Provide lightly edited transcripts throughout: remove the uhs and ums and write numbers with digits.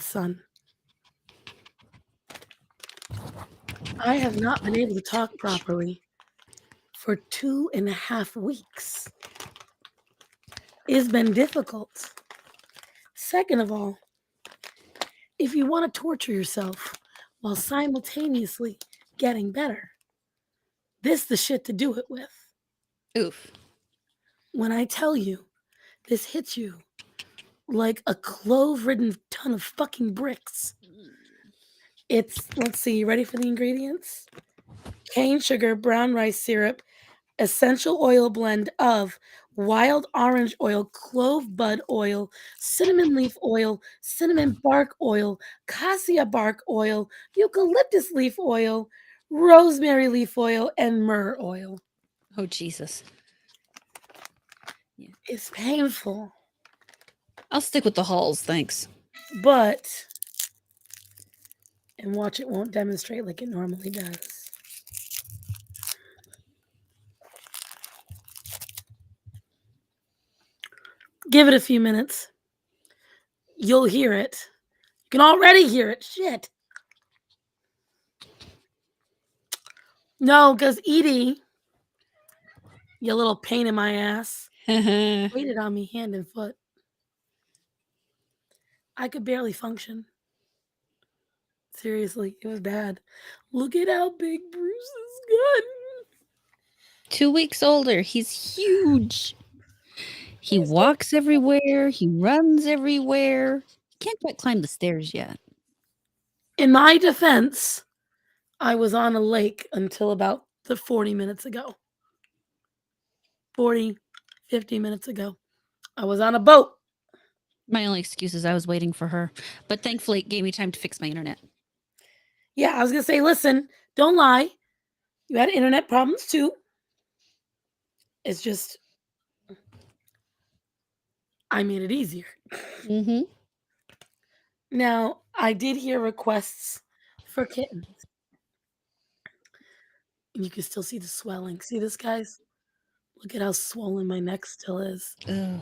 son. I have not been able to talk properly for 2.5 weeks. It's been difficult. Second of all, if you want to torture yourself while simultaneously getting better, this the shit to do it with. Oof. When I tell you this hits you like a clove-ridden ton of fucking bricks. Let's see, you ready for the ingredients? Cane sugar, brown rice syrup, essential oil blend of wild orange oil, clove bud oil, cinnamon leaf oil, cinnamon bark oil, cassia bark oil, eucalyptus leaf oil, rosemary leaf oil, and myrrh oil. Oh, Jesus. It's painful, I'll stick with the Halls, thanks. but and watch it won't demonstrate like it normally does. Give it a few minutes. You'll hear it. You can already hear it. Shit. No, because Edie, you little pain in my ass, waited on me hand and foot. I could barely function. Seriously, it was bad. Look at how big Bruce's gotten. 2 weeks older. He's huge. He walks everywhere. He runs everywhere. He can't quite climb the stairs yet. In my defense, I was on a lake until about the 40 minutes ago. 40, 50 minutes ago. I was on a boat. My only excuse is I was waiting for her, but thankfully it gave me time to fix my internet. Yeah, I was going to say, listen, don't lie. You had internet problems too. It's just, I made it easier. Mm-hmm. Now, I did hear requests for kittens. And you can still see the swelling. See this, guys? Look at how swollen my neck still is. Ugh.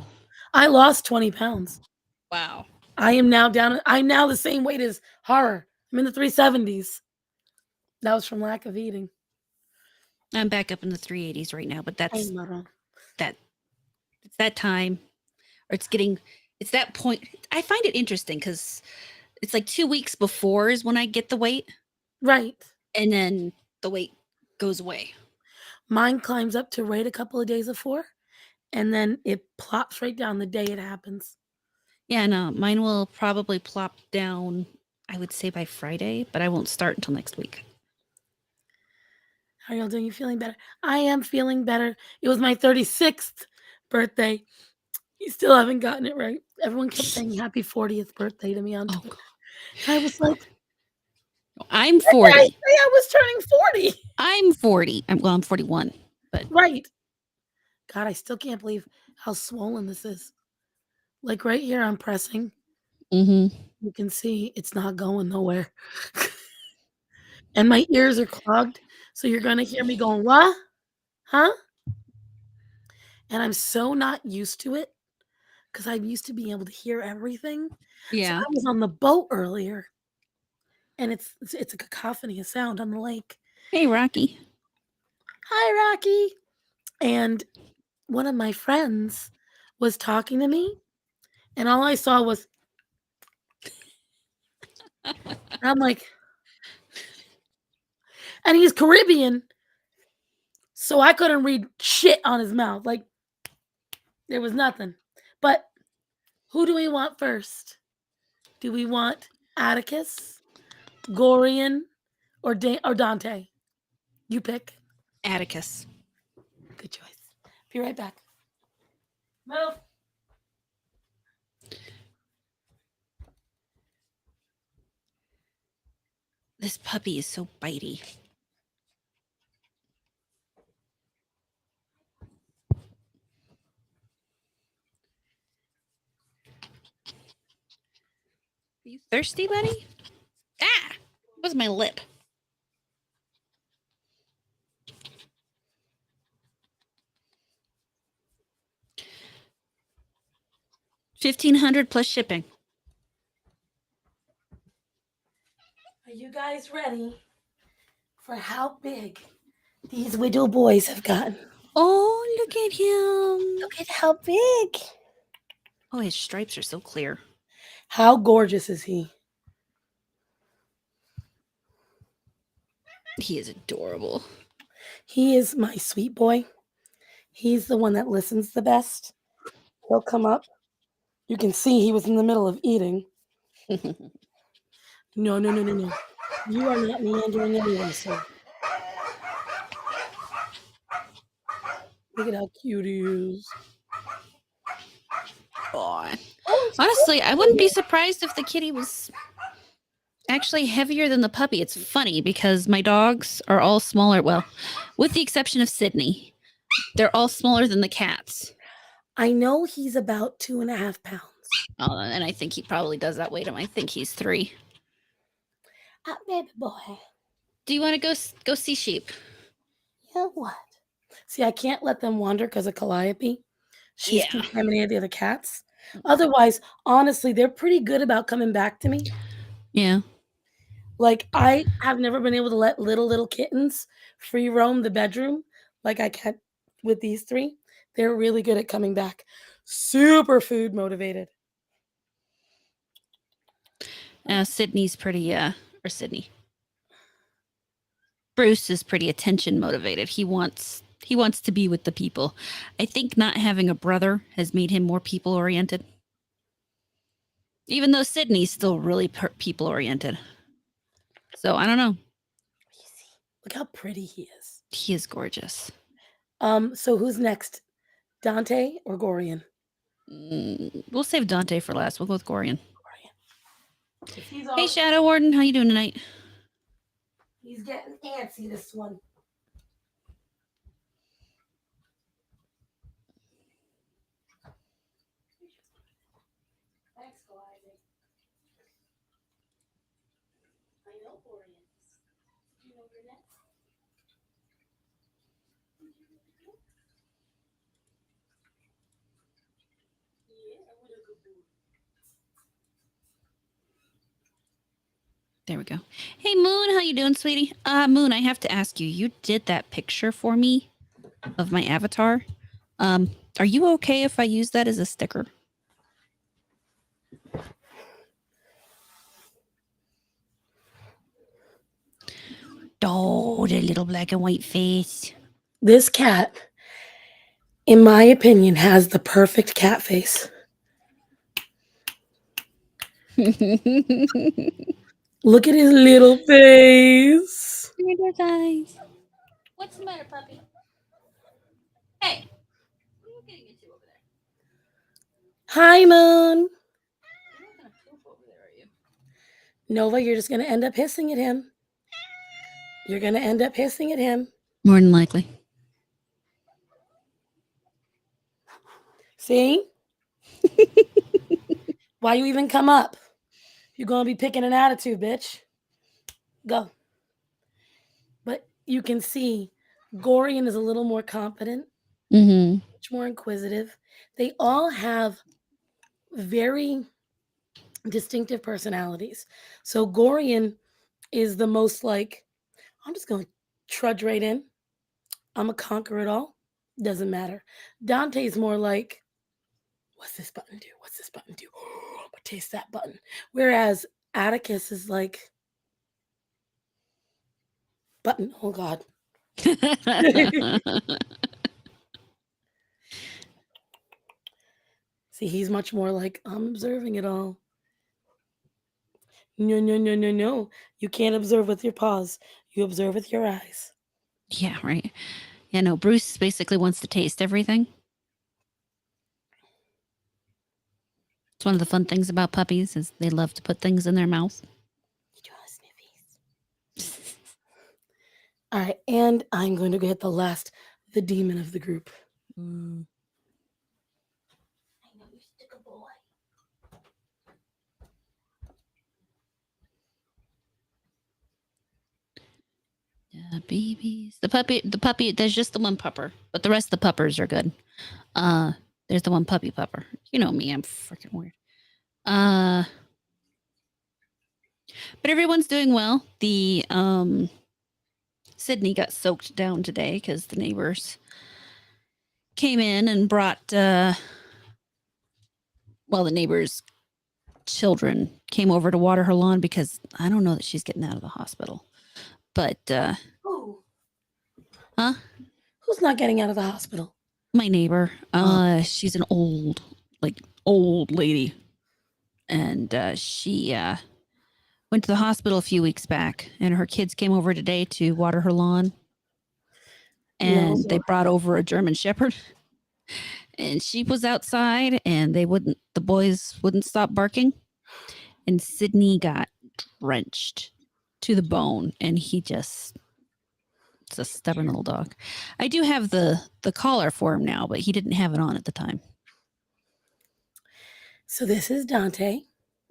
I lost 20 pounds. Wow. I'm now the same weight as Horror. I'm in the 370s. That was from lack of eating. I'm back up in the 380s right now, but Hey, that's mother. that. It's that time, or it's that point. I find it interesting because it's like 2 weeks before is when I get the weight, Right. and then the weight goes away. Mine climbs up to right a couple of days before, and then it plops right down the day it happens. Yeah, no, mine will probably plop down, I would say by Friday, but I won't start until next week. How are y'all doing? You feeling better? I am feeling better. It was my 36th birthday. You still haven't gotten it right. Everyone kept saying happy 40th birthday to me on Oh, Twitter. And I was like, I'm when did I 40. say I was turning 40? I'm 40. I'm 41, but Right. God, I still can't believe how swollen this is. Like right here, I'm pressing. mm-hmm. You can see it's not going nowhere. And my ears are clogged. So you're going to hear me going, what? Huh? And I'm so not used to it because I'm used to being able to hear everything. So Yeah. I was on the boat earlier and it's a cacophony of sound on the lake. Hey, Rocky. Hi, Rocky. And one of my friends was talking to me, and all I saw was, I'm like, and he's Caribbean, so I couldn't read shit on his mouth. Like, there was nothing. But who do we want first? Do we want Atticus, Gorian, or Dante? You pick. Atticus. Good choice. Be right back. Move. This puppy is so bitey. Are you thirsty, buddy? Ah! What's my lip? $1,500 plus shipping. Are you guys ready for how big these widow boys have gotten? Oh, look at him. Look at how big. Oh, his stripes are so clear. How gorgeous is he? He is adorable. He is my sweet boy. He's the one that listens the best. He'll come up. You can see he was in the middle of eating. No, no, no, no, no. You are not meandering anywhere, sir. Look at how cute he is. Oh. Oh, it's Honestly, I wouldn't be cute. surprised if the kitty was actually heavier than the puppy. It's funny because my dogs are all smaller. Well, with the exception of Sydney, they're all smaller than the cats. I know he's about 2.5 pounds. And I think he probably does that weight him. I think he's 3. Ah, baby boy. Do you want to go see sheep? Yeah, what? See, I can't let them wander because of Calliope. She's Yeah. contaminated the other cats. Otherwise, honestly, they're pretty good about coming back to me. Yeah. Like, I have never been able to let little kittens free roam the bedroom like I can with these 3. They're really good at coming back. Super motivated. Sydney's pretty, or Sydney. Bruce is pretty attention motivated. He wants to be with the people. I think not having a brother has made him more people oriented. Even though Sydney's still really people oriented. So I don't know. Look how pretty he is. He is gorgeous. So who's next? Dante or Gorian? We'll save Dante for last. We'll go with Gorian. He's Hey, Shadow Warden, how you doing tonight? He's getting antsy, this one. Thanks, Calliope. I know Gorian. Do you know your next? There we go. Hey, Moon, how you doing, sweetie? Moon, I have to ask you. You did that picture for me of my avatar. Are you okay if I use that as a sticker? Oh, the little black and white face. This cat, in my opinion, has the perfect cat face. Look at his little face. Eyes. What's the matter, puppy? Hey, what are you getting into over there? Hi, Moon. You're not gonna poop over there, are you? Nova, you're just going to end up hissing at him. You're going to end up hissing at him. More than likely. See? Why you even come up? You're going to be picking an attitude, bitch. Go. But you can see Gorian is a little more confident, much more inquisitive. They all have very distinctive personalities. So Gorian is the most like, I'm just going to trudge right in. I'm going to conquer it all. Doesn't matter. Dante's more like, what's this button do? What's this button do? Oh, I'm going to taste that button. Whereas Atticus is like, button. Oh, God. See, he's much more like, I'm observing it all. No, no, no, no, no. You can't observe with your paws. You observe with your eyes. Yeah, right. Yeah, no, Bruce basically wants to taste everything. It's one of the fun things about puppies is they love to put things in their mouth. You draw sniffies. All right, and I'm going to get the demon of the group. I know you stick a boy. Babies. The puppy, there's just the one pupper, but the rest of the puppers are good. There's the one puppy pupper. You know me, I'm freaking weird. But everyone's doing well. The Sydney got soaked down today because the neighbors came in and brought the neighbors' children came over to water her lawn because I don't know that she's getting out of the hospital. But Oh, huh? who's not getting out of the hospital? My neighbor, Oh. she's an old lady, and she went to the hospital a few weeks back, and her kids came over today to water her lawn, No, and they brought over a German Shepherd, and she was outside, and the boys wouldn't stop barking, and Sydney got drenched to the bone, and it's a stubborn little dog. I do have the collar for him now, but he didn't have it on at the time. so this is Dante.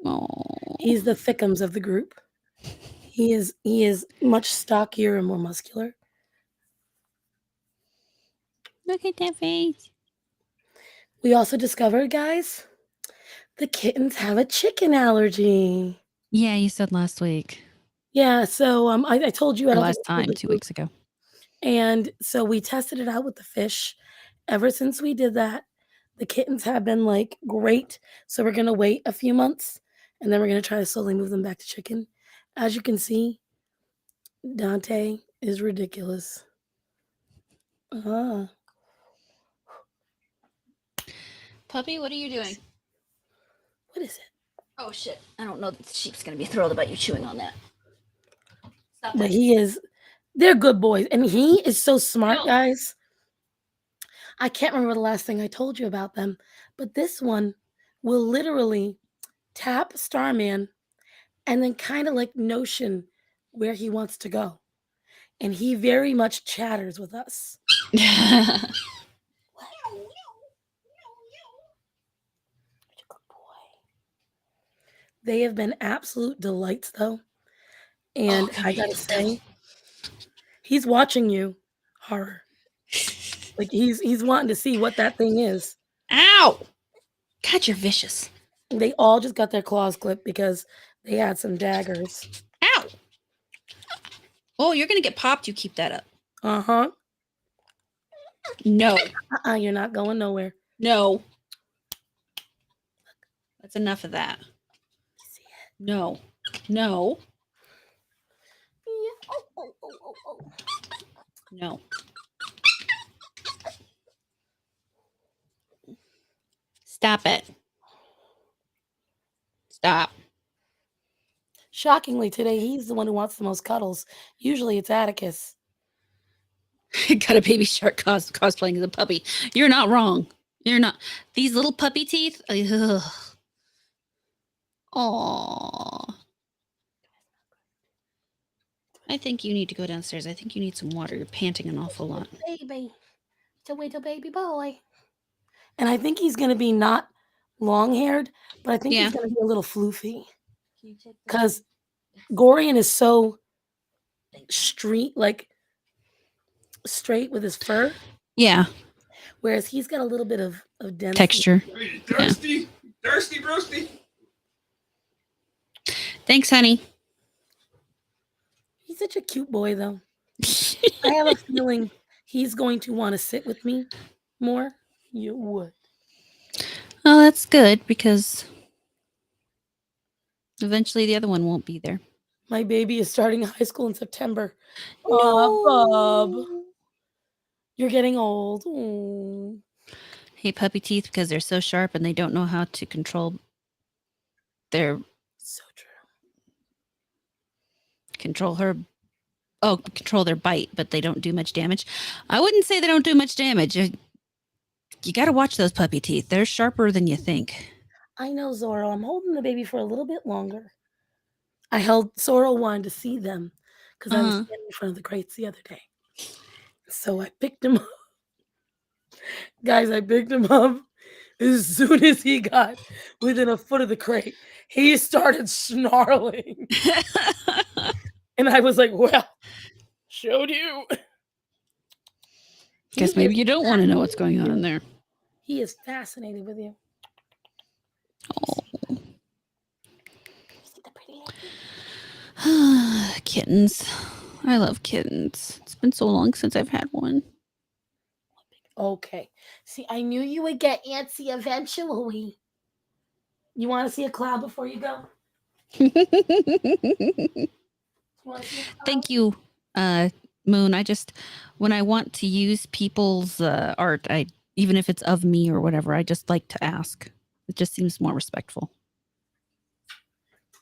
Oh, He's the thickums of the group. He is much stockier and more muscular. look at that face. We also discovered, guys, the kittens have a chicken allergy. Yeah, you said last week Yeah, so I told you, I or don't think last I told time, the 2 group. weeks ago. And so we tested it out with the fish. Ever since we did that, the kittens have been like great. So we're gonna wait a few months and then we're gonna try to slowly move them back to chicken. As you can see, Dante is ridiculous. Ah, Puppy, what are you doing? what is it? Oh shit! I don't know that the sheep's gonna be thrilled about you chewing on that. Stop But that. they're good boys. And he is so smart, No. guys. I can't remember the last thing I told you about them, but this one will literally tap Starman and then kind of like notion where he wants to go. And he very much chatters with us. Good boy. They have been absolute delights, though. Oh, And come I here, you gotta little devil. say, he's watching you, horror. Like he's wanting to see what that thing is. Ow! God, you're vicious. They all just got their claws clipped because they had some daggers. Ow! Oh, you're gonna get popped. You keep that up. Uh-huh. No, You're not going nowhere. no. That's enough of that. You see it? No, no, Yeah. Oh. no. Stop it. Stop. Shockingly, today he's the one who wants the most cuddles. Usually it's Atticus. Got a baby shark cosplaying as a puppy. You're not wrong. You're not. These little puppy teeth. Oh. I think you need to go downstairs. I think you need some water. You're panting an awful lot. Baby. It's a little baby boy. And I think he's gonna be not long haired, but I think Yeah. he's gonna be a little floofy. Because Gorian is so straight with his fur, Yeah. whereas he's got a little bit of density. Texture. Are you thirsty? Thirsty, broski? Thanks, honey. He's such a cute boy, though. I have a feeling he's going to want to sit with me more. You would. Oh, that's good because eventually the other one won't be there. My baby is starting high school in September. Bub. You're getting old. Aw. Hey, puppy teeth, because they're so sharp and they don't know how to control their So true. control their bite, but they don't do much damage. I wouldn't say they don't do much damage. You got to watch those puppy teeth. They're sharper than you think. I know, Zorro. I'm holding the baby for a little bit longer. I held Zorro wanted to see them because I was standing in front of the crates the other day. So I picked him up. Guys, I picked him up. As soon as he got within a foot of the crate, he started snarling. And I was like, well, showed you. Guess maybe you don't want to know what's going on in there. He is fascinated with you. Oh. See the pretty lady? kittens. I love kittens. It's been so long since I've had one. Okay. See, I knew you would get antsy eventually. You want to see a cloud before you go? You want to see a cloud? Thank you, Moon. When I want to use people's art, even if it's of me or whatever, I just like to ask. It just seems more respectful.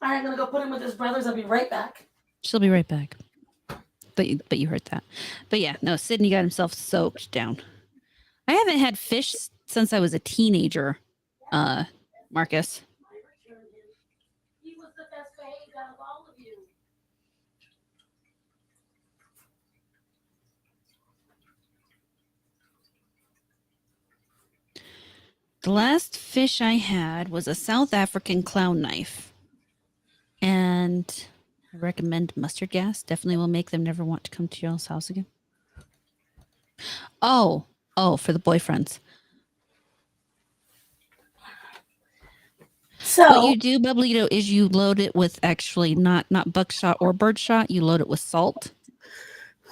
All right, I'm going to go put him with his brothers. I'll be right back. She'll be right back. But you heard that. But yeah, no, Sydney got himself soaked down. I haven't had fish since I was a teenager, Marcus. He was the best behaved out of all of you. The last fish I had was a South African clown knife. And I recommend mustard gas. Definitely will make them never want to come to your house again. Oh, for the boyfriends. So what you do, Bubblito, is you load it with actually not buckshot or birdshot. You load it with salt,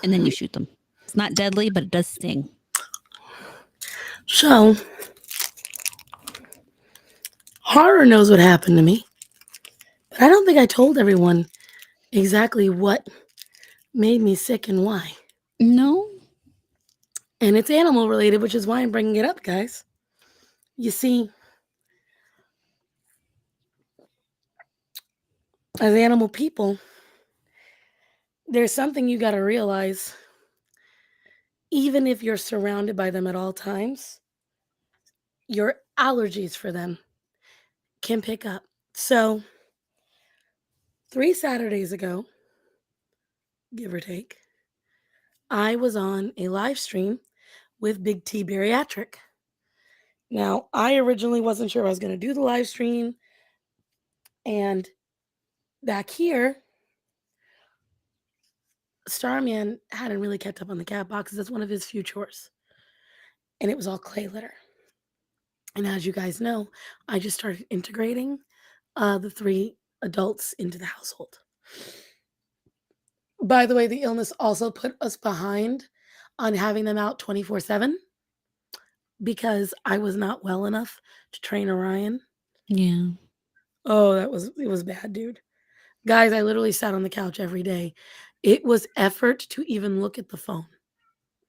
and then you shoot them. It's not deadly, but it does sting. So, horror knows what happened to me, but I don't think I told everyone exactly what made me sick and why. No? And it's animal related, which is why I'm bringing it up, guys. You see, as animal people, there's something you got to realize. Even if you're surrounded by them at all times, your allergies for them can pick up. So, 3 Saturdays ago, give or take, I was on a live stream with Big T Bariatric. Now, I originally wasn't sure I was going to do the live stream. And back here, Starman hadn't really kept up on the cat boxes. That's one of his few chores. And it was all clay litter. And as you guys know, I just started integrating the 3 adults into the household. By the way, the illness also put us behind on having them out 24/7 because I was not well enough to train Orion. Yeah. Oh, it was bad, dude. Guys, I literally sat on the couch every day. It was effort to even look at the phone.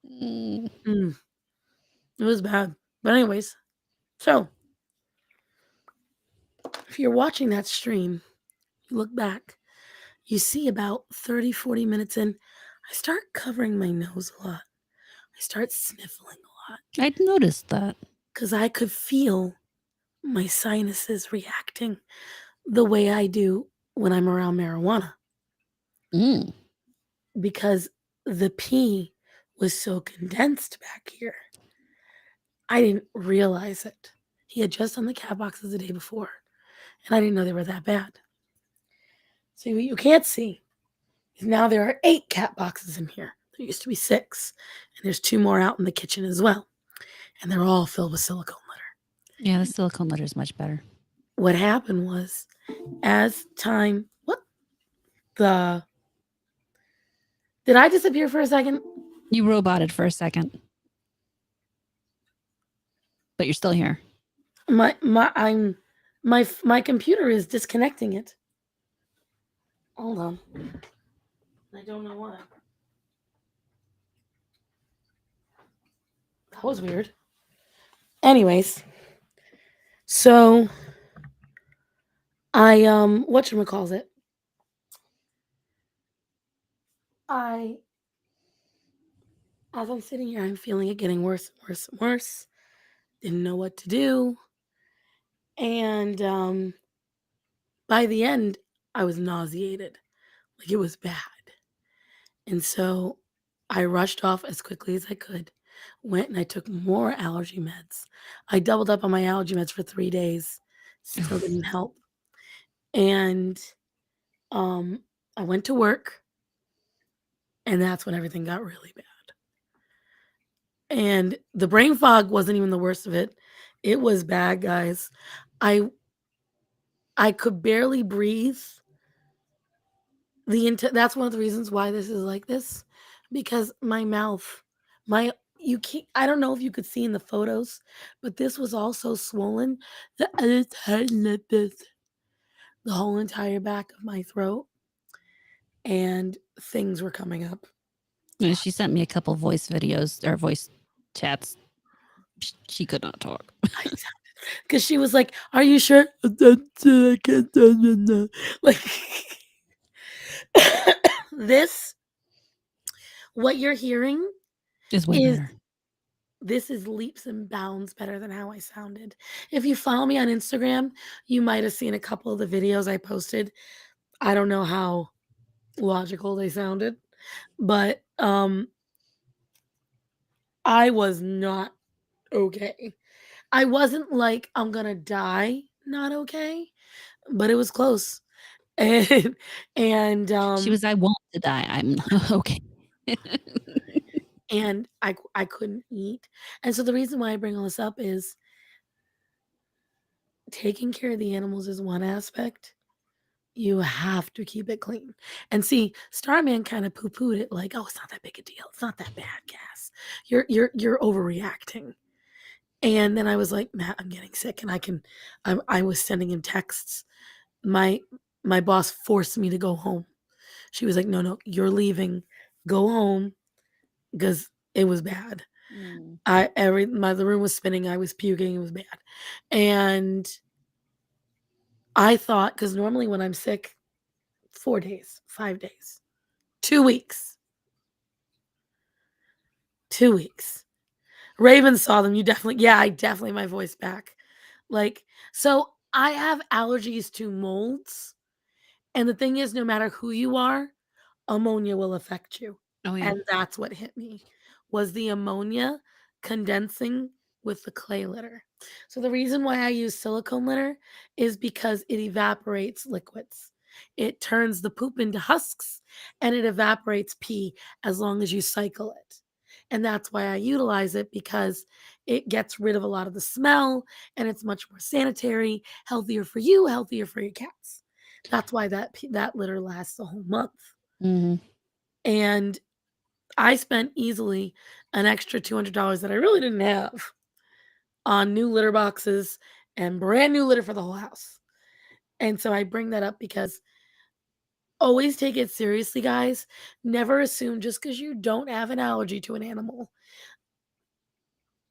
It was bad. But anyways, so if you're watching that stream, you look back, you see about 30, 40 minutes in, I start covering my nose a lot. I start sniffling a lot. I'd noticed that. Because I could feel my sinuses reacting the way I do when I'm around marijuana. Because the pee was so condensed back here. I didn't realize it. He had just done the cat boxes the day before, and I didn't know they were that bad. See, what you can't see is now there are 8 cat boxes in here. There used to be 6, and there's 2 more out in the kitchen as well. And they're all filled with silicone litter. Yeah, the silicone litter is much better. What happened was, as time... Did I disappear for a second? You roboted for a second. But you're still here. My computer is disconnecting it. Hold on. I don't know why. That was weird. Anyways, so I whatchamacallit? As I'm sitting here, I'm feeling it getting worse and worse and worse. Didn't know what to do. And by the end, I was nauseated. Like, it was bad. And so I rushed off as quickly as I could. Went and I took more allergy meds. I doubled up on my allergy meds for 3 days. Still didn't help. And I went to work. And that's when everything got really bad. And the brain fog wasn't even the worst of it. It was bad, guys. I could barely breathe That's one of the reasons why this is like this, because my mouth, my you can't. I don't know if you could see in the photos, but this was all so swollen that I just had like this the whole entire back of my throat, and things were coming up. And she sent me a couple voice videos or voice chats. She could not talk. Because she was like, "Are you sure?" Like this, what you're hearing Is way is better. this is leaps and bounds better than how I sounded. If you follow me on Instagram, you might have seen a couple of the videos I posted. I don't know how logical they sounded, but I was not okay. I wasn't like I'm gonna die, not okay, but it was close. And and She was, I want to die. I'm okay. and I couldn't eat. And so the reason why I bring all this up is taking care of the animals is one aspect. You have to keep it clean. And see, Starman kind of poo-pooed it like, "Oh, it's not that big a deal. It's not that bad, Cass. You're overreacting." And then I was like, "Matt, I'm getting sick." And I was sending him texts. My my boss forced me to go home. She was like, "No, no, you're leaving. Go home," because it was bad. The room was spinning. I was puking. It was bad. And I thought, because normally when I'm sick, 4 days, 5 days, 2 weeks. 2 weeks. Raven saw them. I definitely my voice back. Like, so I have allergies to molds. And the thing is, no matter who you are, ammonia will affect you. Oh yeah. And that's what hit me was the ammonia condensing with the clay litter. So the reason why I use silicone litter is because it evaporates liquids. It turns the poop into husks and it evaporates pee as long as you cycle it. And that's why I utilize it, because it gets rid of a lot of the smell and it's much more sanitary, healthier for you, healthier for your cats. That's why that litter lasts a whole month. Mm-hmm. And I spent easily an extra $200 that I really didn't have on new litter boxes and brand new litter for the whole house. And so I bring that up because always take it seriously, guys. Never assume just because you don't have an allergy to an animal.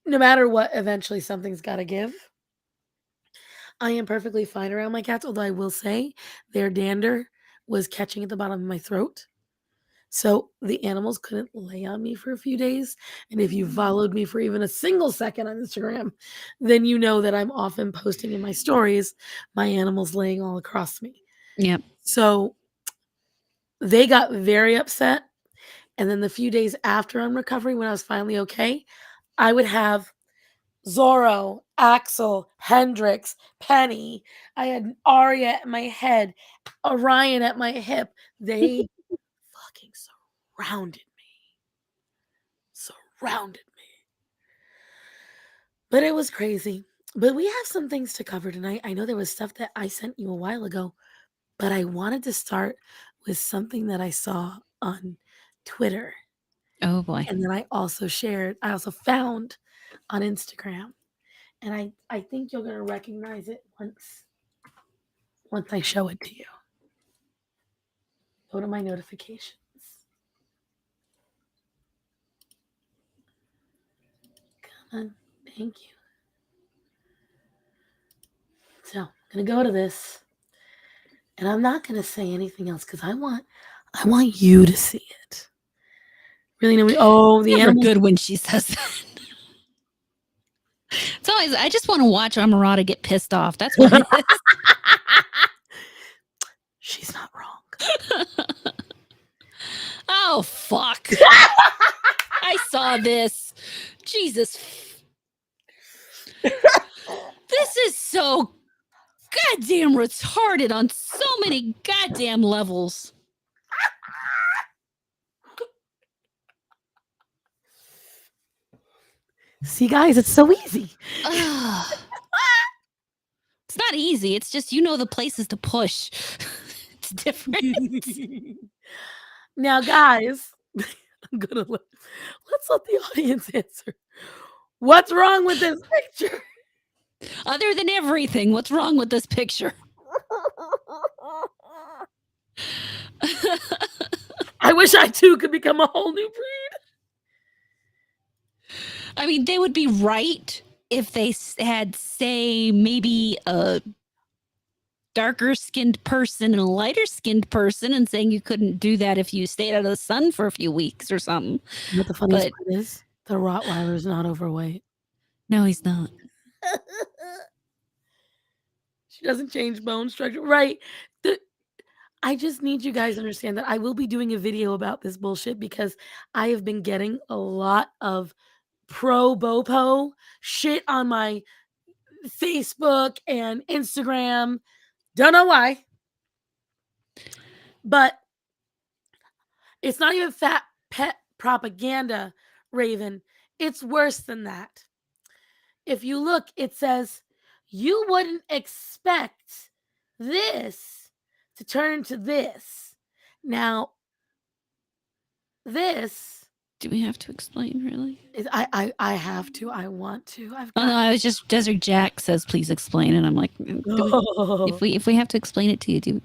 No matter what, eventually something's got to give. I am perfectly fine around my cats, although I will say their dander was catching at the bottom of my throat. So the animals couldn't lay on me for a few days. And if you followed me for even a single second on Instagram, then you know that I'm often posting in my stories my animals laying all across me. Yep. So they got very upset. And then the few days after I'm recovering, when I was finally okay, I would have Zorro, Axel, Hendrix, Penny. I had Arya at my head, Orion at my hip. They fucking surrounded me. But it was crazy. But we have some things to cover tonight. I know there was stuff that I sent you a while ago, but I wanted to start with something that I saw on Twitter. Oh boy. And then I also found on Instagram. And I think you're gonna recognize it once I show it to you. Go to my notifications. Come on. Thank you. So I'm gonna go to this. And I'm not gonna say anything else because I want you to see it. Really know the Never animal. good when she says that. It's always, I just want to watch StarMorata get pissed off. That's what it is. She's not wrong. Oh fuck. I saw this. Jesus. This is so goddamn retarded on so many goddamn levels. See, guys, it's so easy. It's not easy. It's just, you know, the places to push. makes a difference. Now, guys, I'm gonna let's let the audience answer. What's wrong with this picture? Other than everything, what's wrong with this picture? I wish I too could become a whole new breed. I mean, they would be right if they had, say, maybe a darker skinned person and a lighter skinned person, and saying you couldn't do that if you stayed out of the sun for a few weeks or something. You know what the funniest But part is? The Rottweiler is not overweight. no, he's not. She doesn't change bone structure. Right. I just need you guys to understand that I will be doing a video about this bullshit because I have been getting a lot of pro Bopo shit on my Facebook and Instagram. Don't know why. But it's not even fat pet propaganda, Raven. It's worse than that. If you look, it says you wouldn't expect this to turn into this. Now, this Do we have to explain, really? is I have to. I want to. I've Oh got no, I was just Desert Jack says please explain, and I'm like, if we have to explain it to you,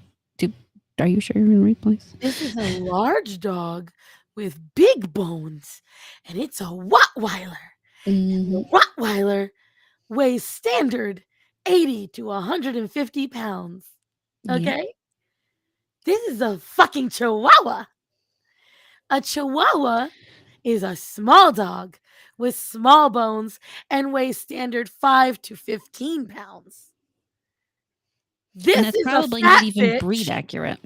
are you sure you're in the right place? This is a large dog with big bones, and it's a Rottweiler. Mhm. The Rottweiler weighs standard 80 to 150 pounds. Yeah. Okay? This is a fucking Chihuahua. A Chihuahua is a small dog with small bones and weighs standard 5 to 15 pounds. This And that's is probably a not fat even bitch. breed accurate.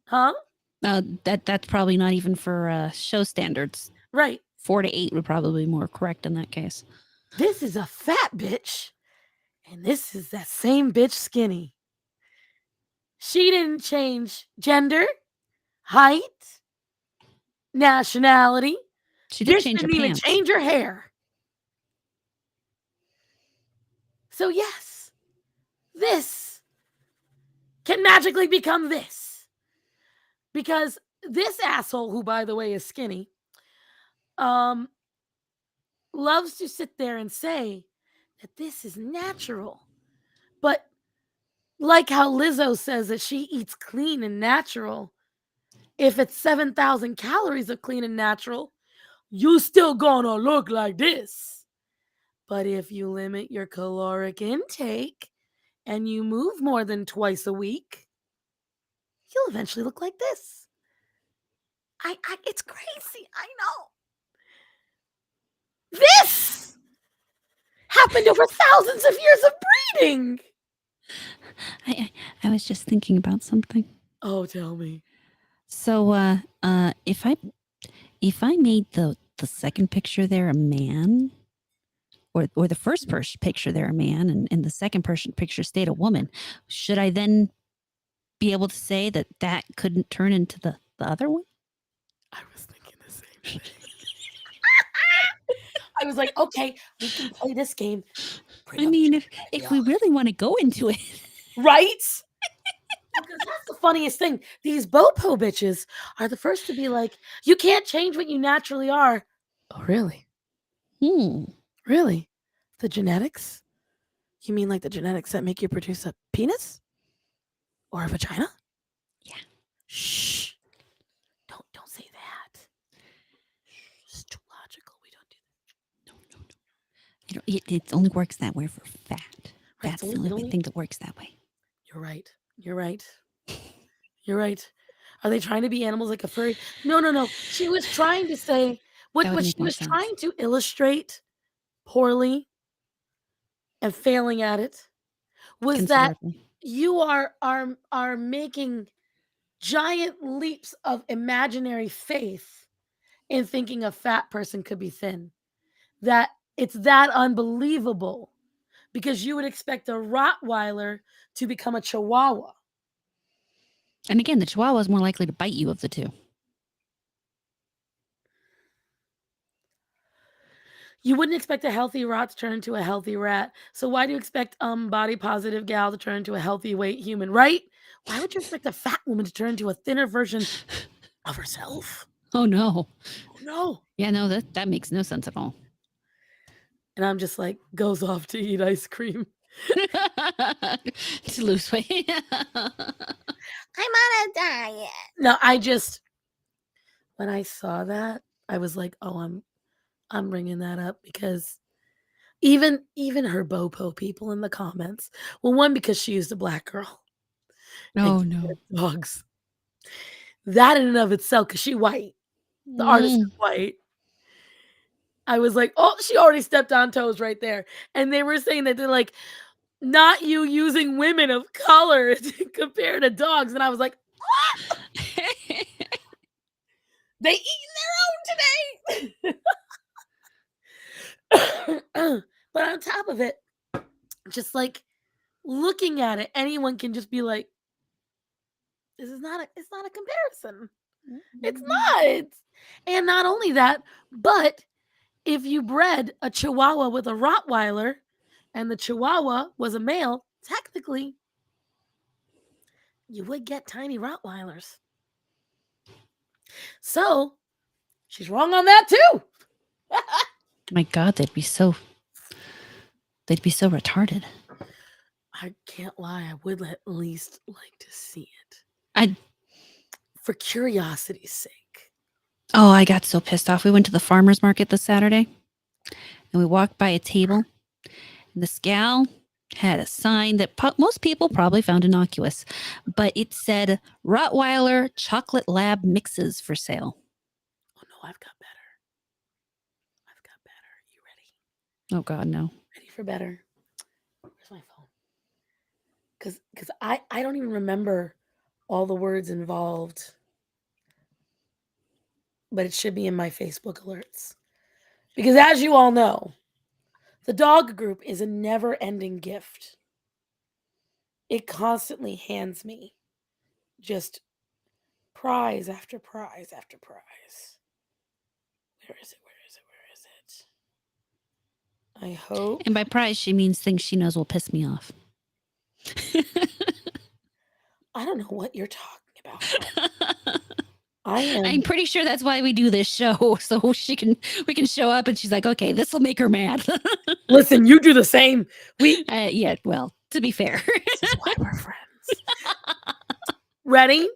Huh? That's probably not even for show standards. Right. 4 to 8 would probably be more correct in that case. This is a fat bitch. And this is that same bitch skinny. She didn't change gender, height, nationality. She did This change her didn't even pants. change her hair. So yes, this can magically become this. Because this asshole, who by the way is skinny, loves to sit there and say that this is natural. But like how Lizzo says that she eats clean and natural, if it's 7,000 calories of clean and natural, you still gonna look like this. But if you limit your caloric intake and you move more than twice a week, you'll eventually look like this. It's crazy. I know. This happened over thousands of years of breeding. I was just thinking about something. Oh, tell me. So if I made the second picture there a man, or the first picture there a man, and the second picture stayed a woman, should I then be able to say that couldn't turn into the other one? I was thinking the same thing. I was like, okay, we can play this game. I mean, if we really want to go into it. Right? Because that's the funniest thing. These Bopo bitches are the first to be like, you can't change what you naturally are. Oh, really? Really? The genetics? You mean like the genetics that make you produce a penis? Or a vagina? Yeah. Shh. Don't say that. It's too logical. We don't do that. No. It only works that way for fat. Right, That's the only thing that works that way. You're right. You're right. You're right. Are they trying to be animals like a furry? No. She was trying to say That would what make she more was sense. trying to illustrate poorly and failing at it was that Considerably. you are making giant leaps of imaginary faith in thinking a fat person could be thin. That it's that unbelievable because you would expect a Rottweiler to become a Chihuahua. And again, the Chihuahua is more likely to bite you of the two. You wouldn't expect a healthy rat to turn into a healthy rat. So why do you expect body positive gal to turn into a healthy weight human, right? Why would you expect a fat woman to turn into a thinner version of herself? Oh no. Oh no. Yeah, no, that makes no sense at all. And I'm just like, goes off to eat ice cream. To lose weight. I'm on a diet. No, when I saw that, I was like, oh, I'm bringing that up because even her Bopo people in the comments. Well, one, because she used a black girl and Oh no. dogs. That in and of itself, because she white. The artist is white. I was like, oh, she already stepped on toes right there. And they were saying that they're like, not you using women of color to compare to dogs. And I was like, they eating their own today. But on top of it, just like looking at it, anyone can just be like, it's not a comparison. It's not. And not only that, but if you bred a Chihuahua with a Rottweiler and the Chihuahua was a male, technically you would get tiny Rottweilers. So she's wrong on that too. My God, they'd be so retarded. I can't lie. I would at least like to see it. I For curiosity's sake. I got so pissed off. We went to the farmer's market this Saturday and we walked by a table. And this gal had a sign that most people probably found innocuous, but it said Rottweiler chocolate lab mixes for sale. Oh no, I've got better. You ready? Oh God, no. Ready for better? Where's my phone? Because I don't even remember all the words involved. But it should be in my Facebook alerts. Because as you all know, the dog group is a never-ending gift. It constantly hands me just prize after prize after prize. Where is it? I hope. And by prize, she means things she knows will piss me off. I don't know what you're talking about. I'm pretty sure that's why we do this show, so we can show up and she's like, okay, this will make her mad. Listen, you do the same. Yeah, well, to be fair. This is why we're friends. Ready?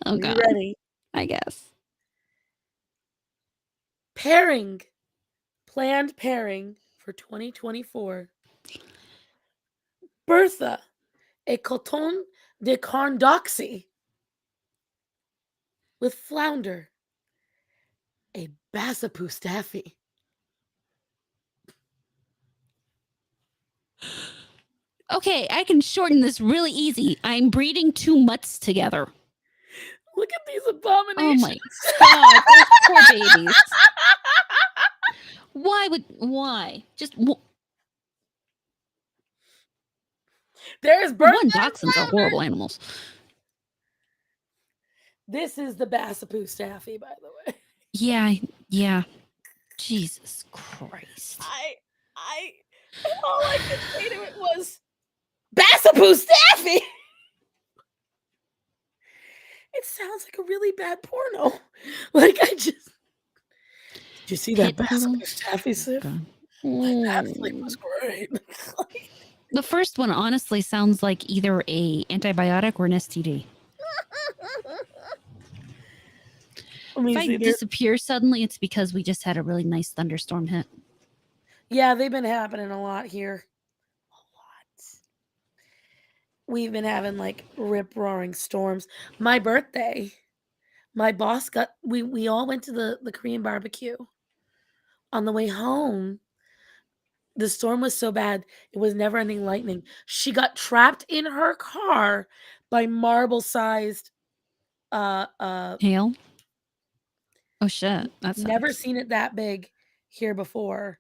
Oh God. You ready? I guess. Planned pairing for 2024. Bertha, a coton de carne d'oxy with flounder, a Bassapoo Staffy. Okay, I can shorten this really easy. I'm breeding 2 mutts together. Look at these abominations. Oh my God, those poor babies. Why? There's Bertha. One, dachshunds are horrible animals. This is the Bassapoo Staffy, by the way. Yeah. Jesus Christ. All I could say to it was Bassapoo Staffy. It sounds like a really bad porno. Like did you see that Bassapoo Staffy sip? Like, that flick was great. The first one honestly sounds like either a antibiotic or an STD. If I disappear suddenly, it's because we just had a really nice thunderstorm hit. Yeah, they've been happening a lot here. A lot. We've been having like rip-roaring storms. My birthday, my boss we all went to the Korean barbecue. On the way home, the storm was so bad, it was never-ending lightning. She got trapped in her car by marble-sized hail. Oh shit, that's never seen it that big here before.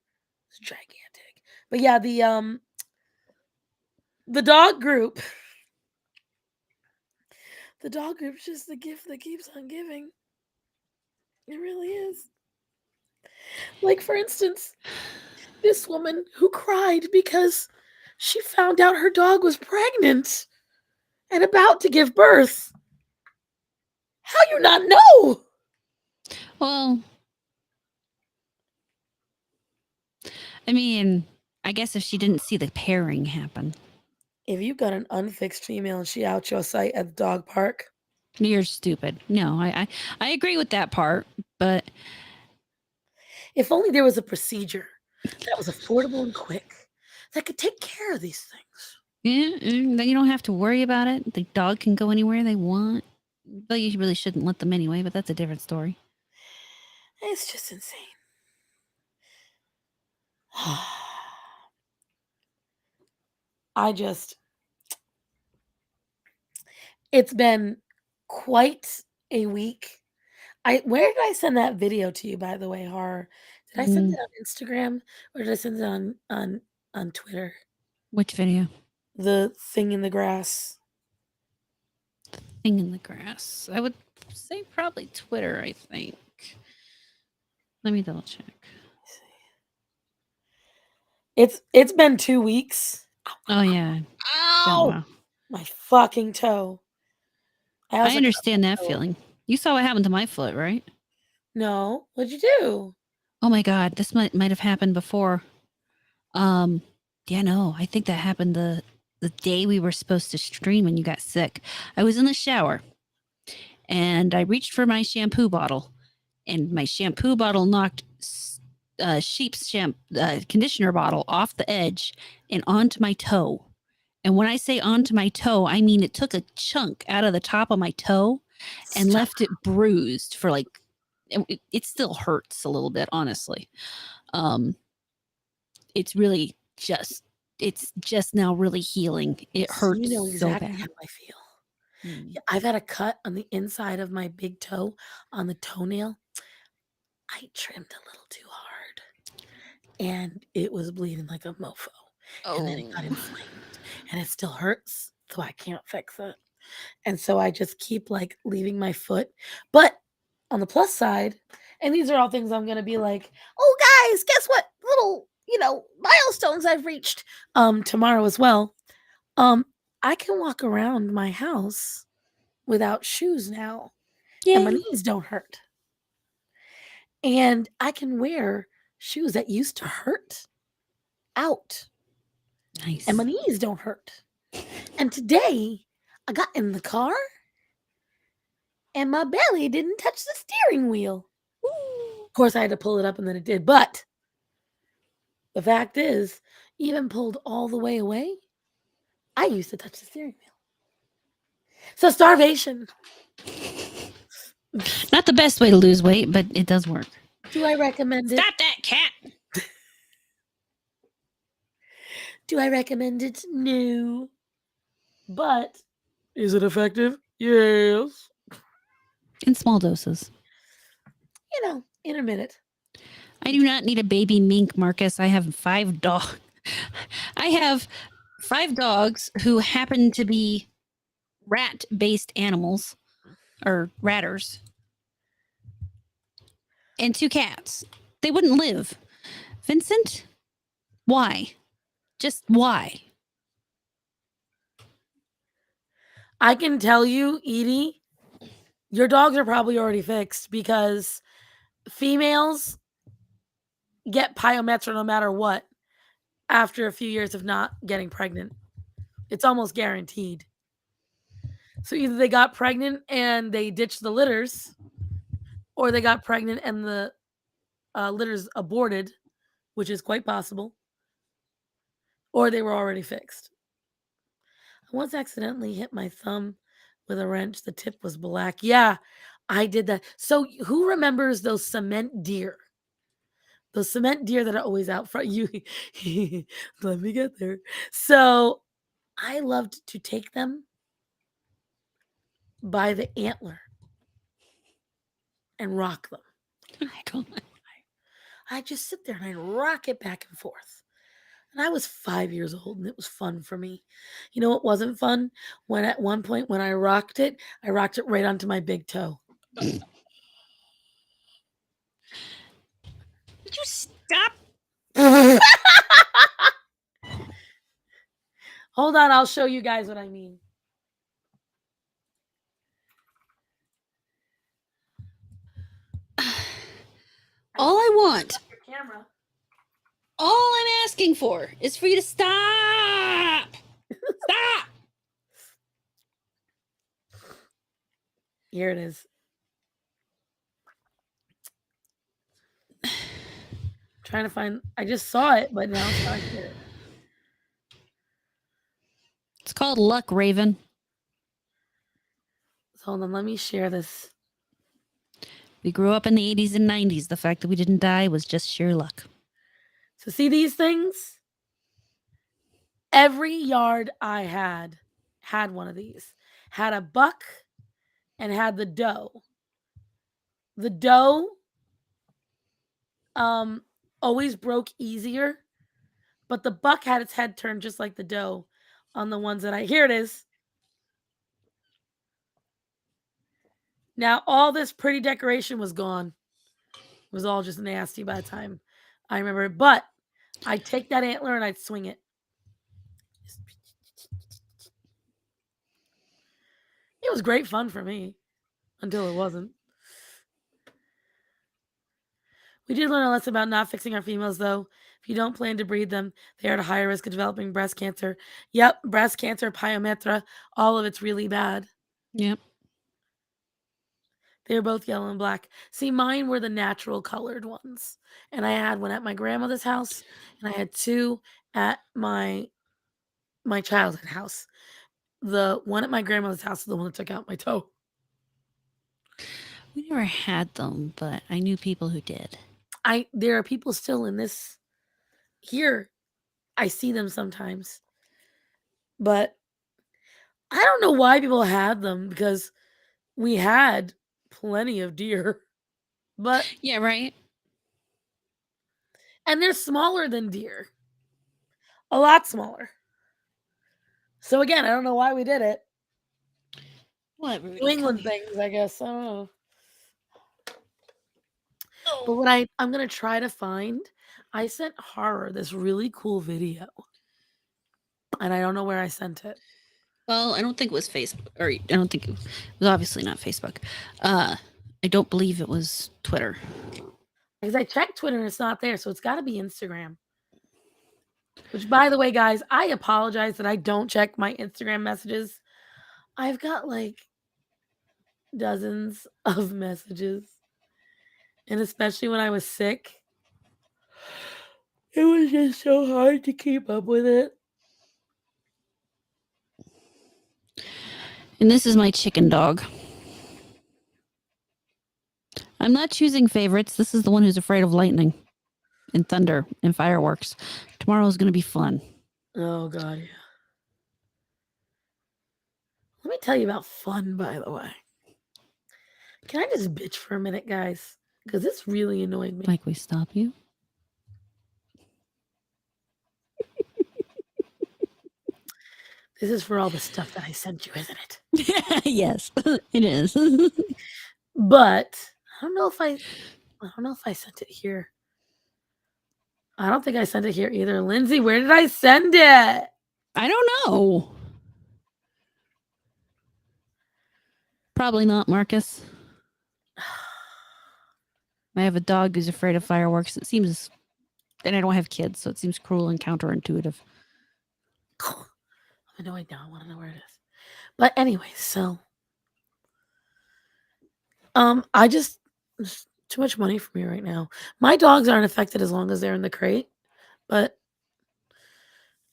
It's gigantic. But yeah, the dog group. The dog group's just the gift that keeps on giving. It really is. Like, for instance, this woman who cried because she found out her dog was pregnant. and about to give birth. How you not know? Well, I mean, I guess if she didn't see the pairing happen. If you got an unfixed female and she out your sight at the dog park, You're stupid. No, I agree with that part, but if only there was a procedure that was affordable and quick that could take care of these things. yeah, then you don't have to worry about it. The dog can go anywhere they want. But you really shouldn't let them anyway, but that's a different story. It's just insane. It's been quite a week. Where did I send that video to you, by the way, Horror? Did I send it on Instagram or did I send it on Twitter? Which video? The thing in the grass. Thing in the grass. I would say probably Twitter, I think. Let me double check. It's been 2 weeks. Oh yeah. Been a Ow! while. My fucking toe. I understand that feeling. You saw what happened to my foot, right? No. What'd you do? Oh my god, this might have happened before. Yeah, no, I think that happened the day we were supposed to stream and you got sick. I was in the shower and I reached for my shampoo bottle, and my shampoo bottle knocked sheep's conditioner bottle off the edge and onto my toe. And when I say onto my toe, I mean it took a chunk out of the top of my toe and left it bruised for like it still hurts a little bit, honestly. It's really it's just now really healing. It hurts You know exactly so bad. how I feel. Yeah, I've had a cut on the inside of my big toe on the toenail. I trimmed a little too hard and it was bleeding like a mofo. And then it got inflamed and it still hurts, so I can't fix it. And so I just keep like leaving my foot. But on the plus side, and these are all things I'm gonna be like, oh guys, guess what? Little, milestones I've reached tomorrow as well. I can walk around my house without shoes now. And my Yay. knees don't hurt. And I can wear shoes that used to hurt out. Nice. And my knees don't hurt. And today I got in the car and my belly didn't touch the steering wheel. Of course, I had to pull it up and then it did. But the fact is, even pulled all the way away, I used to touch the steering wheel. So starvation. Not the best way to lose weight, but it does work. Do I recommend it? Stop that cat. Do I recommend it? No. But is it effective? Yes. In small doses. Intermittent. I do not need a baby mink, Marcus. I have 5 dogs. I have 5 dogs who happen to be rat-based animals, or ratters, and 2 cats. They wouldn't live. Vincent, why? Just why? I can tell you, Edie, your dogs are probably already fixed because females get pyometra no matter what after a few years of not getting pregnant. It's almost guaranteed. So either they got pregnant and they ditched the litters, or they got pregnant and the litters aborted, which is quite possible, or they were already fixed. I once accidentally hit my thumb with a wrench. The tip was black. Yeah, I did that. So who remembers those cement deer? Those cement deer that are always out front. You let me get there. So I loved to take them by the antler and rock them. I don't know. I just sit there and I'd rock it back and forth. And I was 5 years old and it was fun for me. You know what wasn't fun? When at one point when I rocked it right onto my big toe. Did you stop? Hold on, I'll show you guys what I mean. want. Your camera. All I'm asking for is for you to stop. Stop. Here it is. Trying to find. I just saw it, but now it's not here. It's called luck, Raven. So hold on. Let me share this. We grew up in the 80s and 90s. The fact that we didn't die was just sheer luck. So see these things? Every yard I had one of these. Had a buck and had the doe. The doe always broke easier, but the buck had its head turned just like the doe on the ones that here it is. Now all this pretty decoration was gone. It was all just nasty by the time I remember it. But I'd take that antler and I'd swing it. It was great fun for me until it wasn't. We did learn a lesson about not fixing our females, though. If you don't plan to breed them, they are at a higher risk of developing breast cancer. Yep, breast cancer, pyometra, all of it's really bad. Yep. They were both yellow and black. See, mine were the natural colored ones. And I had one at my grandmother's house, and I had two at my childhood house. The one at my grandmother's house is the one that took out my toe. We never had them, but I knew people who did. There are people still in this here. I see them sometimes. But I don't know why people had them, because we had plenty of deer. But Yeah, right? and they're smaller than deer. A lot smaller. So again, I don't know why we did it. What? New England things, I guess. I don't know. But what I'm gonna try to find, I sent Horror this really cool video. And I don't know where I sent it. Well, I don't think it was Facebook, or I don't think it was obviously not Facebook. I don't believe it was Twitter. Because I checked Twitter and it's not there, so it's got to be Instagram. Which, by the way, guys, I apologize that I don't check my Instagram messages. I've got like dozens of messages. And especially when I was sick, it was just so hard to keep up with it. And this is my chicken dog. I'm not choosing favorites. This is the one who's afraid of lightning and thunder and fireworks. Tomorrow's going to be fun. Oh, God, yeah. Let me tell you about fun, by the way. Can I just bitch for a minute, guys? Because this really annoyed me. Like we stop you? This is for all the stuff that I sent you, isn't it? Yes, it is. But I don't know if I sent it here. I don't think I sent it here either. Lindsay, where did I send it? I don't know. Probably not, Marcus. I have a dog who's afraid of fireworks. It seems, and I don't have kids, so it seems cruel and counterintuitive. I'm annoyed now. I want to know where it is. But anyway, so I just it's too much money for me right now. My dogs aren't affected as long as they're in the crate, but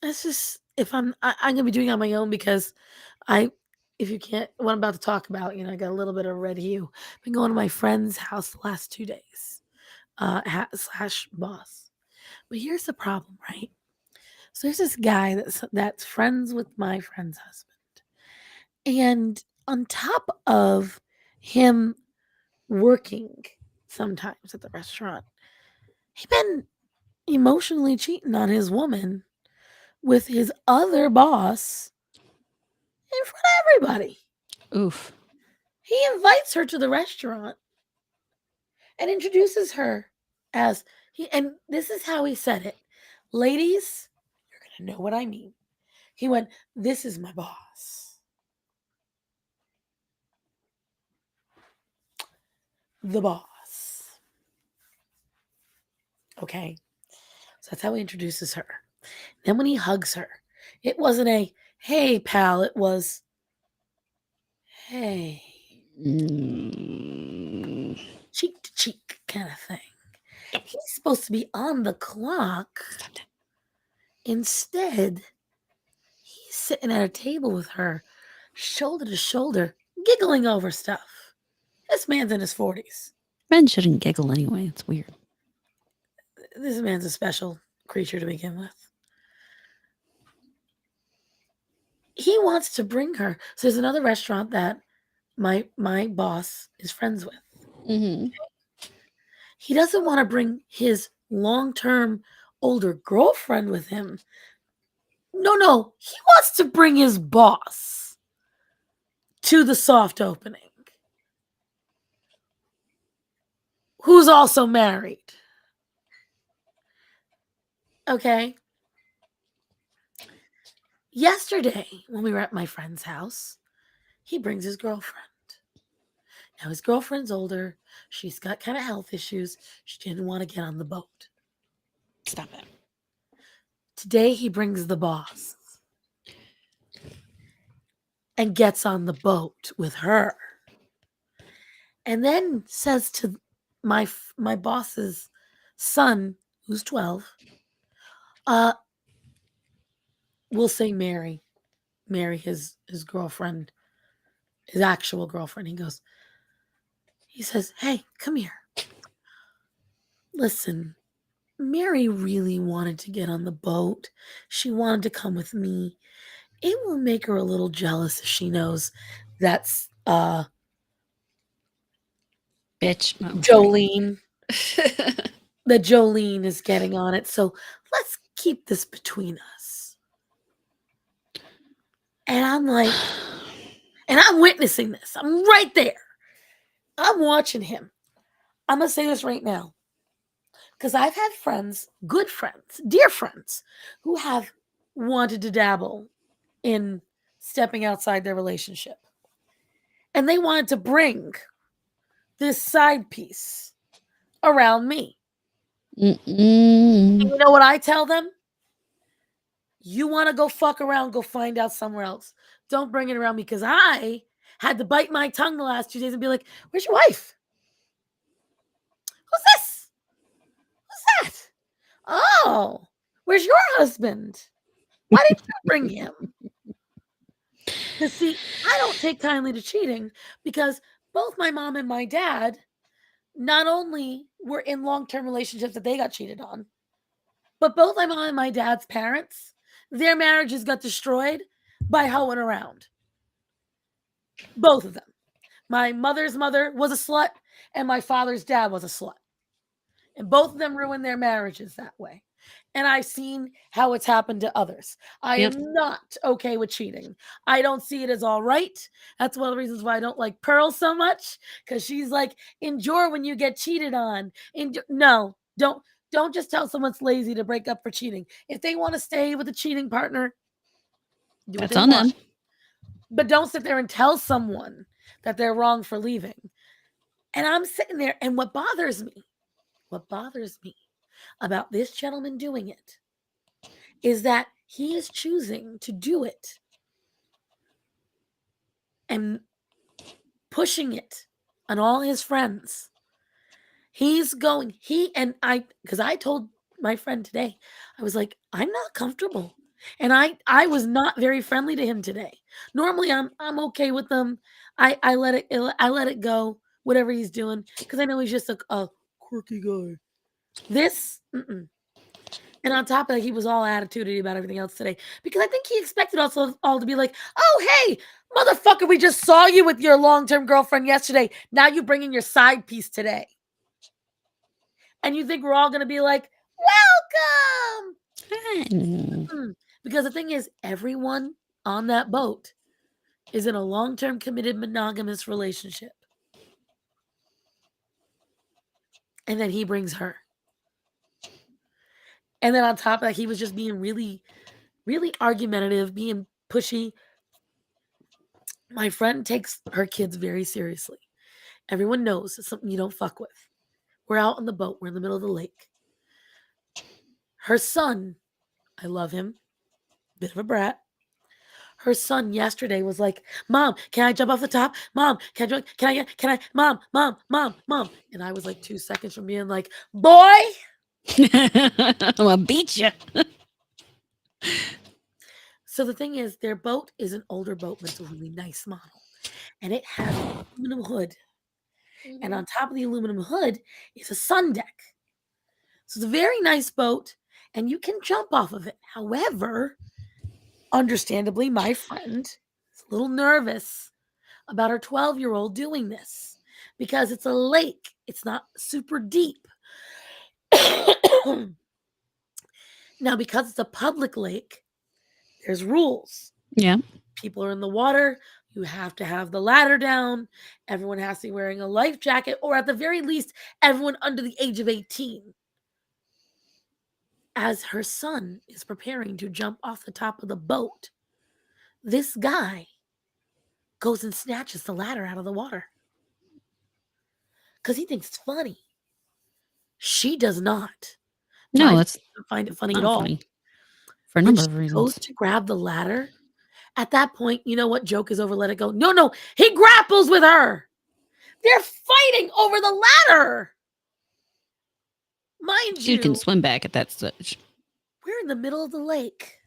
it's just I'm gonna be doing it on my own, because if you can't, what I'm about to talk about, I got a little bit of red hue. Been going to my friend's house the last 2 days, slash boss. But here's the problem, right? So there's this guy that's friends with my friend's husband. And on top of him working sometimes at the restaurant, he been emotionally cheating on his woman with his other boss in front of everybody. Oof. He invites her to the restaurant and introduces her as and this is how he said it. Ladies, you're going to know what I mean. He went, "This is my boss. The boss." Okay. So that's how he introduces her. Then when he hugs her, it wasn't a, hey, pal. It was, hey, Mm. cheek to cheek kind of thing. He's supposed to be on the clock. Stop that. Instead, he's sitting at a table with her, shoulder to shoulder, giggling over stuff. This man's in his 40s. Men shouldn't giggle anyway. It's weird. This man's a special creature to begin with. He wants to bring her. So there's another restaurant that my boss is friends with. Mm-hmm. He doesn't want to bring his long-term older girlfriend with him. No. He wants to bring his boss to the soft opening, who's also married. Okay. Yesterday, when we were at my friend's house, he brings his girlfriend. Now, his girlfriend's older. She's got kind of health issues. She didn't want to get on the boat. Stop it. Today, he brings the boss and gets on the boat with her. And then says to my boss's son, who's 12, we'll say Mary, his girlfriend, his actual girlfriend. He says, hey, come here. Listen, Mary really wanted to get on the boat. She wanted to come with me. It will make her a little jealous if she knows that's Bitch. No, Jolene. That Jolene is getting on it. So let's keep this between us. And I'm like, and I'm witnessing this. I'm right there. I'm watching him. I'm going to say this right now. Because I've had friends, good friends, dear friends, who have wanted to dabble in stepping outside their relationship. And they wanted to bring this side piece around me. And you know what I tell them? You want to go fuck around, go find out somewhere else. Don't bring it around me, because I had to bite my tongue the last 2 days and be like, where's your wife? Who's this? Who's that? Oh, where's your husband? Why didn't you bring him? Because, see, I don't take kindly to cheating, because both my mom and my dad not only were in long-term relationships that they got cheated on, but both my mom and my dad's parents, their marriages got destroyed by hoeing around. Both of them. My mother's mother was a slut, and my father's dad was a slut. And both of them ruined their marriages that way. And I've seen how it's happened to others. I Yep. am not okay with cheating. I don't see it as all right. That's one of the reasons why I don't like Pearl so much, because she's like, endure when you get cheated on. No, don't just tell someone's lazy to break up for cheating. If they want to stay with a cheating partner, do what That's they on want. them. But don't sit there and tell someone that they're wrong for leaving. And I'm sitting there, and what bothers me about this gentleman doing it is that he is choosing to do it and pushing it on all his friends. Because I told my friend today, I was like, I'm not comfortable. And I was not very friendly to him today. Normally I'm okay with them. I let it go, whatever he's doing, because I know he's just a quirky guy. This, mm-mm. And on top of that, he was all attitudey about everything else today, because I think he expected us all to be like, oh, hey, motherfucker, we just saw you with your long-term girlfriend yesterday. Now you bring in your side piece today. And you think we're all going to be like, welcome. Because the thing is, everyone on that boat is in a long-term committed monogamous relationship. And then he brings her. And then on top of that, he was just being really, really argumentative, being pushy. My friend takes her kids very seriously. Everyone knows it's something you don't fuck with. We're out on the boat. We're in the middle of the lake. Her son, I love him, bit of a brat. Her son yesterday was like, "Mom, can I jump off the top? Mom, can I, mom, mom, mom, mom." And I was like 2 seconds from being like, "Boy." I'm gonna beat you. So the thing is, their boat is an older boat, but it's a really nice model. And it has an aluminum hood. And on top of the aluminum hood is a sun deck. So it's a very nice boat, and you can jump off of it. However, understandably, my friend is a little nervous about her 12-year-old doing this because it's a lake. It's not super deep. Now, because it's a public lake, there's rules. Yeah. People are in the water. You have to have the ladder down. Everyone has to be wearing a life jacket, or at the very least, everyone under the age of 18. As her son is preparing to jump off the top of the boat, this guy goes and snatches the ladder out of the water because he thinks it's funny. She does not. My No, friend that's doesn't find it funny at not all. funny for a When number she of goes reasons. to grab the ladder, at that point, you know what joke is over? Let it go. No, he grapples with her. They're fighting over the ladder. Mind She can you, swim back at that stage. we're in the middle of the lake.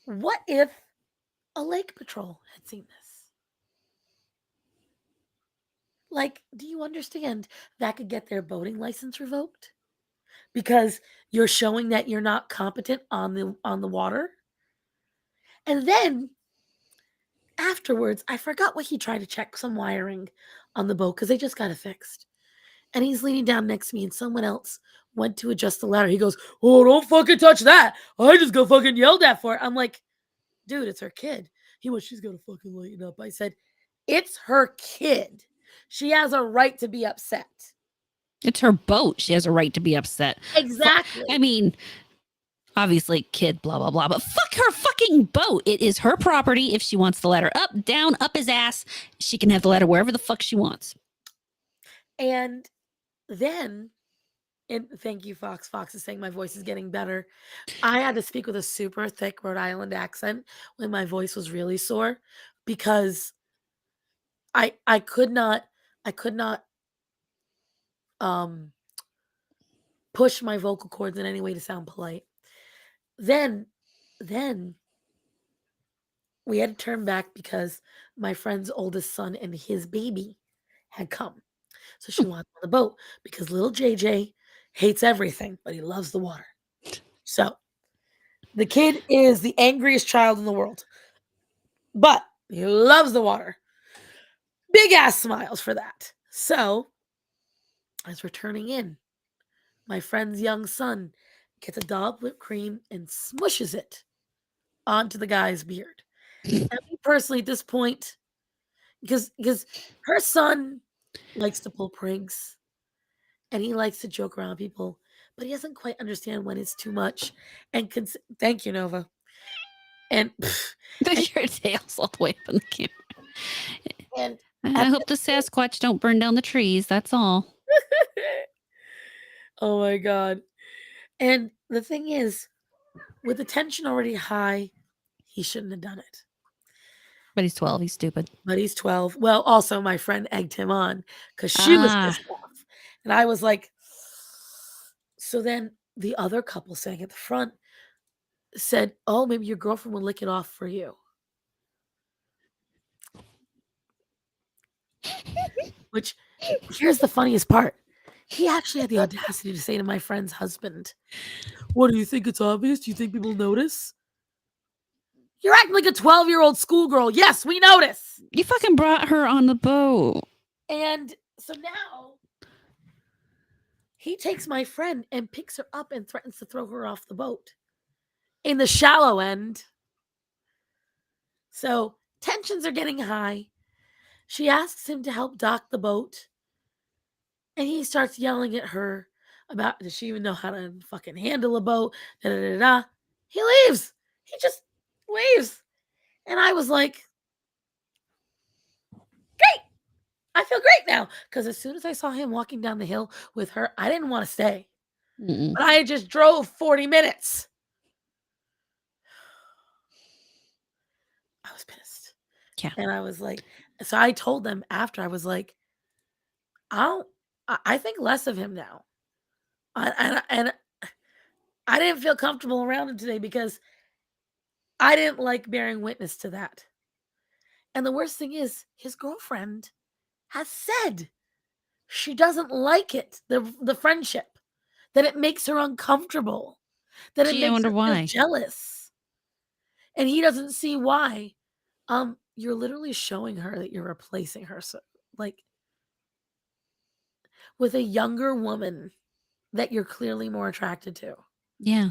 What if a lake patrol had seen this? Like, do you understand that could get their boating license revoked? Because you're showing that you're not competent on the water? And then afterwards, I forgot what he tried to check, some wiring on the boat because they just got it fixed. And he's leaning down next to me, and someone else went to adjust the ladder. He goes, "Oh, don't fucking touch that. I just got fucking yelled at for it." I'm like, "Dude, it's her kid." He went, "She's gonna fucking lighten up." I said, "It's her kid. She has a right to be upset." It's her boat. She has a right to be upset. Exactly. I mean, obviously, kid, blah, blah, blah, but fuck her fucking boat. It is her property. If she wants the ladder up, down, up his ass, she can have the ladder wherever the fuck she wants. And then, and thank you, Fox. Fox is saying my voice is getting better. I had to speak with a super thick Rhode Island accent when my voice was really sore because I could not um push my vocal cords in any way to sound polite. Then we had to turn back because my friend's oldest son and his baby had come. So she wanted on the boat because little JJ hates everything, but he loves the water. So the kid is the angriest child in the world, but he loves the water. Big ass smiles for that. So as we're turning in, my friend's young son gets a dollop of whipped cream and smushes it onto the guy's beard. And me personally, at this point, because her son likes to pull pranks and he likes to joke around people, but he doesn't quite understand when it's too much. And thank you, Nova. And Your tail's all the way up in the camera. and I hope the Sasquatch don't burn down the trees. That's all. oh my god. And the thing is, with the tension already high, he shouldn't have done it. But he's 12. He's stupid. But he's 12. Well, also my friend egged him on because she was pissed off. And I was like, so then the other couple sitting at the front said, "Oh, maybe your girlfriend will lick it off for you." Which, here's the funniest part. He actually had the audacity to say to my friend's husband, "What, do you think it's obvious? Do you think people notice? You're acting like a 12-year-old schoolgirl. Yes, we notice." You fucking brought her on the boat. And so now he takes my friend and picks her up and threatens to throw her off the boat in the shallow end. So tensions are getting high. She asks him to help dock the boat. And he starts yelling at her about, does she even know how to fucking handle a boat? Da, da, da, da. He leaves. He just leaves. And I was like, great. I feel great now. Because as soon as I saw him walking down the hill with her, I didn't want to stay. Mm-mm. But I just drove 40 minutes. I was pissed. Yeah. And I was like, so I told them after, I was like, I think less of him now. And I didn't feel comfortable around him today because I didn't like bearing witness to that. And the worst thing is, his girlfriend has said she doesn't like it, the friendship, that it makes her uncomfortable, that it Gee, I makes wonder her feel why. jealous. And he doesn't see why. You're literally showing her that you're replacing her, so like with a younger woman that you're clearly more attracted to. Yeah.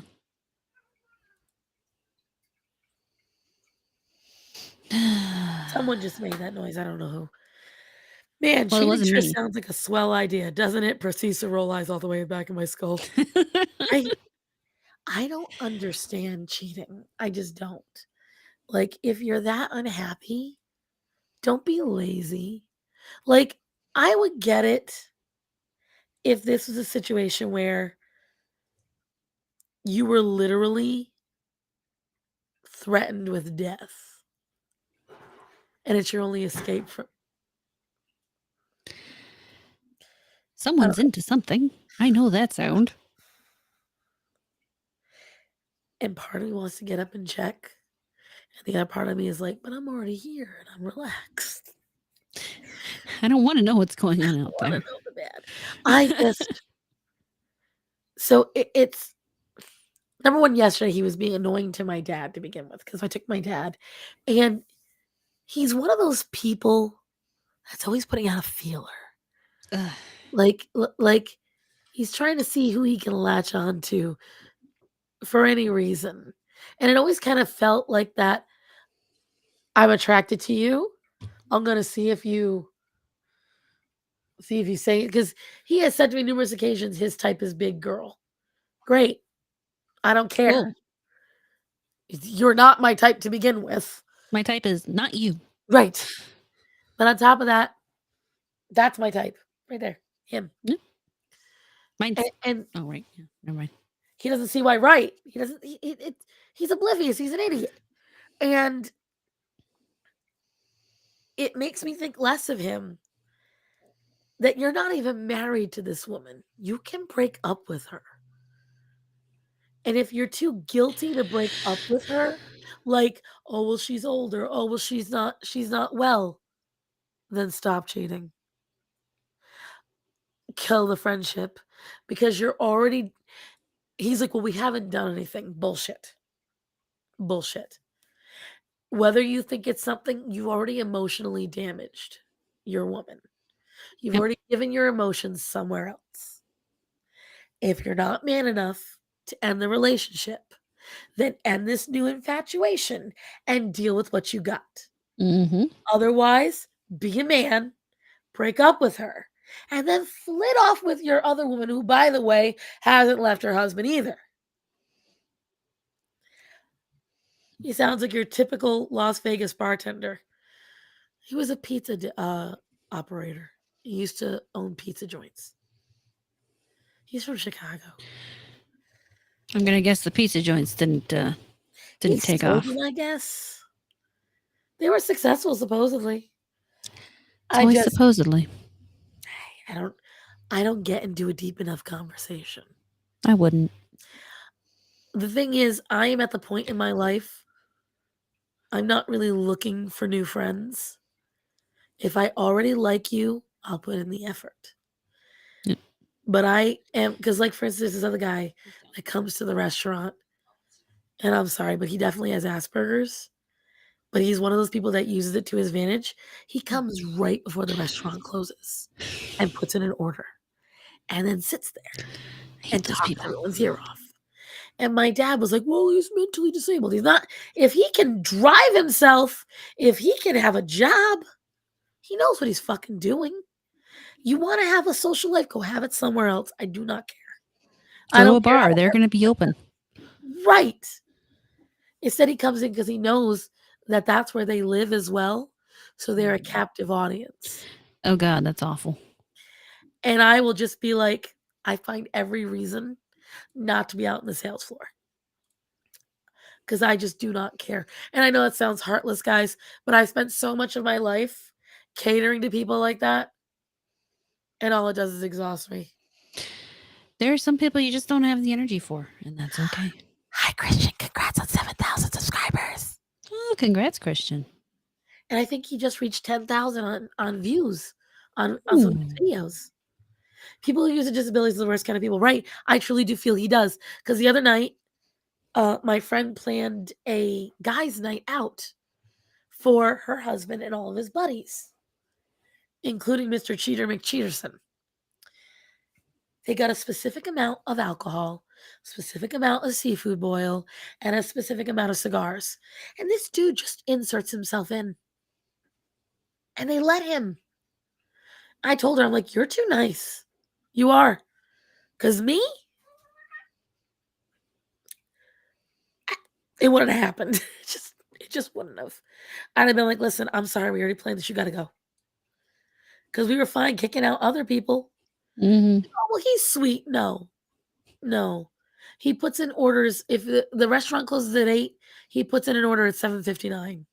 Someone just made that noise. I don't know who. Man, Well, it cheating wasn't sure me. sounds like a swell idea, doesn't it? Proceeds to roll eyes all the way back in my skull. I don't understand cheating. I just don't. Like, if you're that unhappy, don't be lazy. Like, I would get it if this was a situation where you were literally threatened with death and it's your only escape from. Someone's into something. I know that sound. And part of me wants to get up and check. And the other part of me is like, but I'm already here and I'm relaxed. I don't want to know what's going on out I there. don't know the bad. I just so it's number one. Yesterday he was being annoying to my dad to begin with because I took my dad, and he's one of those people that's always putting out a feeler, Ugh. like he's trying to see who he can latch on to for any reason, and it always kind of felt like that. I'm attracted to you. I'm gonna see if you say it because he has said to me numerous occasions his type is big girl. Great. I don't care. Cool. You're not my type to begin with. My type is not you. Right. But on top of that, that's my type. Right there. Him. Mine's. And Oh, right. Yeah. Never mind. he doesn't see why right. He doesn't he's oblivious. He's an idiot. And it makes me think less of him that you're not even married to this woman. You can break up with her. And if you're too guilty to break up with her, like, oh well she's older, oh well she's not well, then stop cheating. Kill the friendship because you're already. He's like, well, we haven't done anything. Bullshit. Bullshit. Whether you think it's something, you've already emotionally damaged your woman. You've Yep. already given your emotions somewhere else. If you're not man enough to end the relationship, then end this new infatuation and deal with what you got. Mm-hmm. Otherwise, be a man, break up with her, and then flit off with your other woman who, by the way, hasn't left her husband either. He sounds like your typical Las Vegas bartender. He was a pizza operator. He used to own pizza joints. He's from Chicago. I'm gonna guess the pizza joints didn't He take sold off. them, I guess. They were successful, supposedly. It's always supposedly. I don't get into a deep enough conversation. I wouldn't. The thing is, I am at the point in my life, I'm not really looking for new friends. If I already like you, I'll put in the effort. Yep. But I am, because, like, for instance, this other guy that comes to the restaurant, and I'm sorry, but he definitely has Asperger's. But he's one of those people that uses it to his advantage. He comes right before the restaurant closes and puts in an order and then sits there I hate and those talks people. everyone's ear off. And my dad was like, well, he's mentally disabled. He's not, if he can drive himself, if he can have a job, he knows what he's fucking doing. You want to have a social life, go have it somewhere else. I do not care. Go I to don't a care bar. how They're gonna be open. right. Instead, he comes in because he knows that that's where they live as well. So they're a captive audience. Oh God, that's awful. And I will just be like, I find every reason not to be out on the sales floor. Because I just do not care. And I know that sounds heartless, guys, but I spent so much of my life catering to people like that. And all it does is exhaust me. There are some people you just don't have the energy for, and that's okay. Hi, Christian. Congrats on 7,000 subscribers. Oh, congrats, Christian. And I think he just reached 10,000 on views on some of his videos. People who use with disabilities are the worst kind of people. Right. I truly do feel he does. Because the other night, my friend planned a guy's night out for her husband and all of his buddies, including Mr. Cheater McCheaterson. They got a specific amount of alcohol, specific amount of seafood boil, and a specific amount of cigars. And this dude just inserts himself in. And they let him. I told her, I'm like, you're too nice. You are. Because me, it wouldn't have happened. It just wouldn't have. I'd have been like, listen, I'm sorry, we already planned this. You got to go. Because we were fine kicking out other people. Mm-hmm. Oh, well, he's sweet. No. He puts in orders. If the restaurant closes at 8, he puts in an order at 7:59.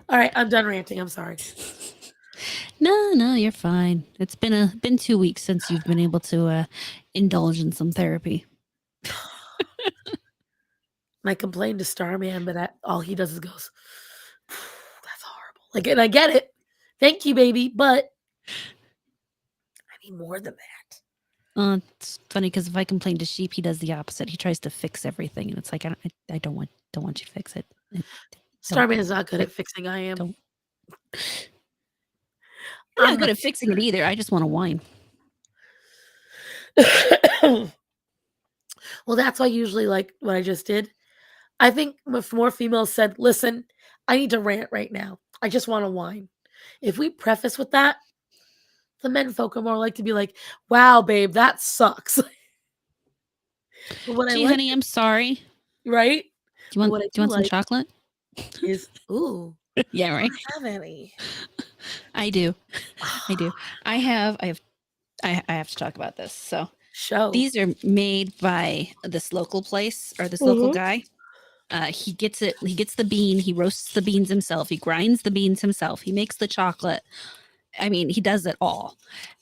All right, I'm done ranting. I'm sorry. No, you're fine. It's been 2 weeks since you've been able to indulge in some therapy. I complained to Starman, but all he does is goes, that's horrible. Like, and I get it. Thank you, baby, but I need more than that. It's funny because if I complain to Sheep, he does the opposite. He tries to fix everything, and it's like I don't want you to fix it. Starman is not good at fixing. I am. Don't. I'm not good at fixing it either. I just want to whine. Well, that's why I usually like what I just did. I think if more females said, listen, I need to rant right now. I just want to whine. If we preface with that, the men folk are more like to be like, wow, babe, that sucks. But what Gee, I like, honey, I'm sorry. right? Do you What I want some like chocolate? is, ooh, Yeah, I right. don't have any. I do. I have to talk about this. So Show. these are made by this local place or this local guy. He gets the bean, he roasts the beans himself, he grinds the beans himself, he makes the chocolate. I mean, he does it all.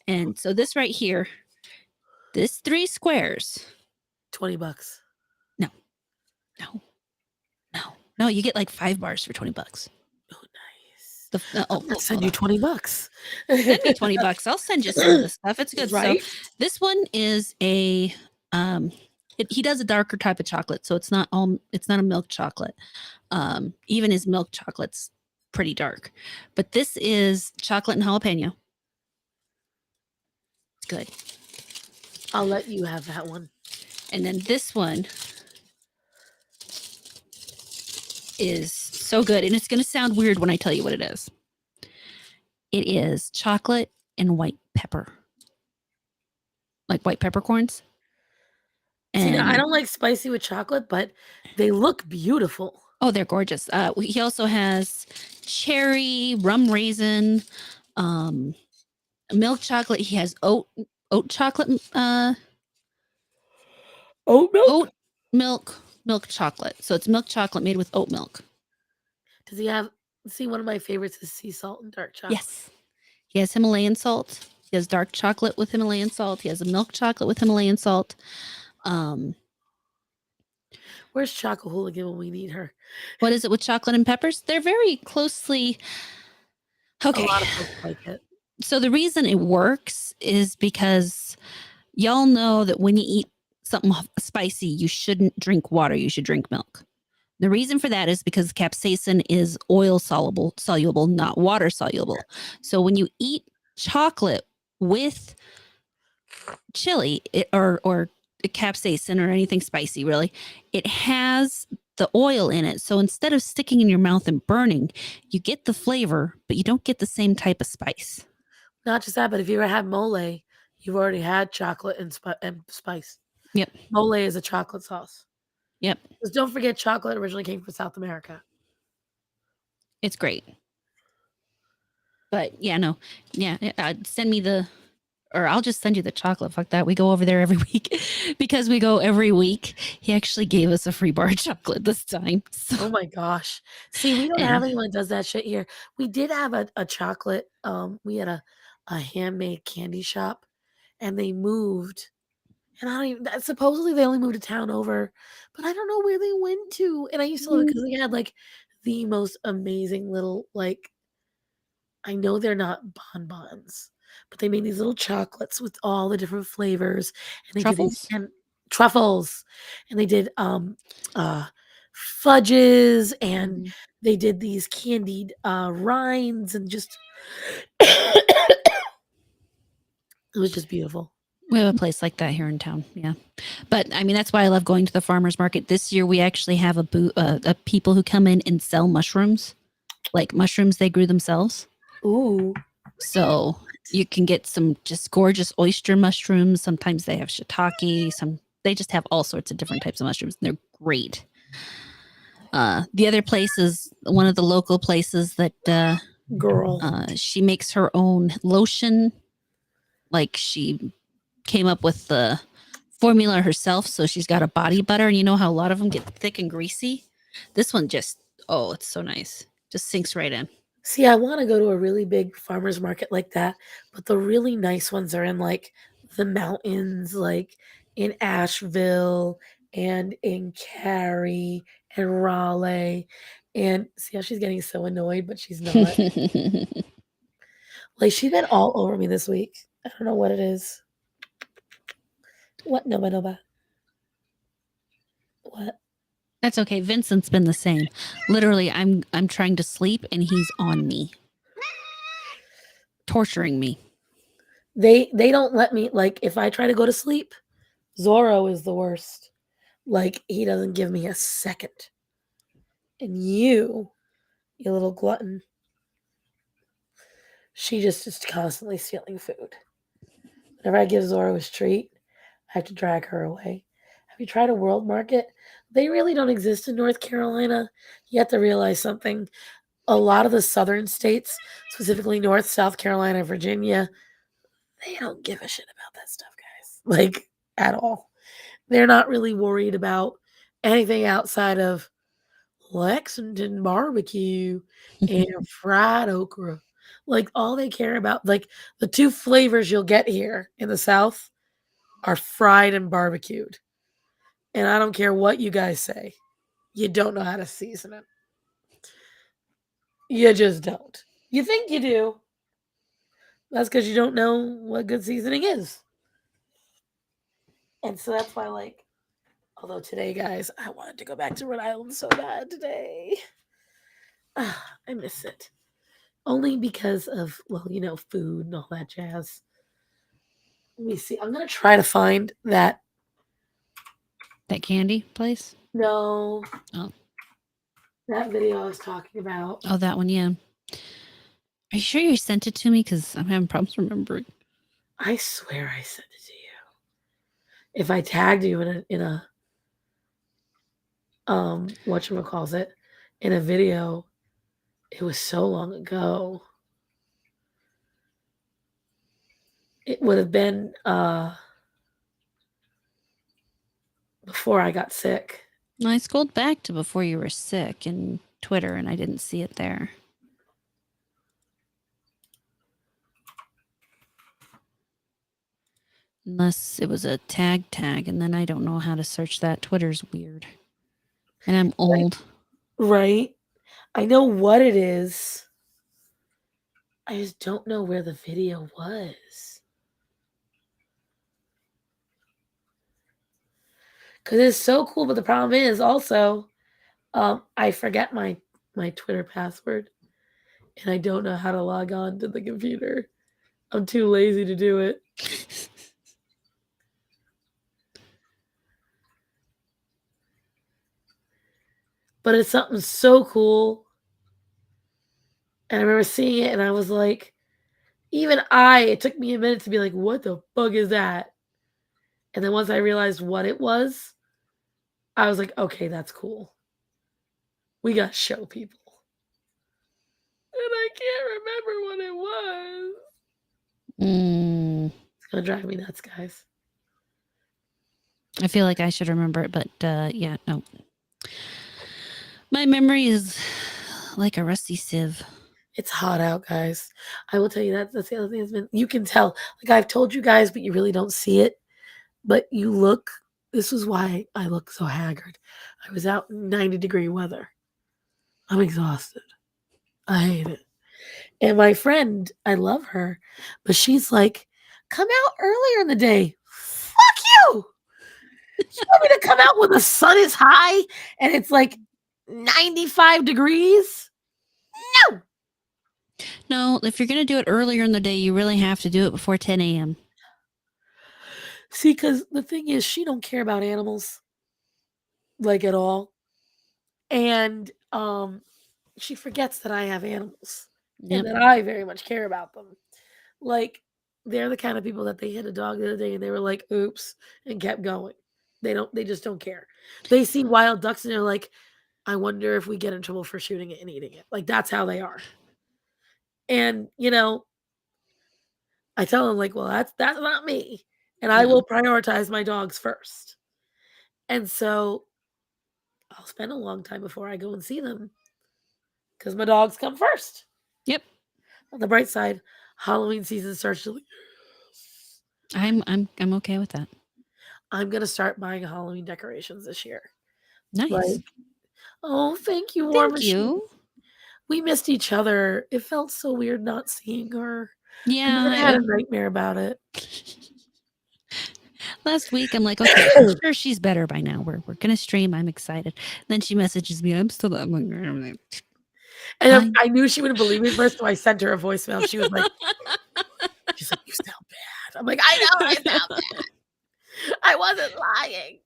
And so this right here, this 3 squares. $20. No, you get like 5 bars for $20. Oh, nice. Oh, I'm gonna send you $20. Send me $20. I'll send you some of this stuff. It's good. Right? So this one is a he does a darker type of chocolate, so it's not a milk chocolate. Even his milk chocolate's pretty dark. But this is chocolate and jalapeno. It's good. I'll let you have that one. And then this one is so good. And it's going to sound weird when I tell you what it is. It is chocolate and white pepper. Like white peppercorns. See, now, I don't like spicy with chocolate, but they look beautiful. Oh, they're gorgeous. He also has cherry, rum raisin, milk chocolate. He has oat chocolate, Oat milk chocolate. So it's milk chocolate made with oat milk. Does he have? See, one of my favorites is sea salt and dark chocolate. Yes, he has Himalayan salt. He has dark chocolate with Himalayan salt. He has a milk chocolate with Himalayan salt. Where's Choco Hooligan when we need her? What is it with chocolate and peppers? They're very closely. Okay. A lot of folks like it. So the reason it works is because y'all know that when you eat something spicy, you shouldn't drink water. You should drink milk. The reason for that is because capsaicin is oil soluble, not water soluble. So when you eat chocolate with chili or capsaicin or anything spicy, really, it has the oil in it. So instead of sticking in your mouth and burning, you get the flavor, but you don't get the same type of spice. Not just that, but if you ever had mole, you've already had chocolate and spice. Yep. Mole is a chocolate sauce. Yep. Just don't forget, chocolate originally came from South America. It's great. But yeah, no. Yeah, send me or I'll just send you the chocolate. Fuck that. We go over there every week because we go every week. He actually gave us a free bar of chocolate this time. So, Oh my gosh. See, we don't and have anyone that does that shit here. We did have a chocolate, we had a handmade candy shop and they moved. And I don't even supposedly they only moved a town over, but I don't know where they went to. And I used to love it because they had like the most amazing little like I know they're not bonbons, but they made these little chocolates with all the different flavors, and they did these truffles. and truffles, and they did uh fudges, and Mhm. they did these candied rinds, and just it was just beautiful. We have a place like that here in town. Yeah. But I mean, that's why I love going to the farmer's market. This year, we actually have a people who come in and sell mushrooms, like mushrooms they grew themselves. Ooh, So you can get some just gorgeous oyster mushrooms. Sometimes they have shiitake. They just have all sorts of different types of mushrooms. And they're great. The other place is one of the local places that girl. she makes her own lotion. Like she came up with the formula herself, so she's got a body butter. And you know how a lot of them get thick and greasy. This one just it's so nice. Just sinks right in. See, I want to go to a really big farmers market like that, but the really nice ones are in like the mountains, like in Asheville and in Cary and Raleigh. And see how she's getting so annoyed, but she's not. Like she's been all over me this week. I don't know what it is. What? Nova Nova. What? That's okay. Vincent's been the same. Literally, I'm trying to sleep and he's on me, torturing me. They don't let me like if I try to go to sleep, Zorro is the worst. Like he doesn't give me a second. And you little glutton. She just is constantly stealing food. Whenever I give Zora his treat, I have to drag her away. Have you tried a world market? They really don't exist in North Carolina. You have to realize something. A lot of the southern states, specifically North, South Carolina, Virginia, they don't give a shit about that stuff, guys. Like, at all. They're not really worried about anything outside of Lexington barbecue and fried okra. Like all they care about, like the two flavors you'll get here in the South are fried and barbecued. And I don't care what you guys say. You don't know how to season it. You just don't. You think you do. That's because you don't know what good seasoning is. And so that's why, like, although today, guys, I wanted to go back to Rhode Island so bad today. I miss it. Only because of, well, food and all that jazz. Let me see. I'm gonna try to find that. That candy place? No, Oh, that video I was talking about. oh, that one. Yeah. Are you sure you sent it to me? Because I'm having problems remembering. I swear I sent it to you. If I tagged you in a whatchamacallit, in a video, it was so long ago. It would have been before I got sick. I scrolled back to before you were sick in Twitter, and I didn't see it there. Unless it was a tag, and then I don't know how to search that. Twitter's weird. And I'm old. Right? I know what it is. I just don't know where the video was. Because it's so cool, but the problem is also I forget my Twitter password and I don't know how to log on to the computer. I'm too lazy to do it. But it's something so cool. And I remember seeing it and I was like, it took me a minute to be like, what the fuck is that? And then once I realized what it was, I was like, okay, that's cool. We got to show people. And I can't remember what it was. Mm. It's gonna drive me nuts, guys. I feel like I should remember it, but yeah, no. My memory is like a rusty sieve. It's hot out, guys. I will tell you that. That's the other thing that's been. You can tell. Like I've told you guys, but you really don't see it. But you look. This is why I look so haggard. I was out in 90-degree weather. I'm exhausted. I hate it. And my friend, I love her, but she's like, come out earlier in the day. Fuck you. You want me to come out when the sun is high and it's like 95 degrees? No. No, if you're going to do it earlier in the day, you really have to do it before 10 a.m. See, because the thing is, she don't care about animals like at all. And she forgets that I have animals Yep. and that I very much care about them. Like, they're the kind of people that they hit a dog the other day and they were like, oops, and kept going. They just don't care. They see wild ducks and they're like, I wonder if we get in trouble for shooting it and eating it. Like, that's how they are. And, I tell them, like, well, that's not me. And I No. will prioritize my dogs first. And so I'll spend a long time before I go and see them because my dogs come first. Yep. On the bright side, Halloween season starts to. I'm okay with that. I'm gonna start buying Halloween decorations this year. Nice. Like, oh, thank you, War Thank Machine. you. We missed each other. It felt so weird not seeing her. I Yeah. even had a nightmare about it. Last week, I'm like, okay, I'm sure she's better by now. We're gonna stream. I'm excited. Then she messages me. I'm still. I'm like, And I knew she wouldn't believe me first, so I sent her a voicemail. She was like, "You sound bad." I'm like, "I know I sound bad. I wasn't lying."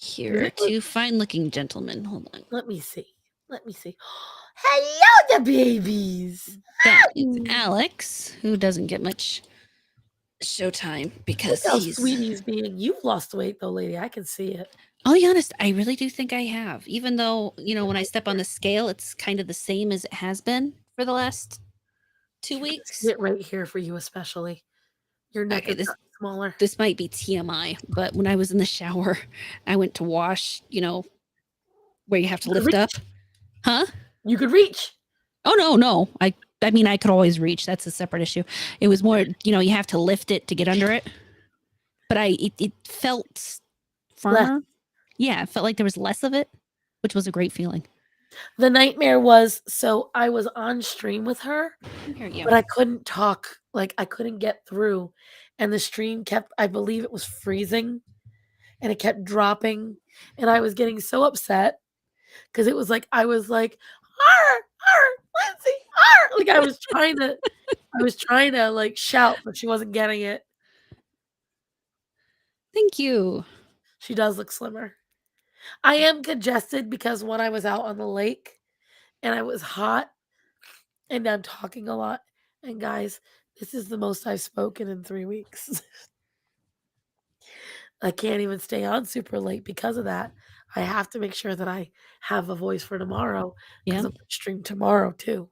here are two fine-looking gentlemen. Hold on. Let me see. Hello, the babies. That is Alex, who doesn't get much showtime because Look how he's. sweet he's being. You've lost weight though, lady. I can see it. I'll be honest, I really do think I have. Even though, when I step on the scale, it's kind of the same as it has been for the last 2 weeks. Sit right here for you, especially. Your neck Okay, is smaller. This might be TMI, but when I was in the shower, I went to wash, where you have to lift up. Huh? You could reach. Oh, no. I mean, I could always reach. That's a separate issue. It was more, you have to lift it to get under it. But it felt firmer. Less. Yeah, it felt like there was less of it, which was a great feeling. The nightmare was, so I was on stream with her, but I couldn't talk. Like, I couldn't get through. And the stream kept, I believe it was freezing, and it kept dropping. And I was getting so upset because it was like, I was like, Lindsay, like I was trying to like shout, but she wasn't getting it. Thank you. She does look slimmer. I am congested because when I was out on the lake and I was hot and I'm talking a lot. And guys, this is the most I've spoken in 3 weeks. I can't even stay on super late because of that. I have to make sure that I have a voice for tomorrow because I'm going to stream tomorrow too.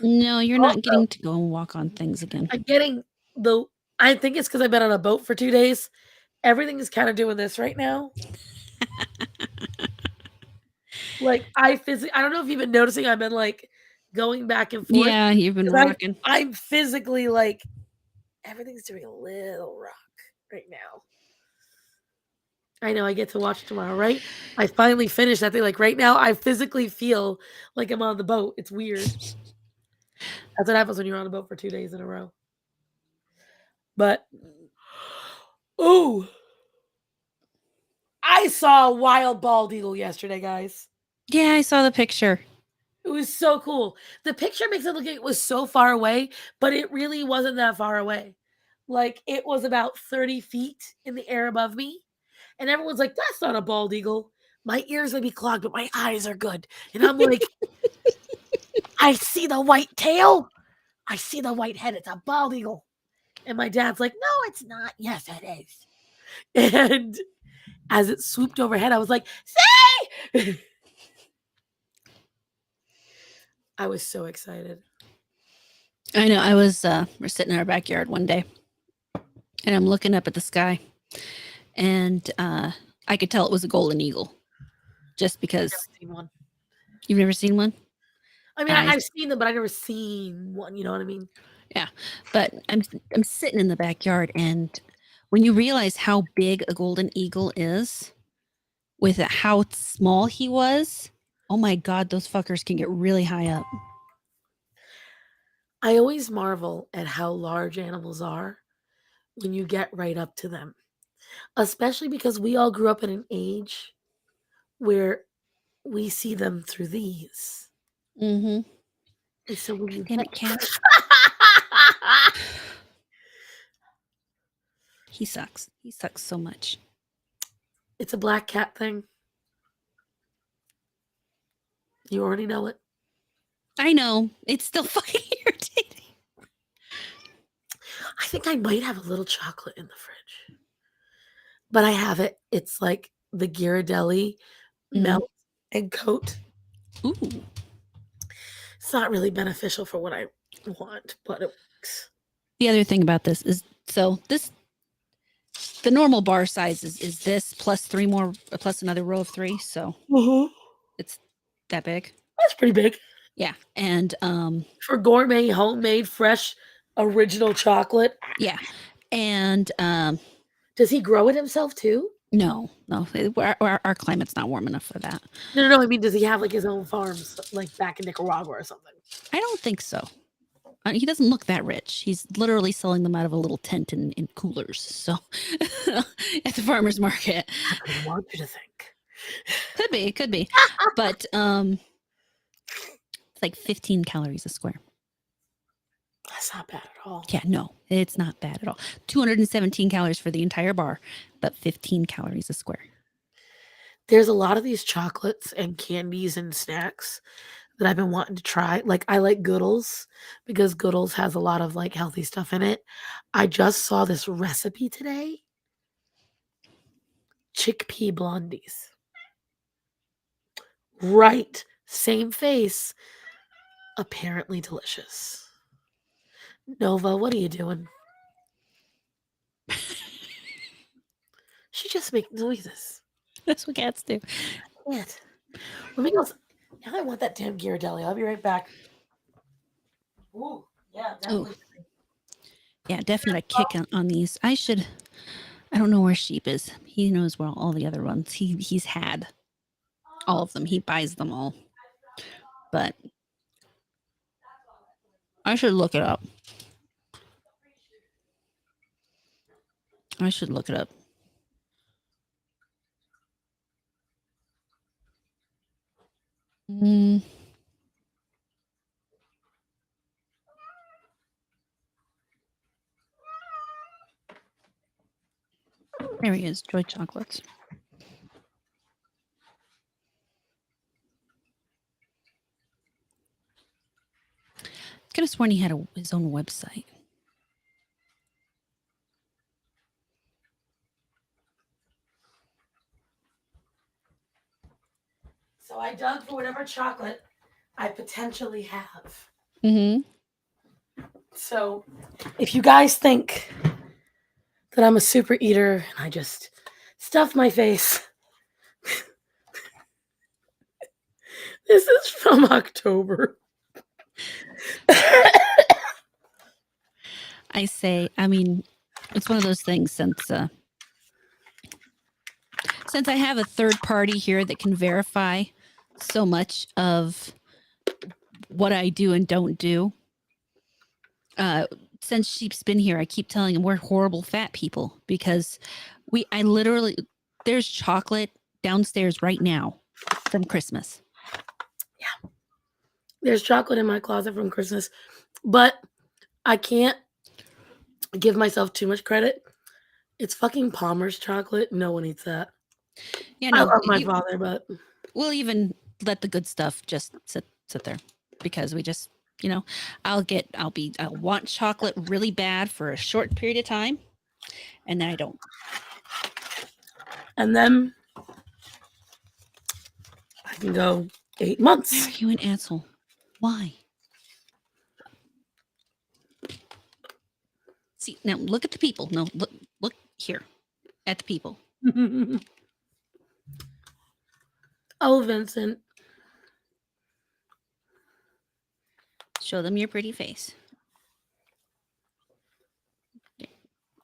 No, you're not getting to go and walk on things again. I'm getting I think it's because I've been on a boat for 2 days. Everything is kind of doing this right now. Like I don't know if you've been noticing, I've been like going back and forth. Yeah, you've been rocking. I'm physically like, everything's doing a little rock right now. I know I get to watch tomorrow, right? I finally finished that thing. Like right now, I physically feel like I'm on the boat. It's weird. That's what happens when you're on a boat for 2 days in a row. But, ooh, I saw a wild bald eagle yesterday, guys. Yeah, I saw the picture. It was so cool. The picture makes it look like it was so far away, but it really wasn't that far away. Like it was about 30 feet in the air above me. And everyone's like, that's not a bald eagle. My ears may be clogged, but my eyes are good. And I'm like, I see the white tail. I see the white head. It's a bald eagle. And my dad's like, no, it's not. Yes, it is. And as it swooped overhead, I was like, see? I was so excited. I know. We're sitting in our backyard one day, and I'm looking up at the sky, and I could tell it was a golden eagle, just because Never seen one. you've never seen one. I mean, I I've seen them, but I've never seen one. You know what I mean? But I'm sitting in the backyard, and when you realize how big a golden eagle is, with how small he was, oh my god, those fuckers can get really high up. I always marvel at how large animals are when you get right up to them, especially because we all grew up in an age where we see them through these. Mm-hmm. And so when you Damn get it, cat. He sucks. He sucks so much. it's a black cat thing. You already know it. I know. It's still fucking irritating. I think I might have a little chocolate in the fridge. But I have it. It's like the Ghirardelli melt and coat. Ooh. It's not really beneficial for what I want, but it works. The other thing about this is the normal bar size is this plus three more plus another row of three, so it's that big. That's pretty big. Yeah. And For gourmet, homemade, fresh, original chocolate. yeah. And Does he grow it himself too? no, our climate's not warm enough for that. No. I mean, does he have like his own farms, like back in Nicaragua or something? I don't think so. He doesn't look that rich. He's literally selling them out of a little tent in coolers. So at the farmer's market. That's what I want you to think. Could be. But it's like 15 calories a square. That's not bad at all. Yeah, no, it's not bad at all. 217 calories for the entire bar, but 15 calories a square. There's a lot of these chocolates and candies and snacks that I've been wanting to try. Like I like Goodles because Goodles has a lot of like healthy stuff in it. I just saw this recipe today. Chickpea blondies. Right. Same face. Apparently delicious. Nova, what are you doing? She just makes noises. That's what cats do. Can't. Let me go. Now I want that damn Ghirardelli. I'll be right back. Ooh, yeah, definitely. Yeah, definitely a kick on these. I don't know where Sheep is. He knows where all the other ones. He's had all of them. He buys them all. But I should look it up. Mm. There he is, Joy Chocolates. Could have sworn he had his own website. So I dug for whatever chocolate I potentially have. Mm-hmm. So if you guys think that I'm a super eater and I just stuff my face, this is from October. I mean, it's one of those things since I have a third party here that can verify so much of what I do and don't do. Since Sheep's been here, I keep telling him we're horrible fat people because there's chocolate downstairs right now from Christmas. Yeah. There's chocolate in my closet from Christmas, but I can't give myself too much credit. It's fucking Palmer's chocolate. No one eats that. Yeah, I no, love my father, but we'll even let the good stuff just sit there because we just, I'll want chocolate really bad for a short period of time, and then I don't. And then I can go 8 months. Why are you an asshole? Why? See, now look at the people. No, look here at the people. Oh, Vincent. Show them your pretty face.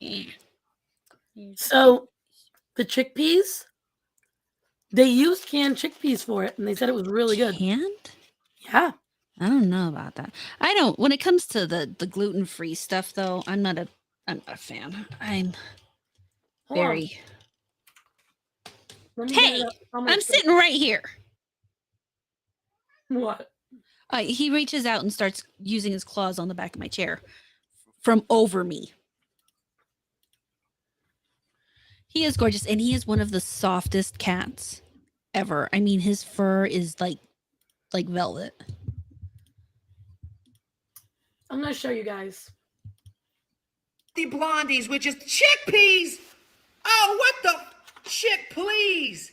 Yeah. So the chickpeas, they used canned chickpeas for it, and they said it was really good. Canned? Yeah. I don't know about that. I don't. When it comes to the gluten-free stuff, though, I'm not a fan. I'm Hold on. very. Let me get Hey, it up. I'm sitting right here. What? He reaches out and starts using his claws on the back of my chair from over me. He is gorgeous, and he is one of the softest cats ever. I mean, his fur is like velvet. I'm gonna show you guys. The blondies with just chickpeas. Oh, what the chick, please.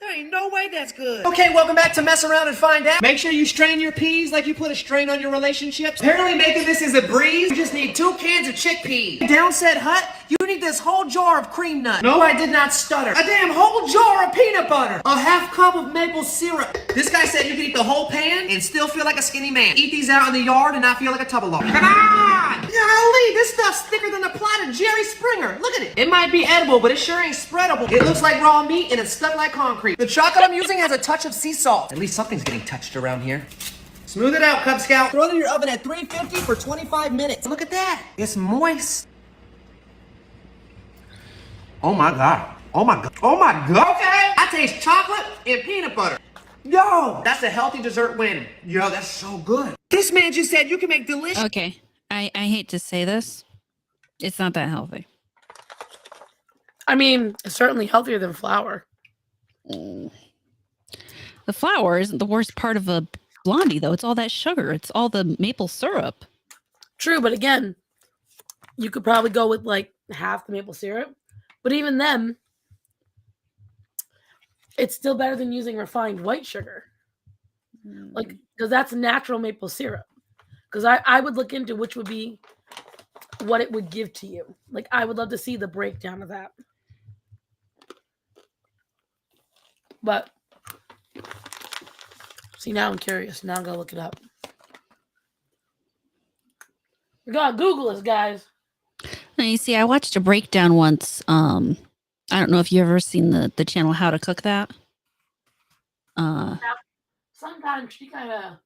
There ain't no way that's good. Okay, welcome back to Mess Around and Find Out. Make sure you strain your peas like you put a strain on your relationships. Apparently making this is a breeze. You just need 2 cans of chickpeas. Down said hut, you need this whole jar of cream nut. No, I did not stutter. A damn whole jar of peanut butter. A half cup of maple syrup. This guy said you can eat the whole pan and still feel like a skinny man. Eat these out in the yard and not feel like a tub of lard. Come on! Golly, this stuff's thicker than the plot of Jerry Springer. Look at it. It might be edible, but it sure ain't spreadable. It looks like raw meat and it's stuck like concrete. The chocolate I'm using has a touch of sea salt. At least something's getting touched around here. Smooth it out, Cub Scout. Throw it in your oven at 350 for 25 minutes. Look at that. It's moist. Oh my God. Oh my God. Oh my God. Okay. I taste chocolate and peanut butter. Yo, that's a healthy dessert win. Yo, that's so good. This man just said you can make delicious. Okay, I hate to say this, it's not that healthy. I mean, it's certainly healthier than flour. The flour isn't the worst part of a blondie, though. It's all that sugar. It's all the maple syrup. True, but again, you could probably go with like half the maple syrup. But even then, it's still better than using refined white sugar. Like, because that's natural maple syrup. Because I would look into which would be what it would give to you. Like, I would love to see the breakdown of that. But, see, now I'm curious. Now I'm going to look it up. We got to Google this, guys. Now, you see, I watched a breakdown once. I don't know if you've ever seen the channel How to Cook That. Sometimes she kind of...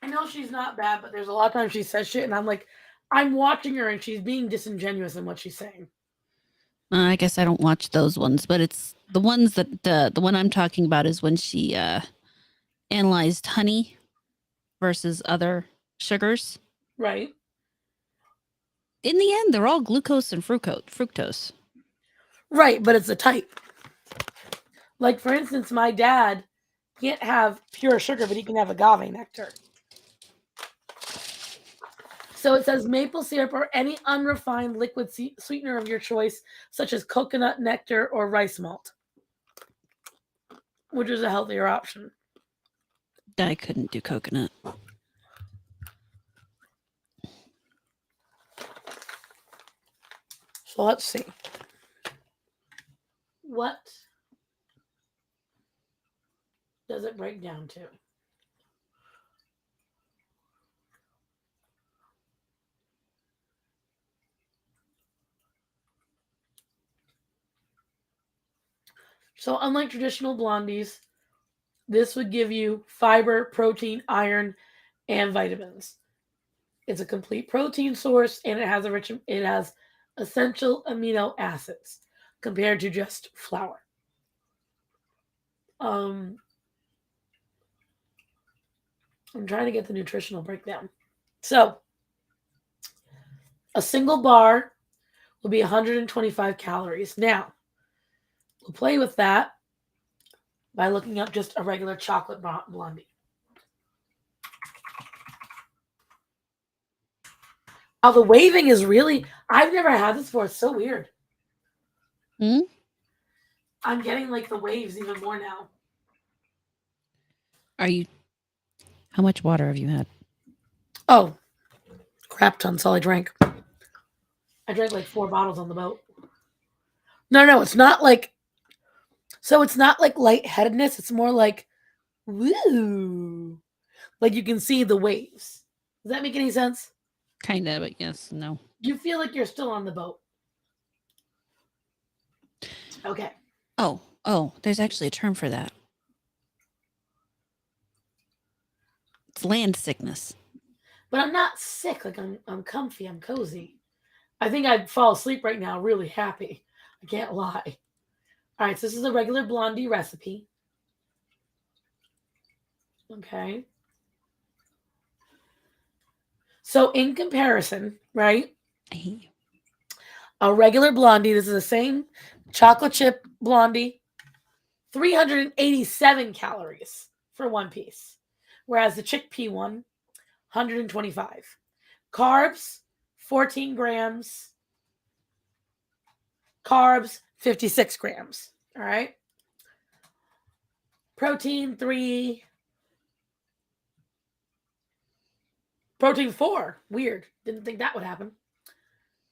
I know she's not bad, but there's a lot of times she says shit, and I'm like, I'm watching her, and she's being disingenuous in what she's saying. I guess I don't watch those ones, but it's the ones that the one I'm talking about is when she analyzed honey versus other sugars. Right. In the end, they're all glucose and fructose. Right, but it's a type. Like, for instance, my dad can't have pure sugar, but he can have agave nectar. So it says maple syrup or any unrefined liquid sweetener of your choice, such as coconut nectar or rice malt, which is a healthier option. I couldn't do coconut. So let's see. What does it break down to? So unlike traditional blondies, this would give you fiber, protein, iron, and vitamins. It's a complete protein source, and it has essential amino acids compared to just flour. I'm trying to get the nutritional breakdown. So a single bar will be 125 calories. Now, we'll play with that by looking up just a regular chocolate blondie. Now, the waving is really... I've never had this before. It's so weird. I'm getting, like, the waves even more now. How much water have you had? Oh, crap ton. That's all I drank. I drank like 4 bottles on the boat. No, it's not like. So it's not like lightheadedness. It's more like, woo. Like you can see the waves. Does that make any sense? Kind of, but yes, no. You feel like you're still on the boat. Okay. Oh, there's actually a term for that. It's land sickness. But I'm not sick. Like I'm comfy. I'm cozy. I think I'd fall asleep right now really happy. I can't lie. All right, so this is a regular blondie recipe. Okay. So in comparison, right? I hate you. A regular blondie, this is the same chocolate chip blondie, 387 calories for one piece. Whereas the chickpea one, 125. Carbs, 14 grams. Carbs, 56 grams. All right. Protein, 3. Protein, 4. Weird. Didn't think that would happen.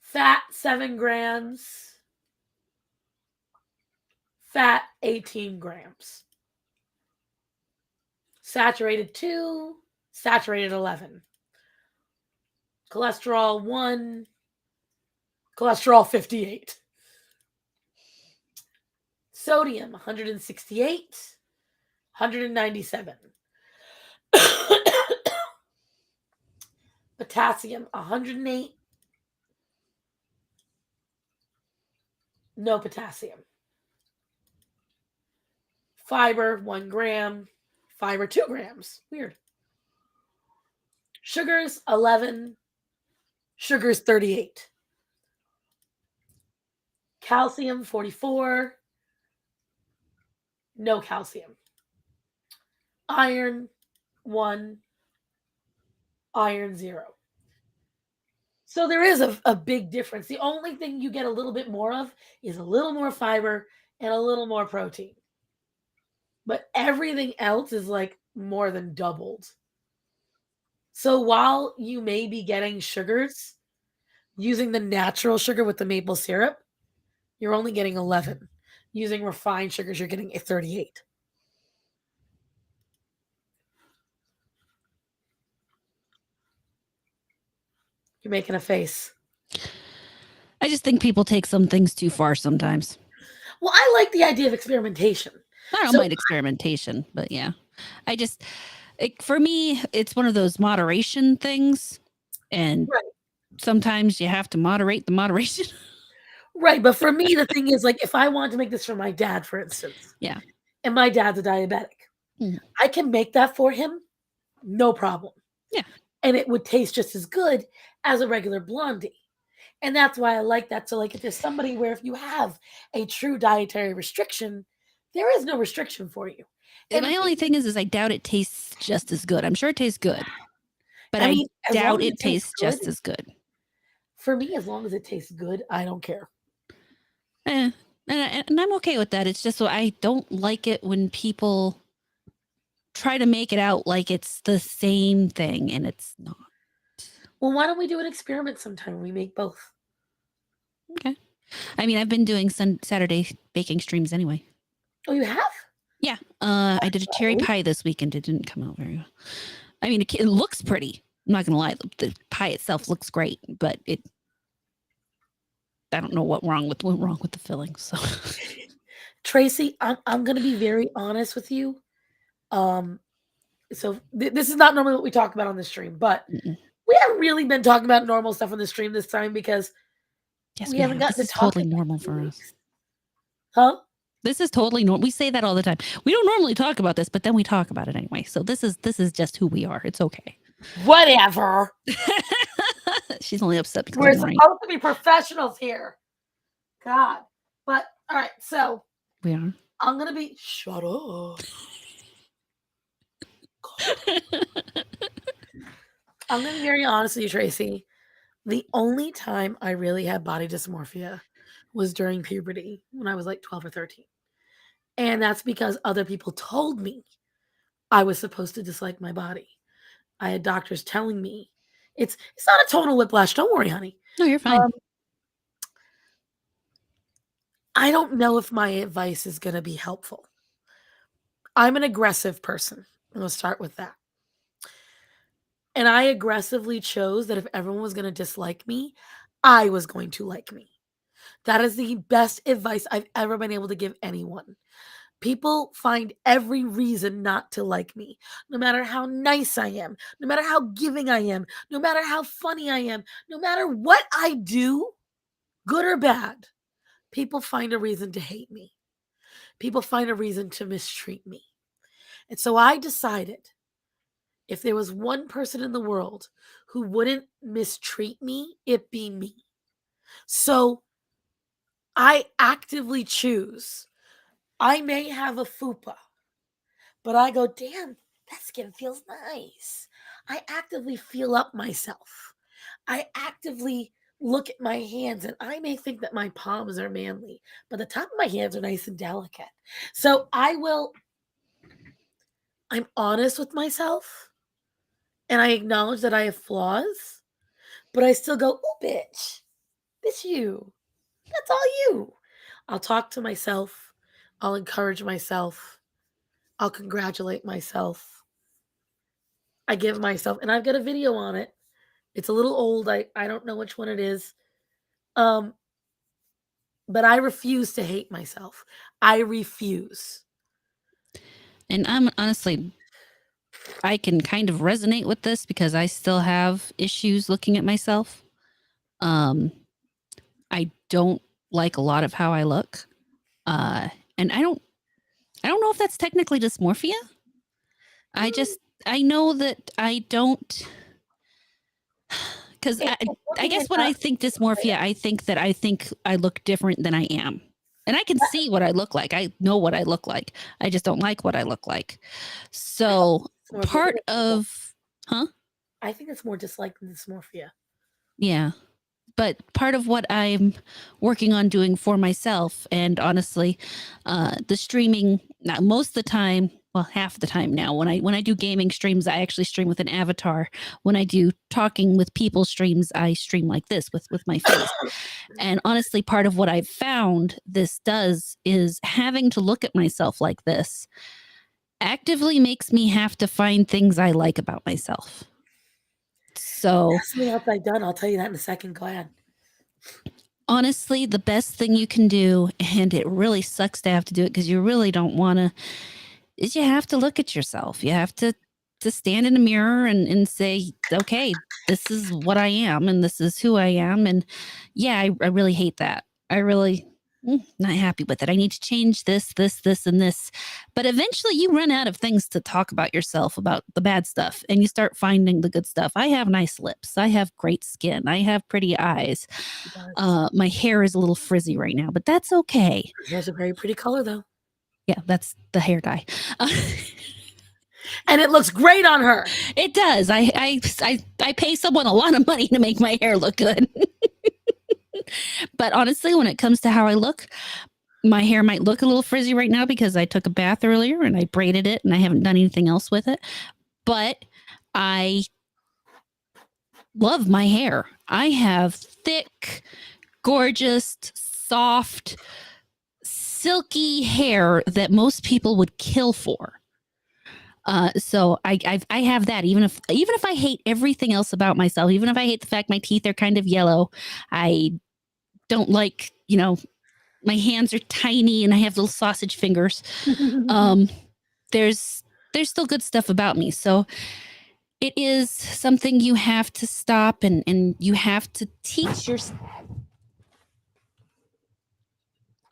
Fat, 7 grams. Fat, 18 grams. Saturated, 2. Saturated, 11. Cholesterol, 1. Cholesterol, 58. Sodium, 168. 197. Potassium, 108. No potassium. Fiber, 1 gram. Fiber, 2 grams. Weird. Sugars, 11. Sugars, 38. Calcium, 44. No calcium. Iron, 1. Iron, 0. So there is a big difference. The only thing you get a little bit more of is a little more fiber and a little more protein. But everything else is like more than doubled. So while you may be getting sugars using the natural sugar with the maple syrup, you're only getting 11. Using refined sugars, you're getting 38. You're making a face. I just think people take some things too far sometimes. Well, I like the idea of experimentation. I don't So- mind experimentation, but yeah. For me, it's one of those moderation things. And Right. sometimes you have to moderate the moderation. Right, but for me, the thing is, like, if I wanted to make this for my dad, for instance, Yeah. and my dad's a diabetic, Mhm. I can make that for him, no problem. Yeah. And it would taste just as good as a regular blondie. And that's why I like that. So, like, if there's somebody where if you have a true dietary restriction, there is no restriction for you. And my only thing is I doubt it tastes just as good. I'm sure it tastes good, but I mean, as long doubt as it tastes good, just as good. For me, as long as it tastes good, I don't care. And I'm okay with that. It's just so I don't like it when people try to make it out like it's the same thing and it's not. Well, why don't we do an experiment sometime when we make both? Okay. I mean, I've been doing Saturday baking streams anyway. Oh, you have? Yeah. I did a cherry pie this weekend. It didn't come out very well. I mean, it looks pretty. I'm not going to lie. The pie itself looks great, but I don't know what went wrong with the filling. So, Tracy, I'm going to be very honest with you. So this is not normally what we talk about on the stream, but we haven't really been talking about normal stuff on the stream this time because yes, we haven't gotten this to is talk totally about normal it. for us. Huh? This is totally normal. We say that all the time. We don't normally talk about this, but then we talk about it anyway. So this is just who we are. It's okay. Whatever. She's only upset because We're I'm right. supposed to be professionals here. God. But all right, so We are. I'm gonna be shut up. I'm gonna be very honest with you, Tracy. The only time I really had body dysmorphia was during puberty when I was like 12 or 13. And that's because other people told me I was supposed to dislike my body. I had doctors telling me It's not a tonal whiplash. Don't worry, honey. No, you're fine. I don't know if my advice is going to be helpful. I'm an aggressive person. I'm going to start with that. And I aggressively chose that if everyone was going to dislike me, I was going to like me. That is the best advice I've ever been able to give anyone. People find every reason not to like me, no matter how nice I am, no matter how giving I am, no matter how funny I am, no matter what I do, good or bad. People find a reason to hate me. People find a reason to mistreat me. And so I decided if there was one person in the world who wouldn't mistreat me, it be me. So I actively choose. I may have a fupa, but I go, damn, that skin feels nice. I actively feel up myself. I actively look at my hands, and I may think that my palms are manly, but the top of my hands are nice and delicate. So I'm honest with myself, and I acknowledge that I have flaws, but I still go, oh, bitch, this you. That's all you. I'll talk to myself. I'll encourage myself. I'll congratulate myself. I give myself, and I've got a video on it. It's a little old. I don't know which one it is. But I refuse to hate myself. I refuse. And I'm honestly, I can kind of resonate with this because I still have issues looking at myself. I don't like a lot of how I look. And I don't know if that's technically dysmorphia. I know that I don't, because I guess when I think dysmorphia, I think I look different than I am. And I can see what I look like. I know what I look like. I just don't like what I look like. So part of, I think it's more dislike than dysmorphia. yeah. But part of what I'm working on doing for myself, and honestly, the streaming, most of the time, well, half the time now, when I do gaming streams, I actually stream with an avatar. When I do talking with people streams, I stream like this with my face. And honestly, part of what I've found this does is having to look at myself like this actively makes me have to find things I like about myself. So That's something else I've done. I'll tell you that in a second. Go ahead. Honestly, the best thing you can do, and it really sucks to have to do it because you really don't want to, is you have to look at yourself. You have to stand in a mirror and say, okay, this is what I am and this is who I am. And yeah, I really hate that. I really not happy with it. I need to change this, and this. But eventually you run out of things to talk about yourself, about the bad stuff, and you start finding the good stuff. I have nice lips. I have great skin. I have pretty eyes. My hair is a little frizzy right now, but that's okay. Her hair's a very pretty color, though. Yeah, that's the hair dye. And it looks great on her. It does. I pay someone a lot of money to make my hair look good. But honestly, when it comes to how I look, my hair might look a little frizzy right now because I took a bath earlier and I braided it and I haven't done anything else with it. But I love my hair. I have thick, gorgeous, soft, silky hair that most people would kill for. So I have that. Even if I hate everything else about myself, even if I hate the fact my teeth are kind of yellow, I don't like, my hands are tiny and I have little sausage fingers. There's still good stuff about me. So it is something you have to stop and you have to teach yourself.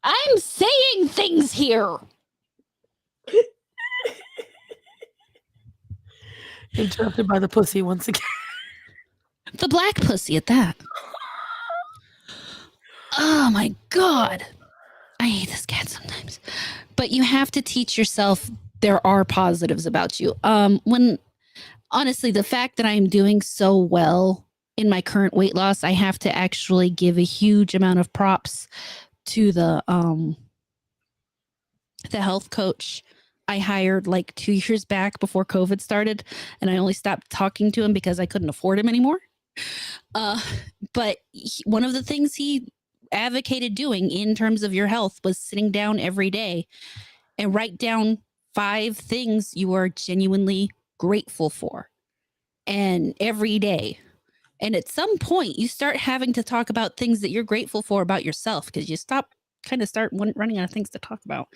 I'm saying things here. Interrupted by the pussy once again. The black pussy at that. Oh my God. I hate this cat sometimes. But you have to teach yourself there are positives about you. When honestly, the fact that I'm doing so well in my current weight loss, I have to actually give a huge amount of props to the health coach I hired like 2 years back before COVID started, and I only stopped talking to him because I couldn't afford him anymore. But one of the things he advocated doing in terms of your health was sitting down every day and write down 5 things you are genuinely grateful for, and every day. And at some point, you start having to talk about things that you're grateful for about yourself, because you start running out of things to talk about,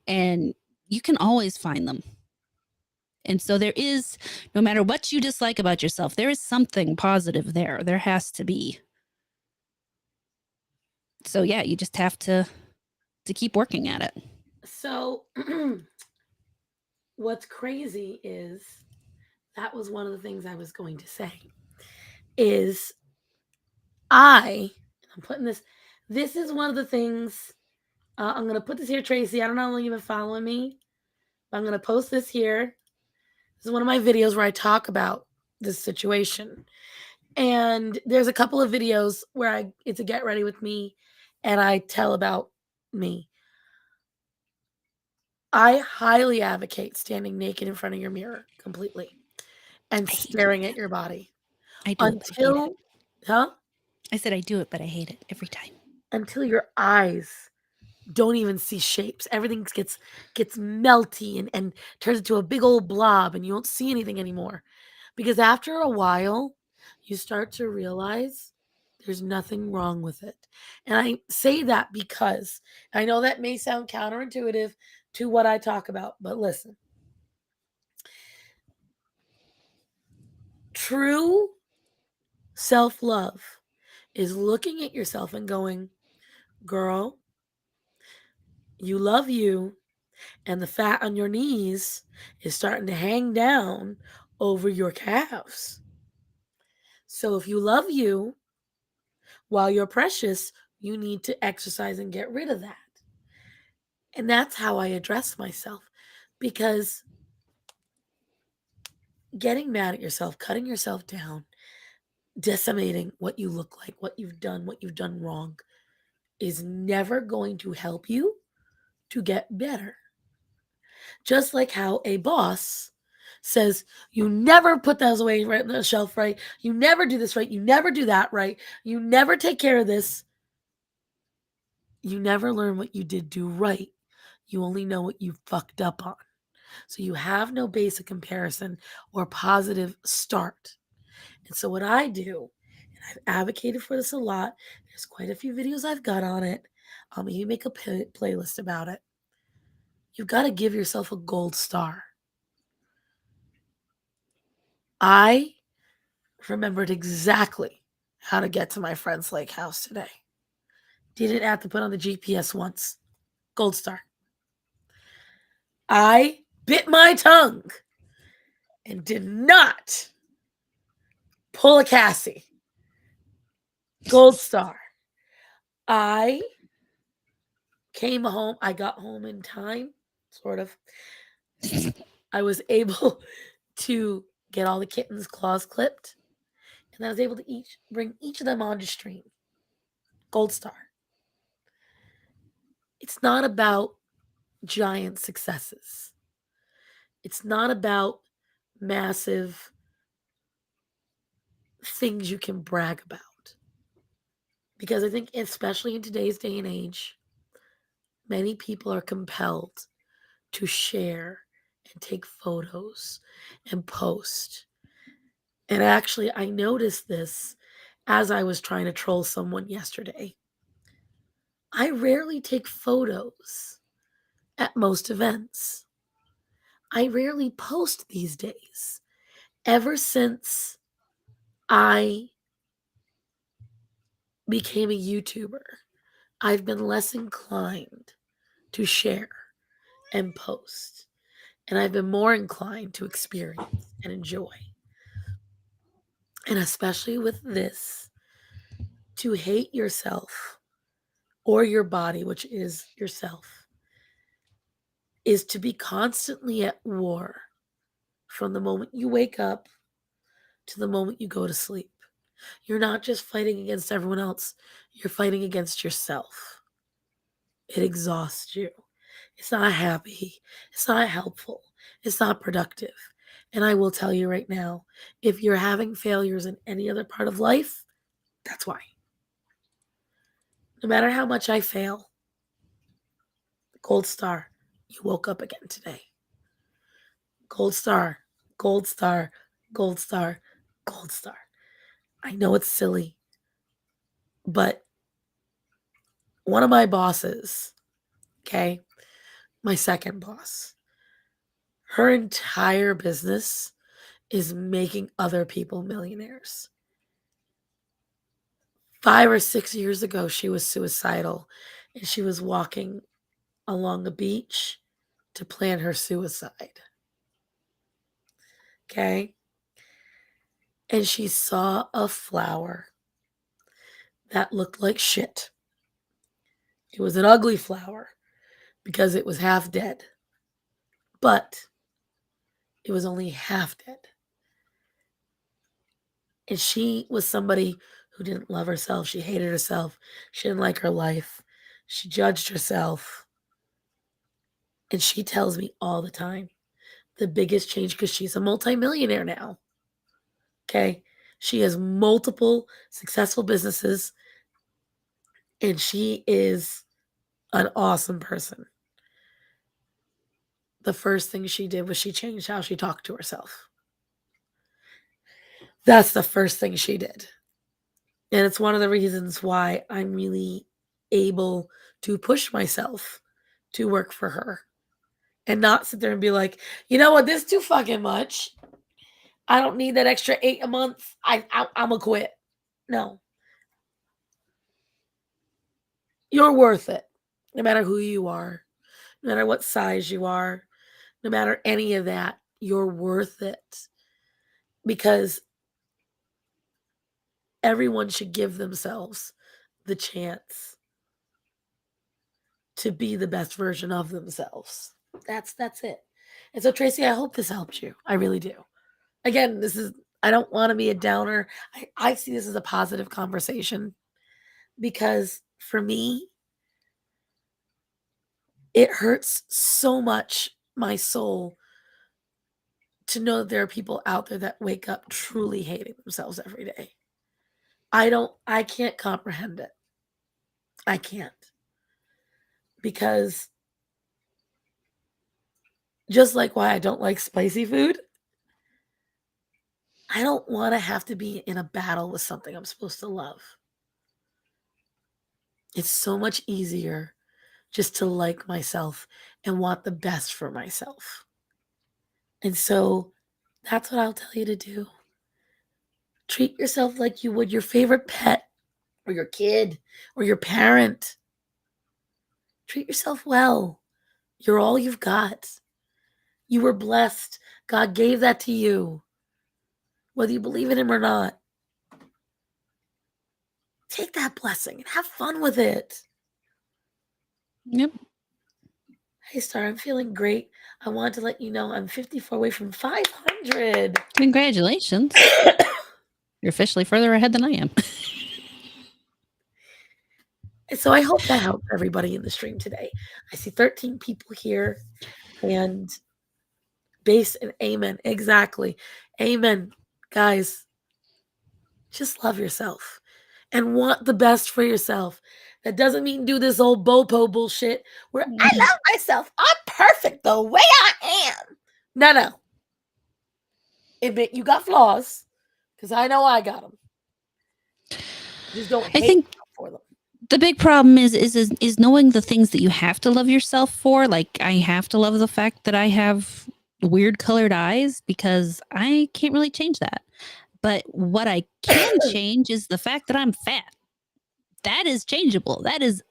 and you can always find them. And so there is, no matter what you dislike about yourself, there is something positive there. There has to be. So yeah, you just have to keep working at it. So, what's crazy is that was one of the things I was going to say. Is I'm putting this is one of the things, I'm going to put this here, Tracy. I don't know how long you've been following me, but I'm going to post this here. This is one of my videos where I talk about this situation. And there's a couple of videos where it's a get ready with me and I tell about me. I highly advocate standing naked in front of your mirror completely and I hate staring doing at your body I do it, but I hate it. huh? I said I do it, but I hate it every time. Until your eyes don't even see shapes. Everything gets melty and turns into a big old blob and you don't see anything anymore. Because after a while, you start to realize there's nothing wrong with it. And I say that because I know that may sound counterintuitive to what I talk about, but listen. True self-love is looking at yourself and going, girl, you love you, and the fat on your knees is starting to hang down over your calves. So if you love you while you're precious, you need to exercise and get rid of that. And that's how I address myself, because getting mad at yourself, cutting yourself down, decimating what you look like, what you've done wrong, is never going to help you to get better. Just like how a boss says, you never put those away right on the shelf right. You never do this right. You never do that right. You never take care of this. You never learn what you did do right. You only know what you fucked up on. So you have no basic comparison or positive start. And so what I do, and I've advocated for this a lot, there's quite a few videos I've got on it. I'll maybe make a playlist about it. You've got to give yourself a gold star. I remembered exactly how to get to my friend's lake house today. Didn't have to put on the GPS once. Gold star. I bit my tongue and did not pull a Cassie. Gold star. I came home. I got home in time, sort of. I was able to get all the kittens' claws clipped, and I was able to bring each of them onto stream. Gold star. It's not about giant successes. It's not about massive things you can brag about. Because I think, especially in today's day and age, many people are compelled to share and take photos and post. And actually, I noticed this as I was trying to troll someone yesterday. I rarely take photos at most events. I rarely post these days. Ever since I became a YouTuber, I've been less inclined to share and post. And I've been more inclined to experience and enjoy. And especially with this, to hate yourself or your body, which is yourself, is to be constantly at war from the moment you wake up to the moment you go to sleep. You're not just fighting against everyone else, you're fighting against yourself. It exhausts you. It's not happy. It's not helpful. It's not productive. And I will tell you right now, if you're having failures in any other part of life, that's why. No matter how much I fail, gold star, you woke up again today. Gold star, gold star, gold star, gold star. I know it's silly, but one of my bosses, okay, my second boss, her entire business is making other people millionaires. 5 or 6 years ago, she was suicidal and she was walking along the beach to plan her suicide. Okay? And she saw a flower that looked like shit. It was an ugly flower because it was half dead, but it was only half dead. And she was somebody who didn't love herself. She hated herself. She didn't like her life. She judged herself. And she tells me all the time the biggest change, because she's a multimillionaire now. Okay. She has multiple successful businesses and she is an awesome person. The first thing she did was she changed how she talked to herself. That's the first thing she did. And it's one of the reasons why I'm really able to push myself to work for her and not sit there and be like, you know what, this is too fucking much. I don't need that extra 8 a month. I'm gonna quit. No. You're worth it. No matter who you are, no matter what size you are, no matter any of that, you're worth it. Because everyone should give themselves the chance to be the best version of themselves. That's it. And so Tracy, I hope this helped you. I really do. Again, I don't want to be a downer. I see this as a positive conversation because for me, it hurts so much my soul to know that there are people out there that wake up truly hating themselves every day. I can't comprehend it. I can't. Because just like why I don't like spicy food, I don't want to have to be in a battle with something I'm supposed to love. It's so much easier just to like myself and want the best for myself. And so that's what I'll tell you to do. Treat yourself like you would your favorite pet or your kid or your parent. Treat yourself well. You're all you've got. You were blessed. God gave that to you. Whether you believe in him or not. Take that blessing and have fun with it. Yep. Hey, Star, I'm feeling great. I wanted to let you know I'm 54 away from 500. Congratulations. You're officially further ahead than I am. So I hope that helped everybody in the stream today. I see 13 people here and base and amen. Exactly. Amen. Guys, just love yourself and want the best for yourself. That doesn't mean do this old bopo bullshit where I love myself. I'm perfect the way I am. No. Admit you got flaws because I know I got them. Just don't hate think yourself for them. the big problem is knowing the things that you have to love yourself for. Like I have to love the fact that I have weird colored eyes because I can't really change that. But what I can change is the fact that I'm fat. That is changeable. That is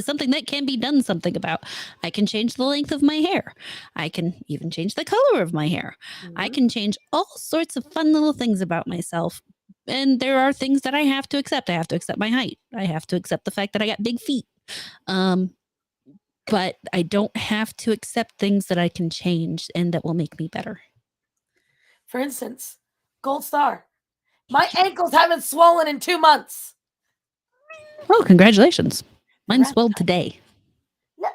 something that can be done something about. I can change the length of my hair. I can even change the color of my hair. I can change all sorts of fun little things about myself. And there are things that I have to accept. I have to accept my height. I have to accept the fact that I got big feet. But I don't have to accept things that I can change and that will make me better. For instance, gold star. My ankles haven't swollen in 2 months. Oh, congratulations. Mine Congrats, swelled guys. today. Look.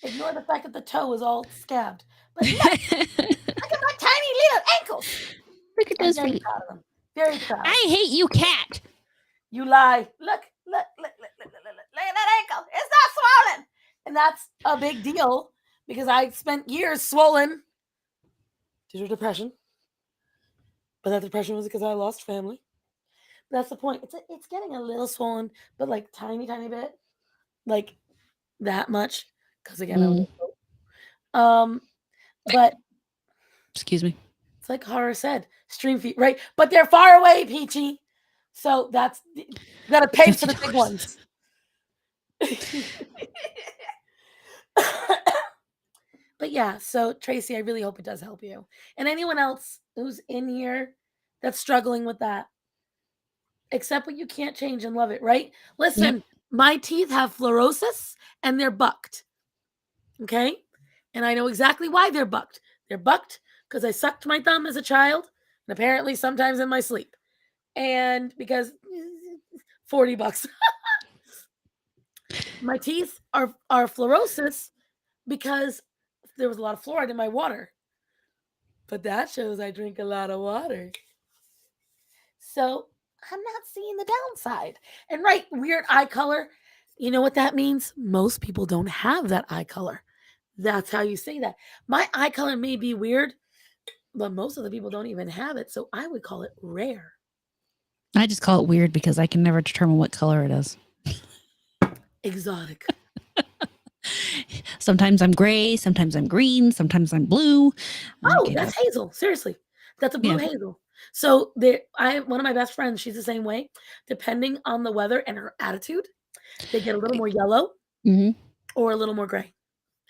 Ignore the fact that the toe is all scabbed. But look at my tiny little ankles. Look at I'm those very feet. proud of them. Very proud. I hate you, cat. You lie. Look at that ankle. It's not swollen. And that's a big deal because I spent years swollen due to depression. But that depression was because I lost family. That's the point. It's getting a little swollen, but like tiny bit. Like that much. Because again, I was but Excuse me. it's like Horror said, stream feet, right? But they're far away, Peachy. So that's you gotta pay for the big ones. But yeah, so Tracy, I really hope it does help you. And anyone else who's in here that's struggling with that, accept what you can't change and love it, right? Listen, my teeth have fluorosis and they're bucked. Okay? And I know exactly why they're bucked. They're bucked because I sucked my thumb as a child and apparently sometimes in my sleep. And because $40. My teeth are fluorosis because there was a lot of fluoride in my water. But that shows I drink a lot of water. So I'm not seeing the downside. And right, weird eye color. You know what that means? Most people don't have that eye color. That's how you say that. My eye color may be weird, but most of the people don't even have it. So I would call it rare. I just call it weird because I can never determine what color it is. Exotic. Sometimes I'm gray, sometimes I'm green, sometimes I'm blue. Oh, that's hazel. Seriously. That's a blue hazel. So one of my best friends, she's the same way. Depending on the weather and her attitude, they get a little more yellow or a little more gray.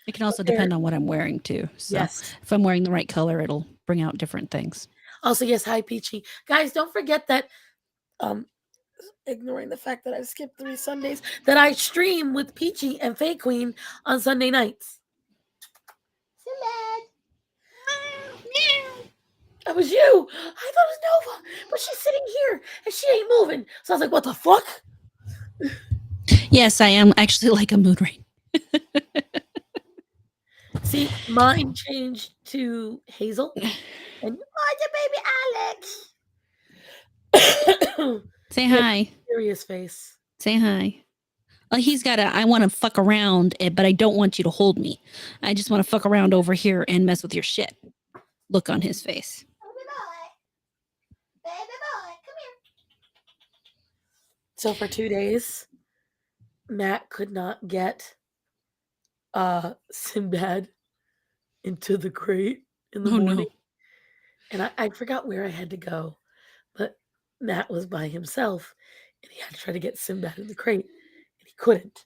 It can also depend on what I'm wearing too. So yes. If I'm wearing the right color, it'll bring out different things. Also, yes, hi Peachy. Guys, don't forget that ignoring the fact that I've skipped 3 Sundays, that I stream with Peachy and Faye Queen on Sunday nights. That was you. I thought it was Nova, but she's sitting here and she ain't moving. So I was like, what the fuck? Yes, I am actually like a mood ring. See, mine changed to hazel. And oh, the baby Alex. Say hi. Serious face. Say hi. Well, he's got I want to fuck around, but I don't want you to hold me. I just want to fuck around over here and mess with your shit. Look on his face. Baby boy, come here. So for 2 days, Matt could not get Sinbad into the crate in the morning. No. And I forgot where I had to go, but Matt was by himself and he had to try to get Sinbad in the crate and he couldn't.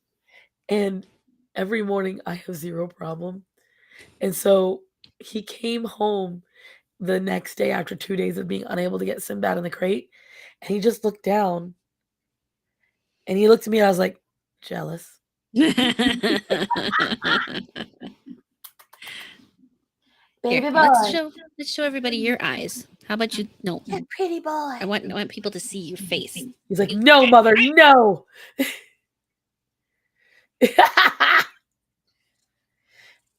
And every morning I have zero problem. And so he came home the next day after 2 days of being unable to get Sinbad in the crate. And he just looked down and he looked at me and I was like, jealous. Baby boy. Let's show everybody your eyes. How about you? No. That pretty boy. I want people to see your face. He's like, no, mother, no.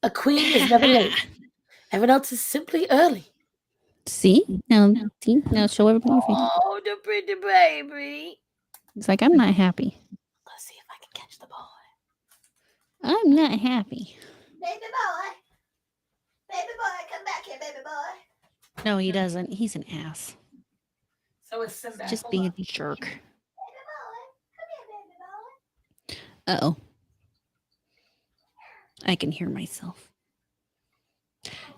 A queen is never late. Everyone else is simply early. See? Now show everybody your face. Oh, the pretty baby. It's like, I'm not happy. Let's see if I can catch the boy. I'm not happy. Baby boy. Baby boy, come back here, baby boy. No, he doesn't. He's an ass. So is Sinbad. Just being a jerk. Baby boy. Come here, baby boy. Uh-oh. I can hear myself.